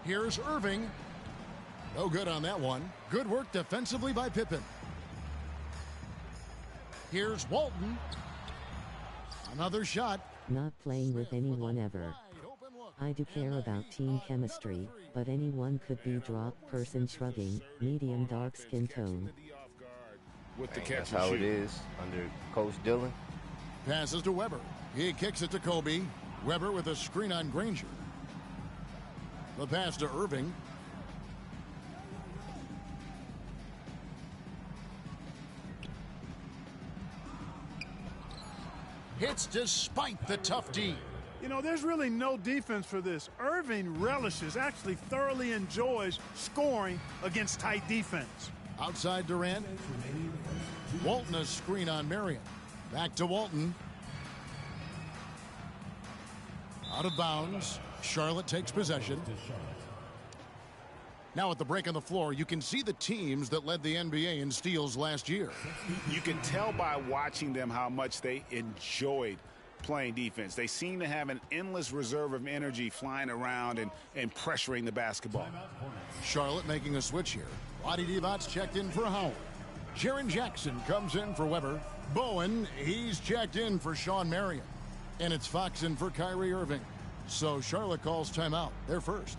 Here's Irving. No good on that one. Good work defensively by Pippen. Here's Walton. Another shot. Not playing with anyone ever. I do care about team chemistry, but anyone could be dropped. Person shrugging, medium dark skin tone. With the That's how it is under Coach Dillon. Passes to Weber. He kicks it to Kobe. Weber with a screen on Granger. The pass to Irving. Hits despite the tough D. You know, there's really no defense for this. Irving relishes, actually thoroughly enjoys scoring against tight defense. Outside Durant. Walton a screen on Marion. Back to Walton. Out of bounds. Charlotte takes possession. Now at the break on the floor, you can see the teams that led the NBA in steals last year. You can tell by watching them how much they enjoyed playing defense. They seem to have an endless reserve of energy flying around and pressuring the basketball. Charlotte making a switch here. Vlade Divac's checked in for Howard. Jaren Jackson comes in for Weber. Bowen, he's checked in for Sean Marion. And it's Fox in for Kyrie Irving. So Charlotte calls timeout. They're first.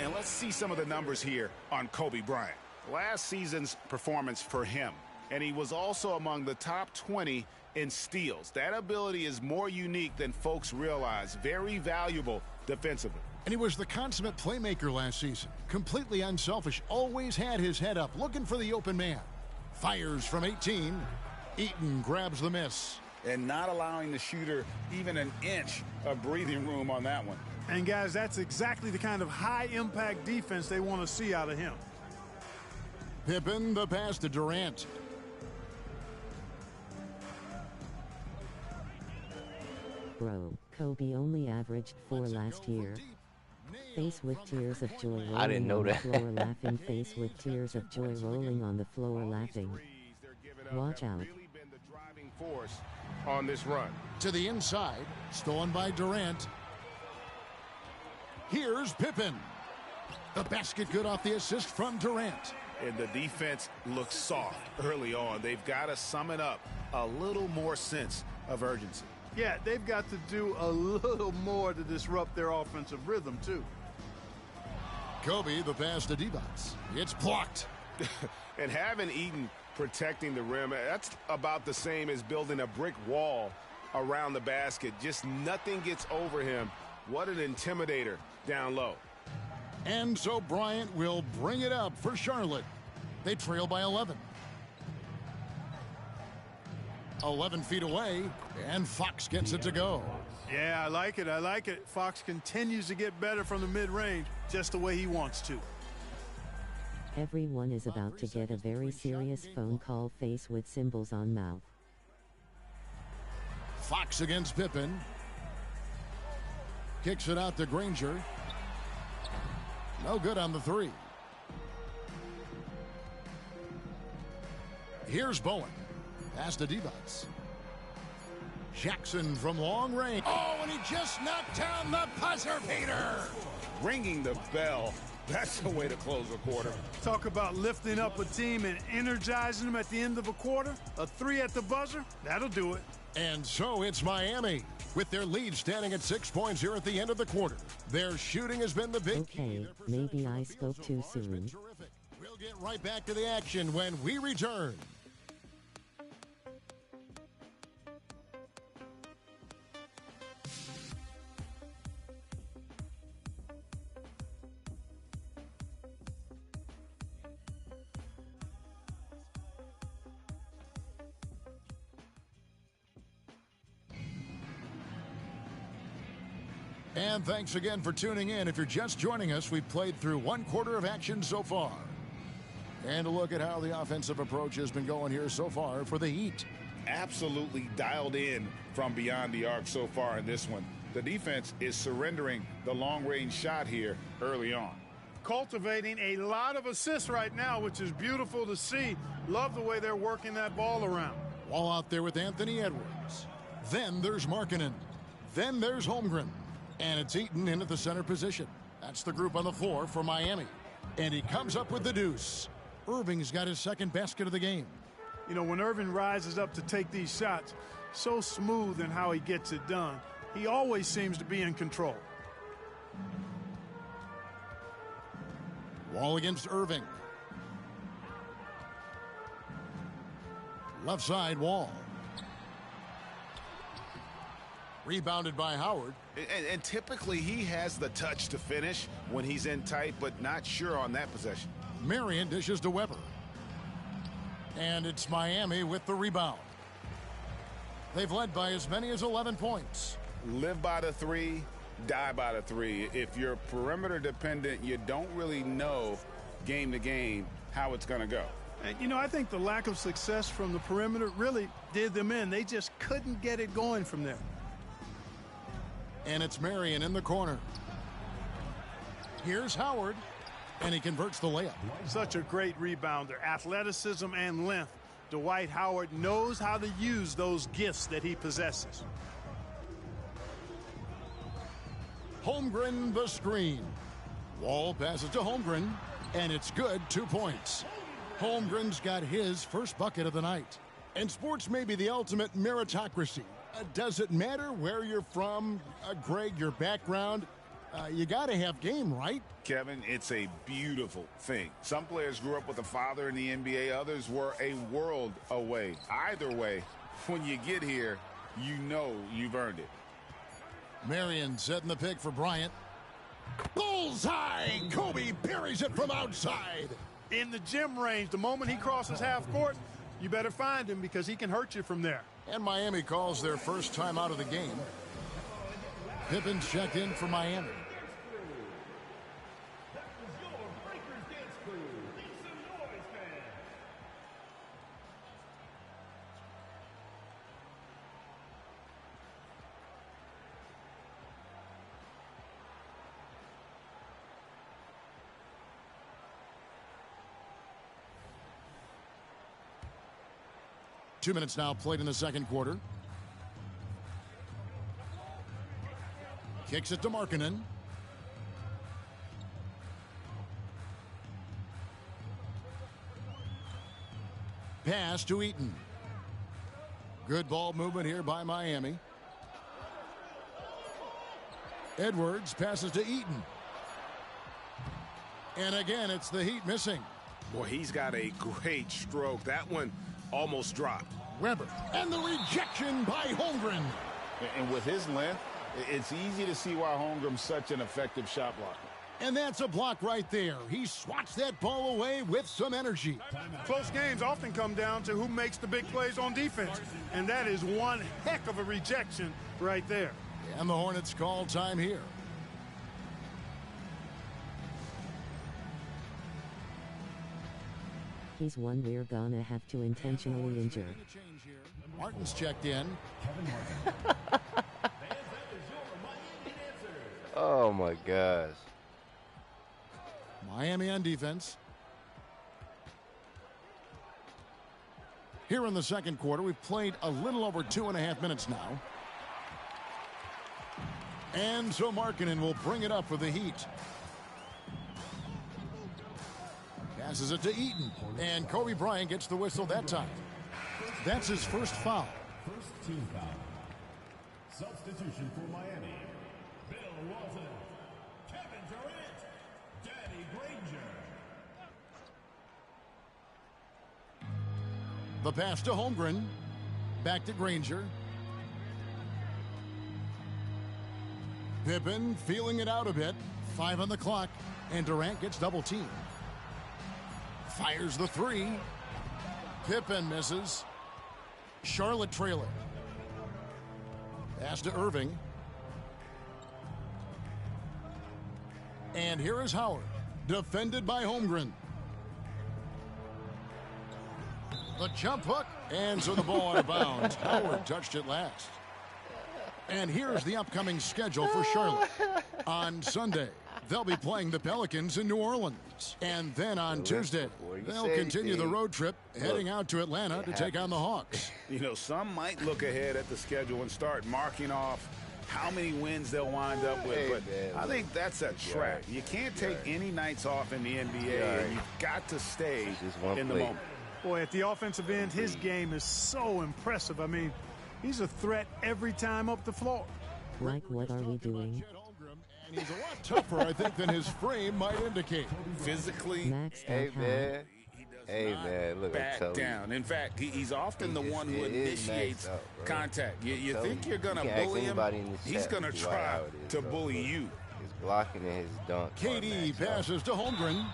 And let's see some of the numbers here on Kobe Bryant. Last season's performance for him, and he was also among the top 20 in steals. That ability is more unique than folks realize. Very valuable defensively. And he was the consummate playmaker last season. Completely unselfish. Always had his head up, looking for the open man. Fires from 18. Eaton grabs the miss. And not allowing the shooter even an inch of breathing room on that one. And guys, that's exactly the kind of high-impact defense they want to see out of him. Pippen, the pass to Durant. Bro, Kobe only averaged 4 last year. Face with tears of joy rolling I didn't know on that. the floor laughing. Face with tears of joy rolling on the floor laughing. Watch out. Force on this run. To the inside, stolen by Durant. Here's Pippen. The basket good off the assist from Durant. And the defense looks soft early on. They've got to sum it up. A little more sense of urgency. Yeah, they've got to do a little more to disrupt their offensive rhythm, too. Kobe, the pass to Divac. It's blocked. And having Eaton protecting the rim, that's about the same as building a brick wall around the basket. Just nothing gets over him. What an intimidator down low. And so Bryant will bring it up for Charlotte. They trail by 11. 11 feet away, and Fox gets it to go. Yeah, I like it. I like it. Fox continues to get better from the mid-range, just the way he wants to. Everyone is about to get a very serious phone call face with symbols on mouth. Fox against Pippen. Kicks it out to Granger. No good on the three. Here's Bowen. Pass to Divac. Jackson from long range. Oh, and he just knocked down the buzzer beater. Ringing the bell. That's the way to close a quarter. Talk about lifting up a team and energizing them at the end of a quarter. A 3 at the buzzer, that'll do it. And so it's Miami, with their lead standing at 6 points here at the end of the quarter. Their shooting has been the big key. Maybe I spoke too soon. We'll get right back to the action when we return. And thanks again for tuning in. If you're just joining us, we've played through 1 quarter of action so far. And a look at how the offensive approach has been going here so far for the Heat. Absolutely dialed in from beyond the arc so far in this one. The defense is surrendering the long-range shot here early on. Cultivating a lot of assists right now, which is beautiful to see. Love the way they're working that ball around. Wall out there with Anthony Edwards. Then there's Markkanen. Then there's Holmgren. And it's Eaton in at the center position. That's the group on the floor for Miami. And he comes up with the deuce. Irving's got his second basket of the game. You know, when Irving rises up to take these shots, so smooth in how he gets it done. He always seems to be in control. Wall against Irving. Left side, Wall. Rebounded by Howard. And typically he has the touch to finish when he's in tight, but not sure on that possession. Marion dishes to Weber. And it's Miami with the rebound. They've led by as many as 11 points. Live by the 3, die by the 3. If you're perimeter dependent, you don't really know game to game how it's going to go. And, you know, I think the lack of success from the perimeter really did them in. They just couldn't get it going from there. And it's Marion in the corner. Here's Howard, and he converts the layup. Such a great rebounder, athleticism and length. Dwight Howard knows how to use those gifts that he possesses. Holmgren the screen. Wall passes to Holmgren, and it's good, 2 points. Holmgren's got his first bucket of the night. And sports may be the ultimate meritocracy. Does it matter where you're from, Greg, your background? You got to have game, right? Kevin, it's a beautiful thing. Some players grew up with a father in the NBA. Others were a world away. Either way, when you get here, you know you've earned it. Marion setting the pick for Bryant. Bullseye! Kobe parries it from outside. In the gym range, the moment he crosses half court, you better find him because he can hurt you from there. And Miami calls their first time out of the game. Pippen's checked in for Miami. Two minutes now played in the second quarter. Kicks it to Markkanen. Pass to Eaton. Good ball movement here by Miami. Edwards passes to Eaton. And again, it's the Heat missing. Boy, he's got a great stroke. That one almost dropped. Weber. And the rejection by Holmgren. And with his length, it's easy to see why Holmgren's such an effective shot blocker. And that's a block right there. He swats that ball away with some energy. Close games often come down to who makes the big plays on defense. And that is one heck of a rejection right there. And the Hornets call time here. He's one we're gonna have to intentionally injure. Martin's checked in. Oh my gosh. Miami on defense. Here in the second quarter, we've played a little over 2.5 minutes now. And so Markkanen will bring it up for the Heat. Passes it to Eaton. And Kobe Bryant gets the whistle that time. That's his first foul. First team foul. Substitution for Miami. Bill Walton, Kevin Durant, Danny Granger. The pass to Holmgren. Back to Granger. Pippen feeling it out a bit. 5 on the clock. And Durant gets double teamed. Fires the three. Pippen misses. Charlotte trailing. Pass to Irving. And here is Howard. Defended by Holmgren. The jump hook. And so the ball out of bounds. Howard touched it last. And here's the upcoming schedule for Charlotte. On Sunday, they'll be playing the Pelicans in New Orleans. And then on Tuesday, they'll continue the road trip, heading out to Atlanta to take on the Hawks. You know, some might look ahead at the schedule and start marking off how many wins they'll wind up with. But I think that's a trap. You can't take any nights off in the NBA, and you've got to stay in the moment. Boy, at the offensive end, his game is so impressive. I mean, he's a threat every time up the floor. Like, what are we doing? And he's a lot tougher, I think, than his frame might indicate. Physically, hey man, look, back down. In fact, he's often the one who initiates contact. You think you're going to bully him, he's going to try to bully you. His blocking and his dunk. KD passes to Holmgren.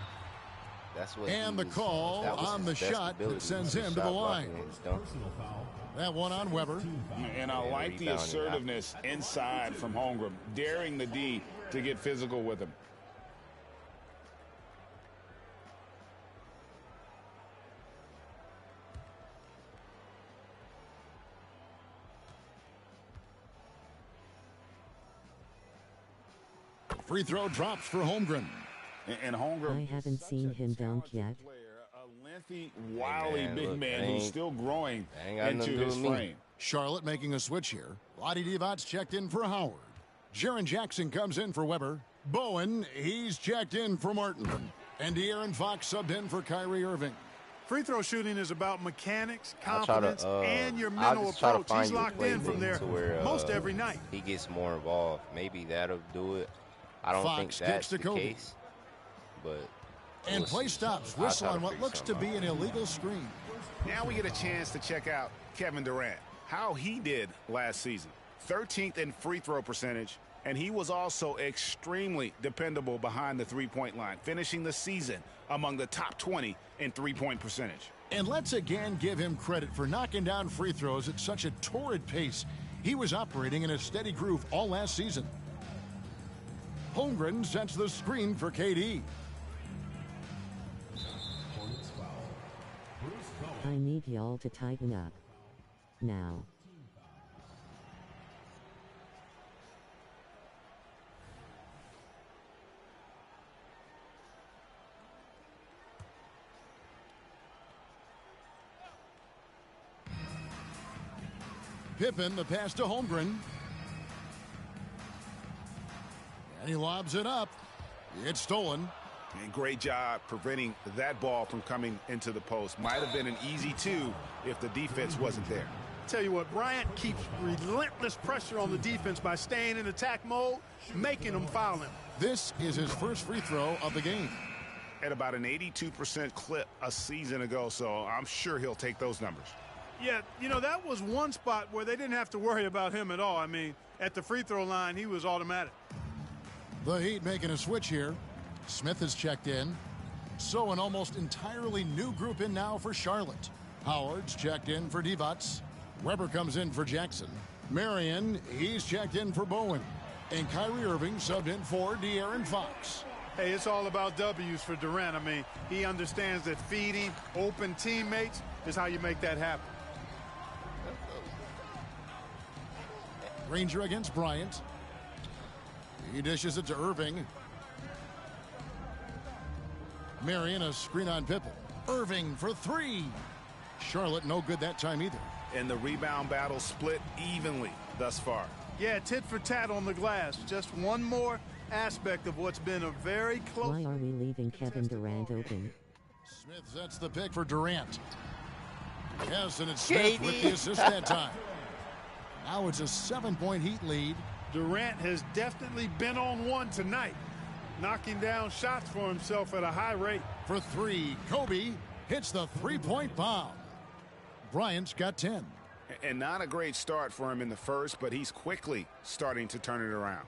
And the call on the shot that sends him to the line. That one on Weber. And I like the assertiveness inside from Holmgren, daring the D to get physical with him. Free throw drops for Holmgren. And Holmgren, I haven't seen him dunk yet. a lengthy, wily big man who's still growing into his frame. Charlotte making a switch here. Vlade Divac's checked in for Howard. Jaren Jackson comes in for Weber. Bowen, he's checked in for Martin. And De'Aaron Fox subbed in for Kyrie Irving. Free throw shooting is about mechanics, confidence, and your mental approach. He's locked in from there most every night. He gets more involved. Maybe that'll do it. I don't think that's the case. But and play stops. Whistle on what looks to be an illegal screen. Now we get a chance to check out Kevin Durant, how he did last season. 13th in free throw percentage, and he was also extremely dependable behind the three-point line, finishing the season among the top 20 in three-point percentage. And let's again give him credit for knocking down free throws at such a torrid pace. He was operating in a steady groove all last season. Holmgren sets the screen for KD. I need y'all to tighten up. Now. Pippen, the pass to Holmgren. And he lobs it up. It's stolen. And great job preventing that ball from coming into the post. Might have been an easy two if the defense wasn't there. Tell you what, Bryant keeps relentless pressure on the defense by staying in attack mode, making them foul him. This is his first free throw of the game. At about an 82% clip a season ago, so I'm sure he'll take those numbers. Yeah, you know, that was one spot where they didn't have to worry about him at all. I mean, at the free throw line, he was automatic. The Heat making a switch here. Smith has checked in. So an almost entirely new group in now for Charlotte. Howard's checked in for Divac. Weber comes in for Jackson. Marion, he's checked in for Bowen. And Kyrie Irving subbed in for De'Aaron Fox. Hey, it's all about W's for Durant. I mean, he understands that feeding open teammates is how you make that happen. Granger against Bryant. He dishes it to Irving. Marion, a screen on Pippen. Irving for three. Charlotte no good that time either. And the rebound battle split evenly thus far. Yeah, tit for tat on the glass. Just one more aspect of what's been a very close. Why are we leaving Kevin Durant open? Smith sets the pick for Durant. Yes, and it's Smith with the assist that time. Now it's a 7-point Heat lead. Durant has definitely been on one tonight, knocking down shots for himself at a high rate. For three, Kobe hits the three-point bomb. Bryant's got 10. And not a great start for him in the first, but he's quickly starting to turn it around.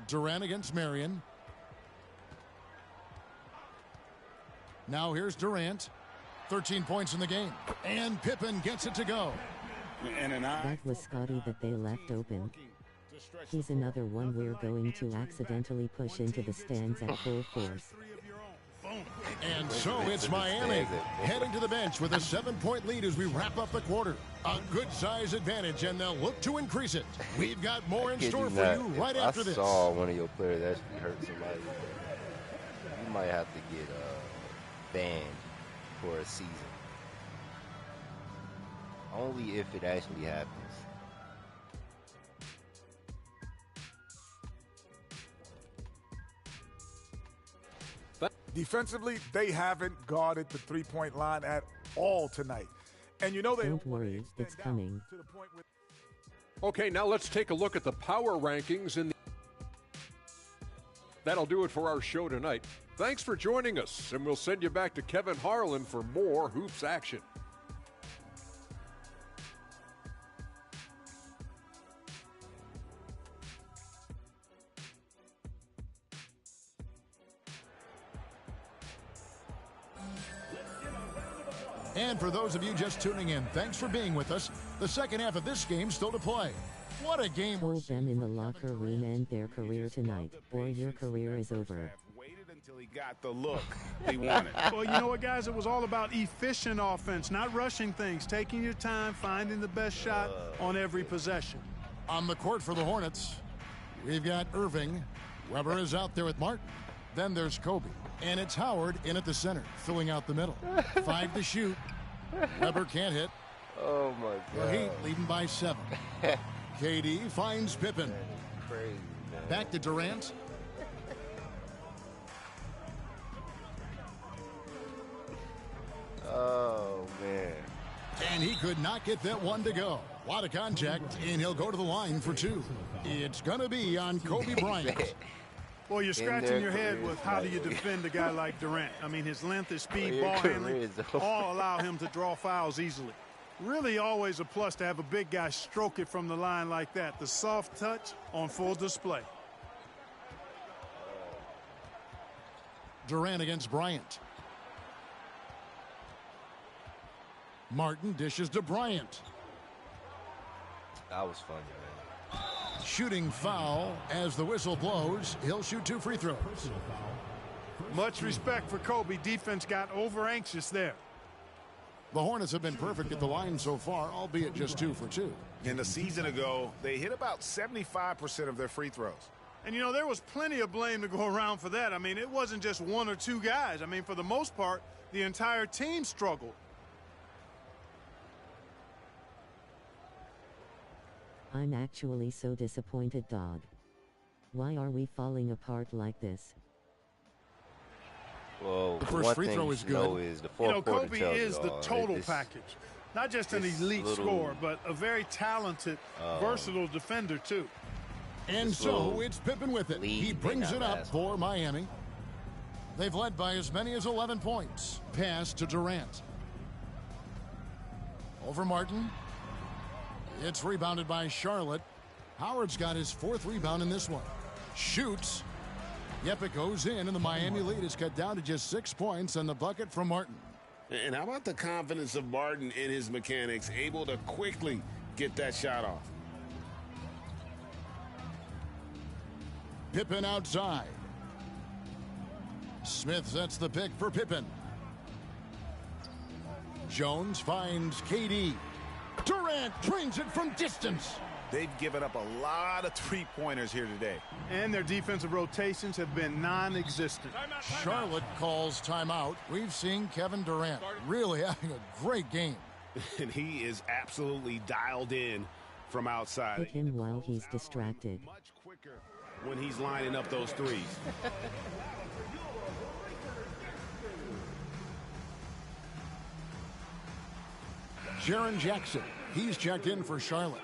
Durant against Marion. Now here's Durant. 13 points in the game. And Pippen gets it to go. That was Scotty that they left open. He's another one we're going to accidentally push into the stands at full force. And so it's Miami heading to the bench with a 7-point lead as we wrap up the quarter. A good size advantage, and they'll look to increase it. We've got more in store for you right after this. I saw one of your players actually hurt somebody. You might have to get banned for a season. Only if it actually happens. Defensively, they haven't guarded the three-point line at all tonight. And you know they don't worry, it's coming. Okay, now let's take a look at the power rankings in the... That'll do it for our show tonight. Thanks for joining us, and we'll send you back to Kevin Harlan for more hoops action. And for those of you just tuning in, thanks for being with us. The second half of this game still to play. What a game. Hold them in the locker room and their career tonight, or your career is over. Waited until he got the look he wanted. Well, you know what, guys? It was all about efficient offense, not rushing things, taking your time, finding the best shot on every possession. On the court for the Hornets, we've got Irving. Weber is out there with Martin. Then there's Kobe. And it's Howard in at the center, filling out the middle. 5 to shoot. Weber can't hit. Oh, my God. The Heat leading by 7. KD finds Pippen. Crazy, man. Back to Durant. Oh, man. And he could not get that one to go. A lot of contact, and he'll go to the line for 2. It's going to be on Kobe Bryant. Well, you're scratching your head with how do you defend a guy like Durant. I mean, his length, his speed, ball handling, all allow him to draw fouls easily. Really always a plus to have a big guy stroke it from the line like that. The soft touch on full display. Durant against Bryant. Martin dishes to Bryant. That was funny, man. Shooting foul as the whistle blows. He'll shoot 2 free throws. Much respect for Kobe. Defense got over anxious there. The Hornets have been perfect at the line so far, albeit just 2 for 2. And a season ago, they hit about 75% of their free throws. And, you know, there was plenty of blame to go around for that. I mean, it wasn't just 1 or 2 guys. I mean, for the most part, the entire team struggled. I'm actually so disappointed, dog. Why are we falling apart like this? Well, the first free throw is good. Is the fourth quarter Kobe tells is the total this, package. Not just an elite scorer, but a very talented, versatile defender, too. And so it's Pippen with it. He brings it up for Miami. They've led by as many as 11 points. Pass to Durant. Over Martin. It's rebounded by Charlotte. Howard's got his 4th rebound in this one. Shoots. Yep, it goes in, and the Miami lead is cut down to just 6 points on the bucket from Martin. And how about the confidence of Martin in his mechanics, able to quickly get that shot off? Pippen outside. Smith sets the pick for Pippen. Jones finds KD. Durant drains it from distance. They've given up a lot of three-pointers here today. And their defensive rotations have been non-existent. Charlotte calls timeout. We've seen Kevin Durant really having a great game. And he is absolutely dialed in from outside. Hit him while he's distracted. Much quicker when he's lining up those threes. Jaren Jackson, he's checked in for Charlotte.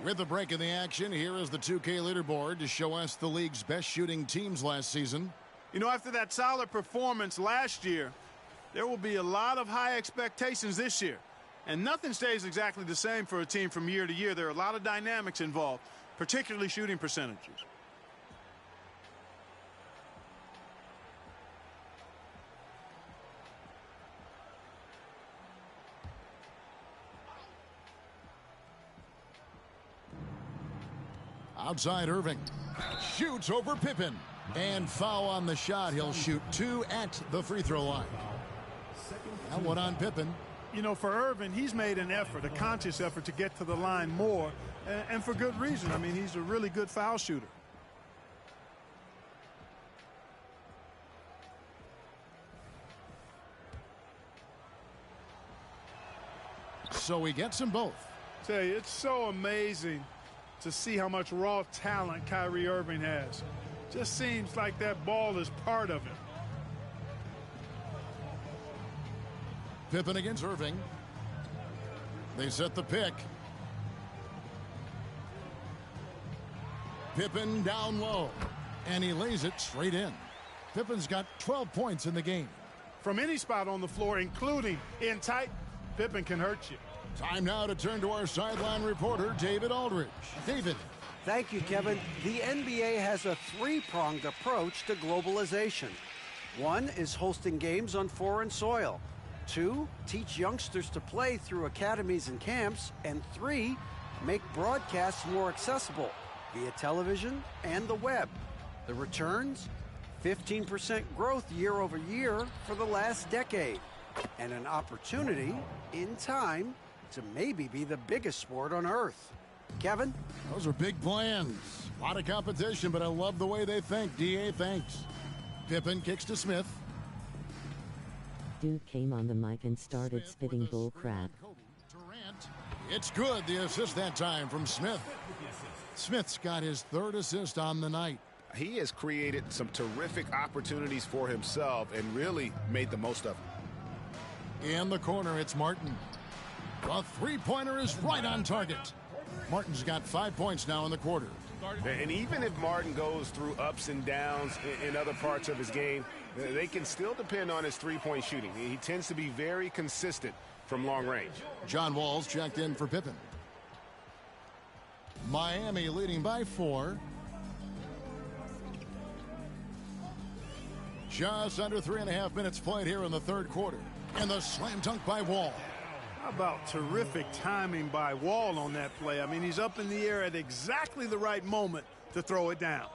With the break in the action, here is the 2K leaderboard to show us the league's best shooting teams last season. You know, after that solid performance last year, there will be a lot of high expectations this year. And nothing stays exactly the same for a team from year to year. There are a lot of dynamics involved, particularly shooting percentages. Outside Irving. Shoots over Pippen. And foul on the shot. He'll shoot 2 at the free throw line. That one on Pippen. You know, for Irving, he's made an effort, a conscious effort to get to the line more, and for good reason. I mean, he's a really good foul shooter. So he gets them both. Tell you, it's so amazing to see how much raw talent Kyrie Irving has. Just seems like that ball is part of him. Pippen against Irving. They set the pick. Pippen down low. And he lays it straight in. Pippen's got 12 points in the game. From any spot on the floor, including in tight, Pippen can hurt you. Time now to turn to our sideline reporter, David Aldridge. David. Thank you, Kevin. The NBA has a three-pronged approach to globalization. 1 is hosting games on foreign soil. 2, teach youngsters to play through academies and camps. And 3, make broadcasts more accessible via television and the web. The returns? 15% growth year over year for the last decade. And an opportunity, in time, to maybe be the biggest sport on earth. Kevin? Those are big plans. A lot of competition, but I love the way they think. D.A., thanks. Pippen kicks to Smith. Dude came on the mic and started spitting bull crap. It's good, the assist that time from Smith. Smith's got his 3rd assist on the night. He has created some terrific opportunities for himself and really made the most of them. In the corner, it's Martin. The three-pointer is right on target. Martin's got 5 points now in the quarter. And even if Martin goes through ups and downs in other parts of his game, they can still depend on his three-point shooting. He tends to be very consistent from long range. John Wall's checked in for Pippen. Miami leading by 4. Just under 3.5 minutes played here in the third quarter. And the slam dunk by Wall. How about terrific timing by Wall on that play? I mean, he's up in the air at exactly the right moment to throw it down.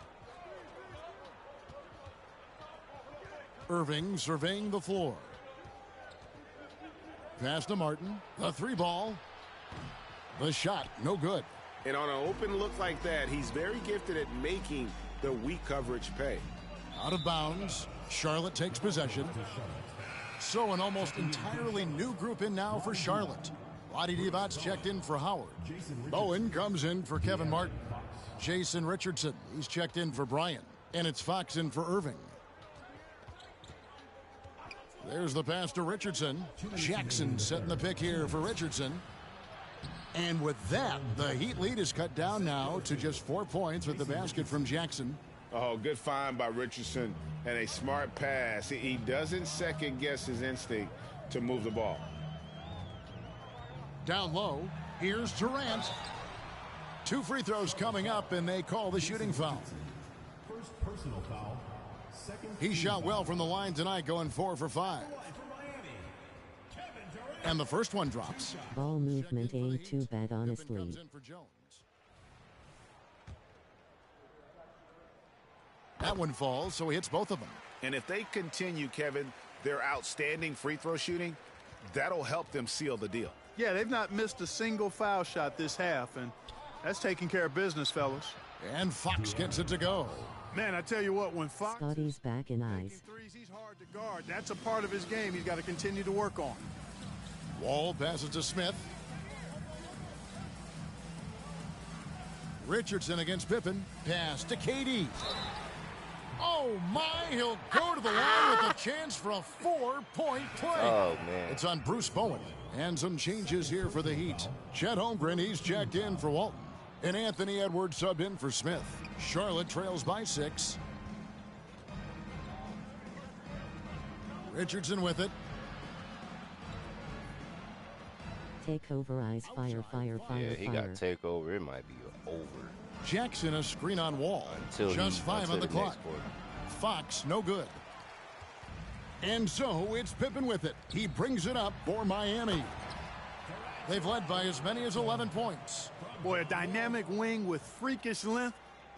Irving surveying the floor. Pass to Martin. The three ball. The shot, no good. And on an open look like that, he's very gifted at making the weak coverage pay. Out of bounds. Charlotte takes possession. So an almost entirely new group in now for Charlotte. Vlade Divac checked in for Howard. Bowen comes in for Kevin Martin. Jason Richardson, he's checked in for Bryan. And it's Fox in for Irving. There's the pass to Richardson. Jackson setting the pick here for Richardson. And with that, the Heat lead is cut down now to just 4 points with the basket from Jackson. Oh, good find by Richardson and a smart pass. He doesn't second guess his instinct to move the ball. Down low, here's Durant. 2 free throws coming up, and they call the shooting foul. First personal foul. He shot well from the line tonight, going 4 for 5. And the first one drops. Ball movement ain't too bad, honestly. That one falls, so he hits both of them. And if they continue, Kevin, their outstanding free throw shooting, that'll help them seal the deal. Yeah, they've not missed a single foul shot this half, and that's taking care of business, fellas. And Fox gets it to go. Man, I tell you what, when Fox Scotty's back in ice. Threes, he's hard to guard. That's a part of his game he's got to continue to work on. Wall passes to Smith. Richardson against Pippen. Pass to KD. Oh, my. He'll go to the line with a chance for a 4-point play. Oh, man. It's on Bruce Bowen. And some changes here for the Heat. Chet Holmgren, he's checked in for Walton. And Anthony Edwards subbed in for Smith. Charlotte trails by 6. Richardson with it. Take over, eyes, fire, fire, fire, Yeah, he got take over. It might be over. Jackson a screen on Wall. Just 5 on the clock. Fox, no good. And so it's Pippen with it. He brings it up for Miami. They've led by as many as 11 points. Boy, a dynamic wing with freakish length.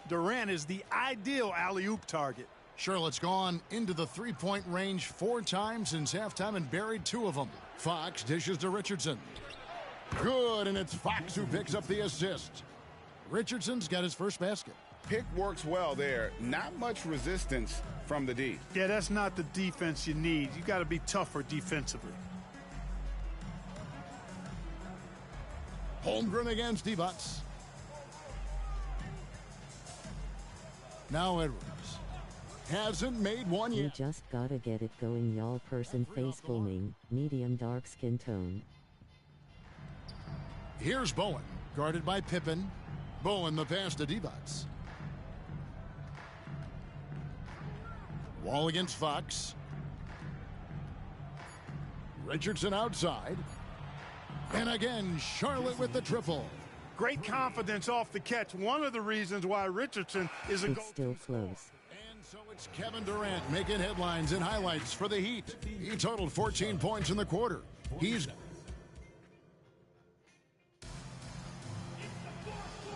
Durant is the ideal alley-oop target. Charlotte's gone into the three-point range 4 times since halftime and buried 2 of them. Fox dishes to Richardson. Good, and it's Fox who picks up the assist. Richardson's got his first basket. Pick works well there. Not much resistance from the D. Yeah, that's not the defense you need. You got to be tougher defensively. Holmgren against Divac. Now Edwards. Hasn't made one yet. You just gotta get it going, y'all. Person face filming, medium dark skin tone. Here's Bowen, guarded by Pippen. Bowen the pass to Divac. Wall against Fox. Richardson outside. And again, Charlotte with the triple. Great confidence off the catch. One of the reasons why Richardson is a It's still close. And so it's Kevin Durant making headlines and highlights for the Heat. He totaled 14 points in the quarter.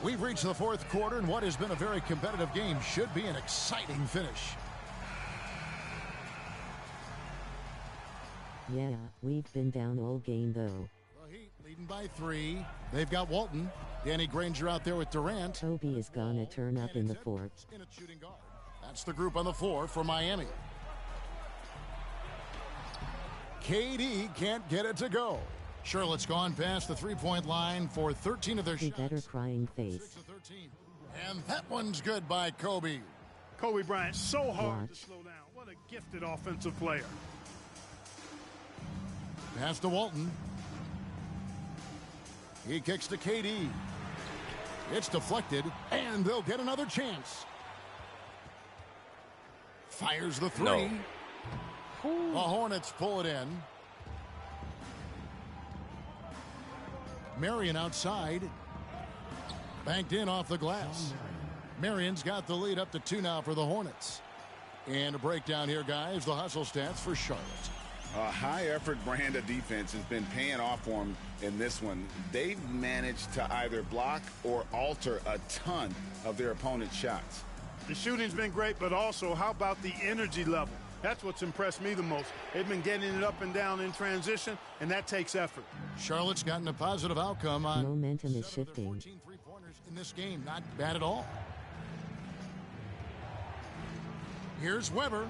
We've reached the fourth quarter, and what has been a very competitive game should be an exciting finish. Yeah, we've been down all game though. The Heat leading by 3. They've got Walton. Danny Granger out there with Durant. Toby is gonna turn up in the fourth. That's the group on the floor for Miami. KD can't get it to go. Charlotte's gone past the three-point line for 13 of their shots. Better crying face. And that one's good by Kobe. Kobe Bryant, so hard to slow down. What a gifted offensive player. Pass to Walton. He kicks to KD. It's deflected, and they'll get another chance. Fires the 3. No. The Hornets pull it in. Marion outside. Banked in off the glass. Marion's got the lead up to 2 now for the Hornets. And a breakdown here, guys. The hustle stats for Charlotte. A high-effort brand of defense has been paying off for them in this one. They've managed to either block or alter a ton of their opponent's shots. The shooting's been great, but also how about the energy level? That's what's impressed me the most. They've been getting it up and down in transition, and that takes effort. Charlotte's gotten a positive outcome on Momentum is shifting. 14 three-pointers in this game. Not bad at all. Here's Weber.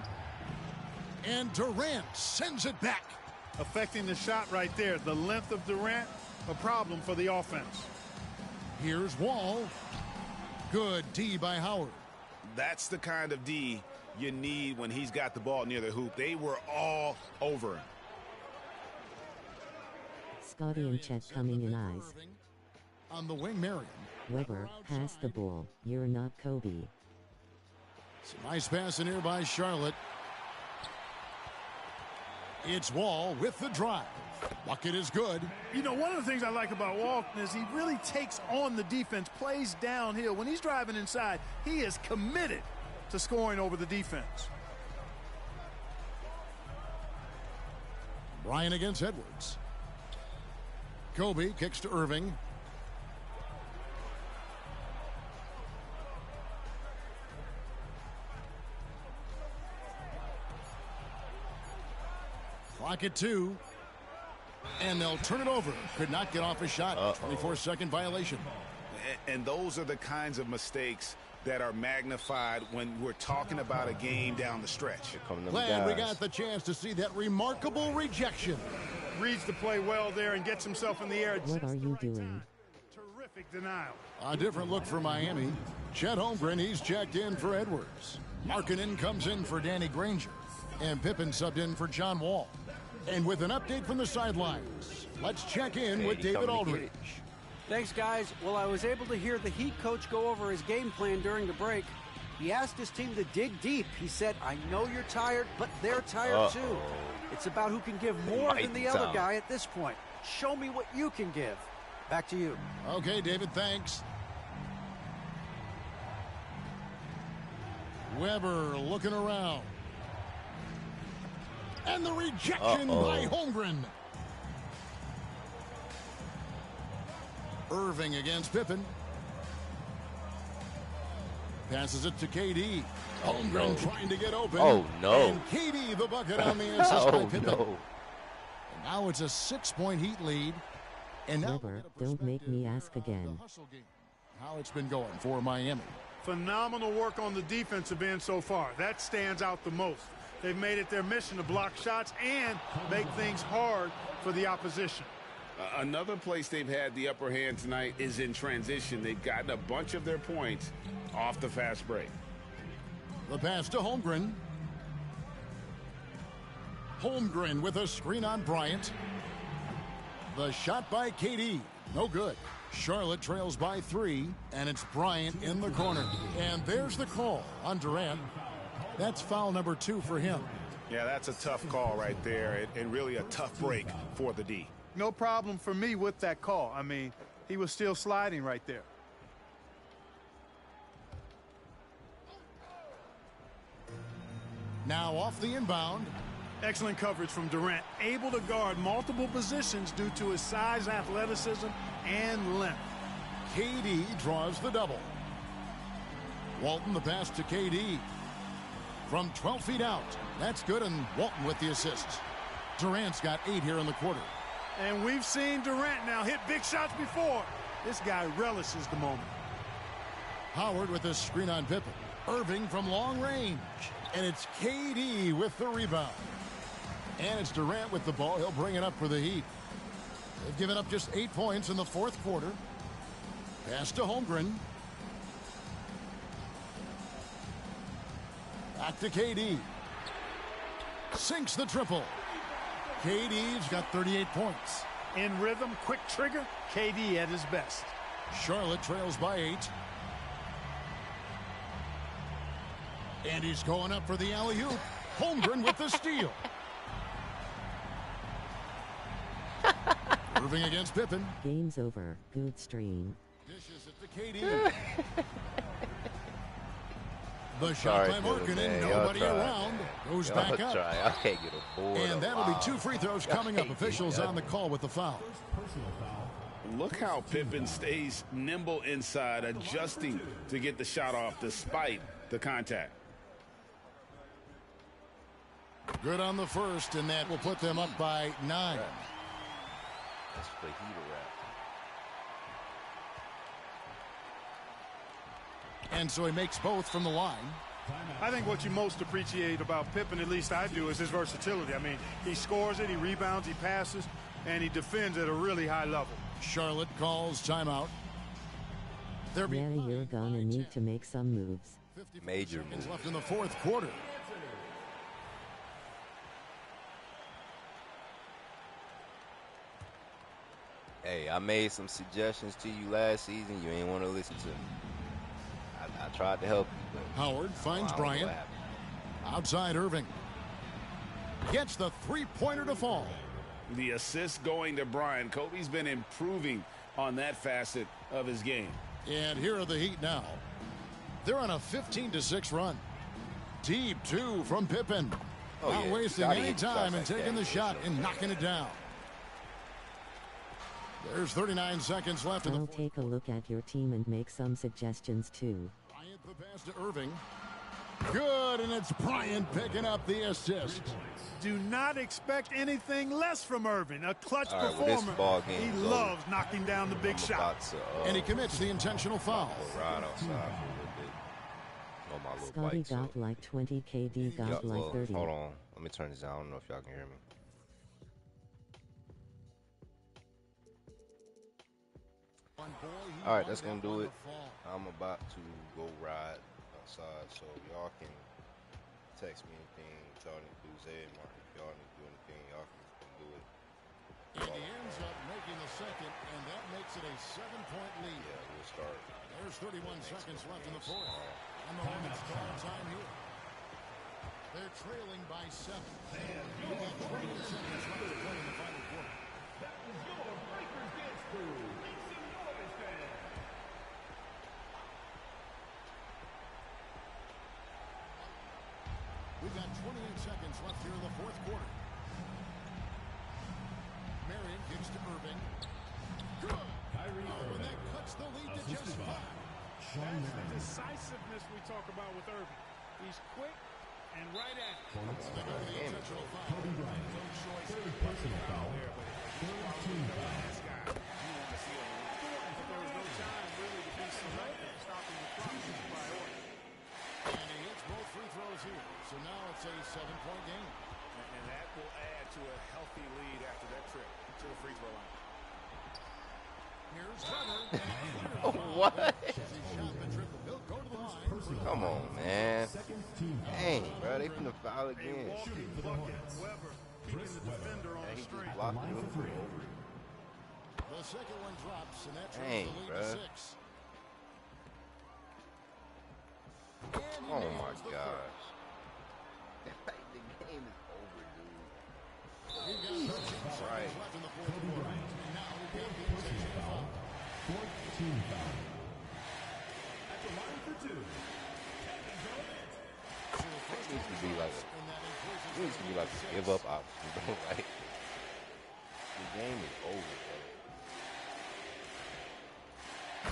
And Durant sends it back. Affecting the shot right there. The length of Durant, a problem for the offense. Here's Wall. Good D by Howard. That's the kind of D you need when he's got the ball near the hoop. They were all over him. Scotty and Chet coming in eyes. On the wing, Marion. Weber, pass the ball. You're not Kobe. It's a nice pass in here by Charlotte. It's Wall with the drive. Bucket is good. You know, one of the things I like about Walton is he really takes on the defense, plays downhill. When he's driving inside, he is committed to scoring over the defense. Bryant against Edwards. Kobe kicks to Irving. Clock at 2. And they'll turn it over. Could not get off a shot. 24-second violation. And those are the kinds of mistakes that are magnified when we're talking about a game down the stretch. Glad we got the chance to see that remarkable rejection. Reads the play well there and gets himself in the air. What are you doing? Terrific denial. A different look for Miami. Chet Holmgren, he's checked in for Edwards. Markkanen comes in for Danny Granger. And Pippen subbed in for John Wall. And with an update from the sidelines, let's check in with David Aldridge. Thanks, guys. Well, I was able to hear the Heat coach go over his game plan during the break. He asked his team to dig deep. He said, I know you're tired, but they're tired too. It's about who can give more than the other guy at this point. Show me what you can give. Back to you. Okay, David, thanks. Weber looking around. And the rejection by Holmgren. Irving against Pippen. Passes it to KD. Holmgren trying to get open. Oh, no. And KD the bucket on the assist by Pippen. And now it's a 6-point Heat lead. And now Weber, don't make me ask again. How it's been going for Miami. Phenomenal work on the defensive end so far. That stands out the most. They've made it their mission to block shots and make things hard for the opposition. Another place they've had the upper hand tonight is in transition. They've gotten a bunch of their points off the fast break. The pass to Holmgren. Holmgren with a screen on Bryant. The shot by KD. No good. Charlotte trails by 3, and it's Bryant in the corner. And there's the call on Durant. That's foul number 2 for him. Yeah, that's a tough call right there, and really a tough break for the D. No problem for me with that call. I mean, he was still sliding right there. Now off the inbound. Excellent coverage from Durant. Able to guard multiple positions due to his size, athleticism, and length. KD draws the double. Walton the pass to KD. From 12 feet out. That's good, and Walton with the assist. Durant's got 8 here in the quarter. And we've seen Durant now hit big shots before. This guy relishes the moment. Howard with a screen on Pippen. Irving from long range. And it's KD with the rebound. And it's Durant with the ball. He'll bring it up for the Heat. They've given up just 8 points in the fourth quarter. Pass to Holmgren. Back to KD. Sinks the triple. KD's got 38 points. In rhythm, quick trigger, KD at his best. Charlotte trails by 8. And he's going up for the alley-oop. Holmgren with the steal. Irving against Pippen. Game's over. Good stream. Dishes it to KD. The shot Sorry, by Dylan, Markkanen, man. nobody Y'all try, around. man. Goes Y'all back up. try. I can't get a board. And that'll be 2 free throws coming up. Officials on the call with the foul. Look how Pippen stays nimble inside, adjusting to get the shot off despite the contact. Good on the first, and that will put them up by 9. That's the heater rap. And so he makes both from the line. I think what you most appreciate about Pippen, at least I do, is his versatility. I mean, he scores it, he rebounds, he passes, and he defends at a really high level. Charlotte calls timeout. Yeah, you're gonna need to make some moves. Major moves. Left in the fourth quarter. Hey, I made some suggestions to you last season. You ain't want to listen to me. I tried to help you. But Howard finds Bryant. Outside Irving. Gets the three-pointer to fall. The assist going to Bryant. Kobe's been improving on that facet of his game. And here are the Heat now. They're on a 15-6 run. Deep two from Pippen. Not wasting any time and taking the shot and knocking it down. There's 39 seconds left in the I'll take a look at your team and make some suggestions too. Bryant the pass to Irving. Good, and it's Bryant picking up the assist. Do not expect anything less from Irving. A clutch performer. Well, he loves knocking down the big shot. And he commits the intentional foul. Right outside for a little bit. On my little Scotty bike, got like 20, KD got like 30. Hold on. Let me turn this down. I don't know if y'all can hear me. All right, that's going to do it. I'm about to go ride outside, so y'all can text me anything y'all need to do. Zay and Mark, if y'all need to do anything, y'all can do it. And he ends up making the second, and that makes it a 7-point lead. Yeah, we'll start. There's 31 seconds left in the fourth. And the Hornets call time here. They're trailing by 7. We've got 20 seconds left to play in the final quarter. That was your Breakers Dance Crew. Make some noise, fans. We've got 28 seconds left here in the fourth quarter. Marion gives to Irving. Good. Kyrie And that cuts the lead to just 5. That's the decisiveness we talk about with Irving. He's quick and right at it. Kobe Bryant. Third personal foul. Third team foul. There was no time really to be selective, stopping the clock by order. And he hits both free throws here. So now it's a 7-point game. And that will add to a healthy lead after that trip to the free throw line. Here's Trevor. What? Come on, man. Dang, bro, they finna foul again. Weber keeping the defender on the string. Blocking him. The second one drops, and that Dang, turns the lead bro. to 6. Oh my gosh. The game is over, dude. Right. Kobe Bryant. Fourth personal foul. Fourth team foul. At the line for 2. It needs to be like a give up option, bro. Like, the game is over,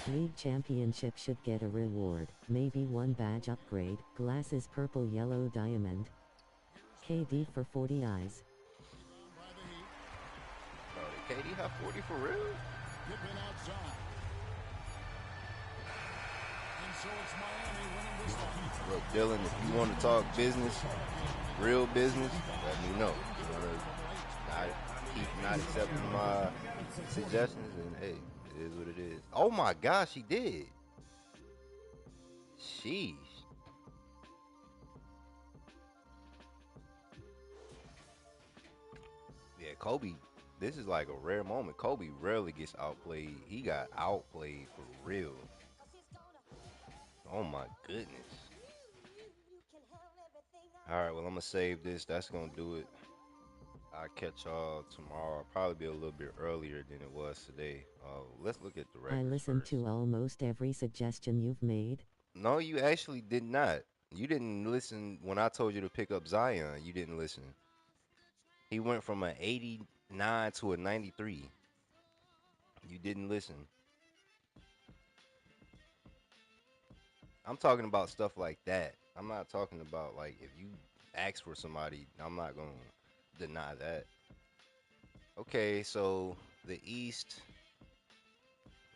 bro. League championship should get a reward, maybe one badge upgrade, glasses purple yellow diamond. KD for 40 eyes. Bro, did KD have 40 for real? Pippen outside. And so it's Miami winning this one. Look, Dylan, if you want to talk business, real business, let me know. You want to keep not accepting my suggestions, and hey, it is what it is. Oh my gosh, he did. Sheesh. Yeah, Kobe, this is like a rare moment. Kobe rarely gets outplayed. He got outplayed for real. Oh my goodness. Alright, well, I'm going to save this. That's going to do it. I'll catch y'all tomorrow. I'll probably be a little bit earlier than it was today. Let's look at the records I listened first. to almost every suggestion you've made. No, you actually did not. You didn't listen when I told you to pick up Zion. You didn't listen. He went from an 89 to a 93. You didn't listen. I'm talking about stuff like that. I'm not talking about, like, if you ask for somebody, I'm not going to deny that. Okay, so the East,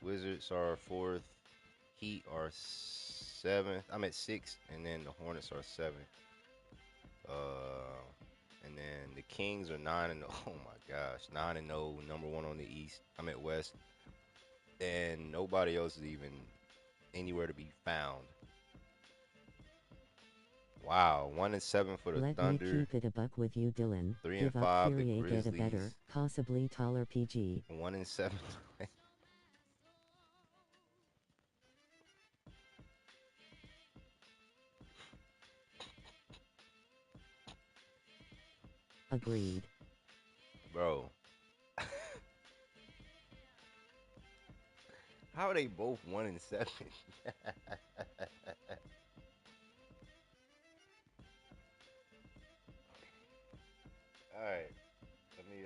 Wizards are 4th. Heat are 7th. I'm at 6th, and then the Hornets are 7th. And then the Kings are 9-0. Oh my gosh, 9-0, number 1 on the East. I'm at West, and nobody else is even anywhere to be found. Wow, 1-7 for the Let Thunder. me keep it a buck with you, Dylan. 3 Give and up 5 the Kyrie, get a Grizzlies. better, possibly taller PG. 1-7. Agreed. Bro. How are they both 1-7? All right. Let me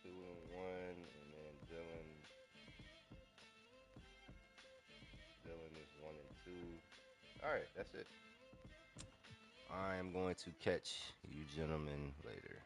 2-1, and then Dylan is 1-2. All right, that's it. I am going to catch you gentlemen later.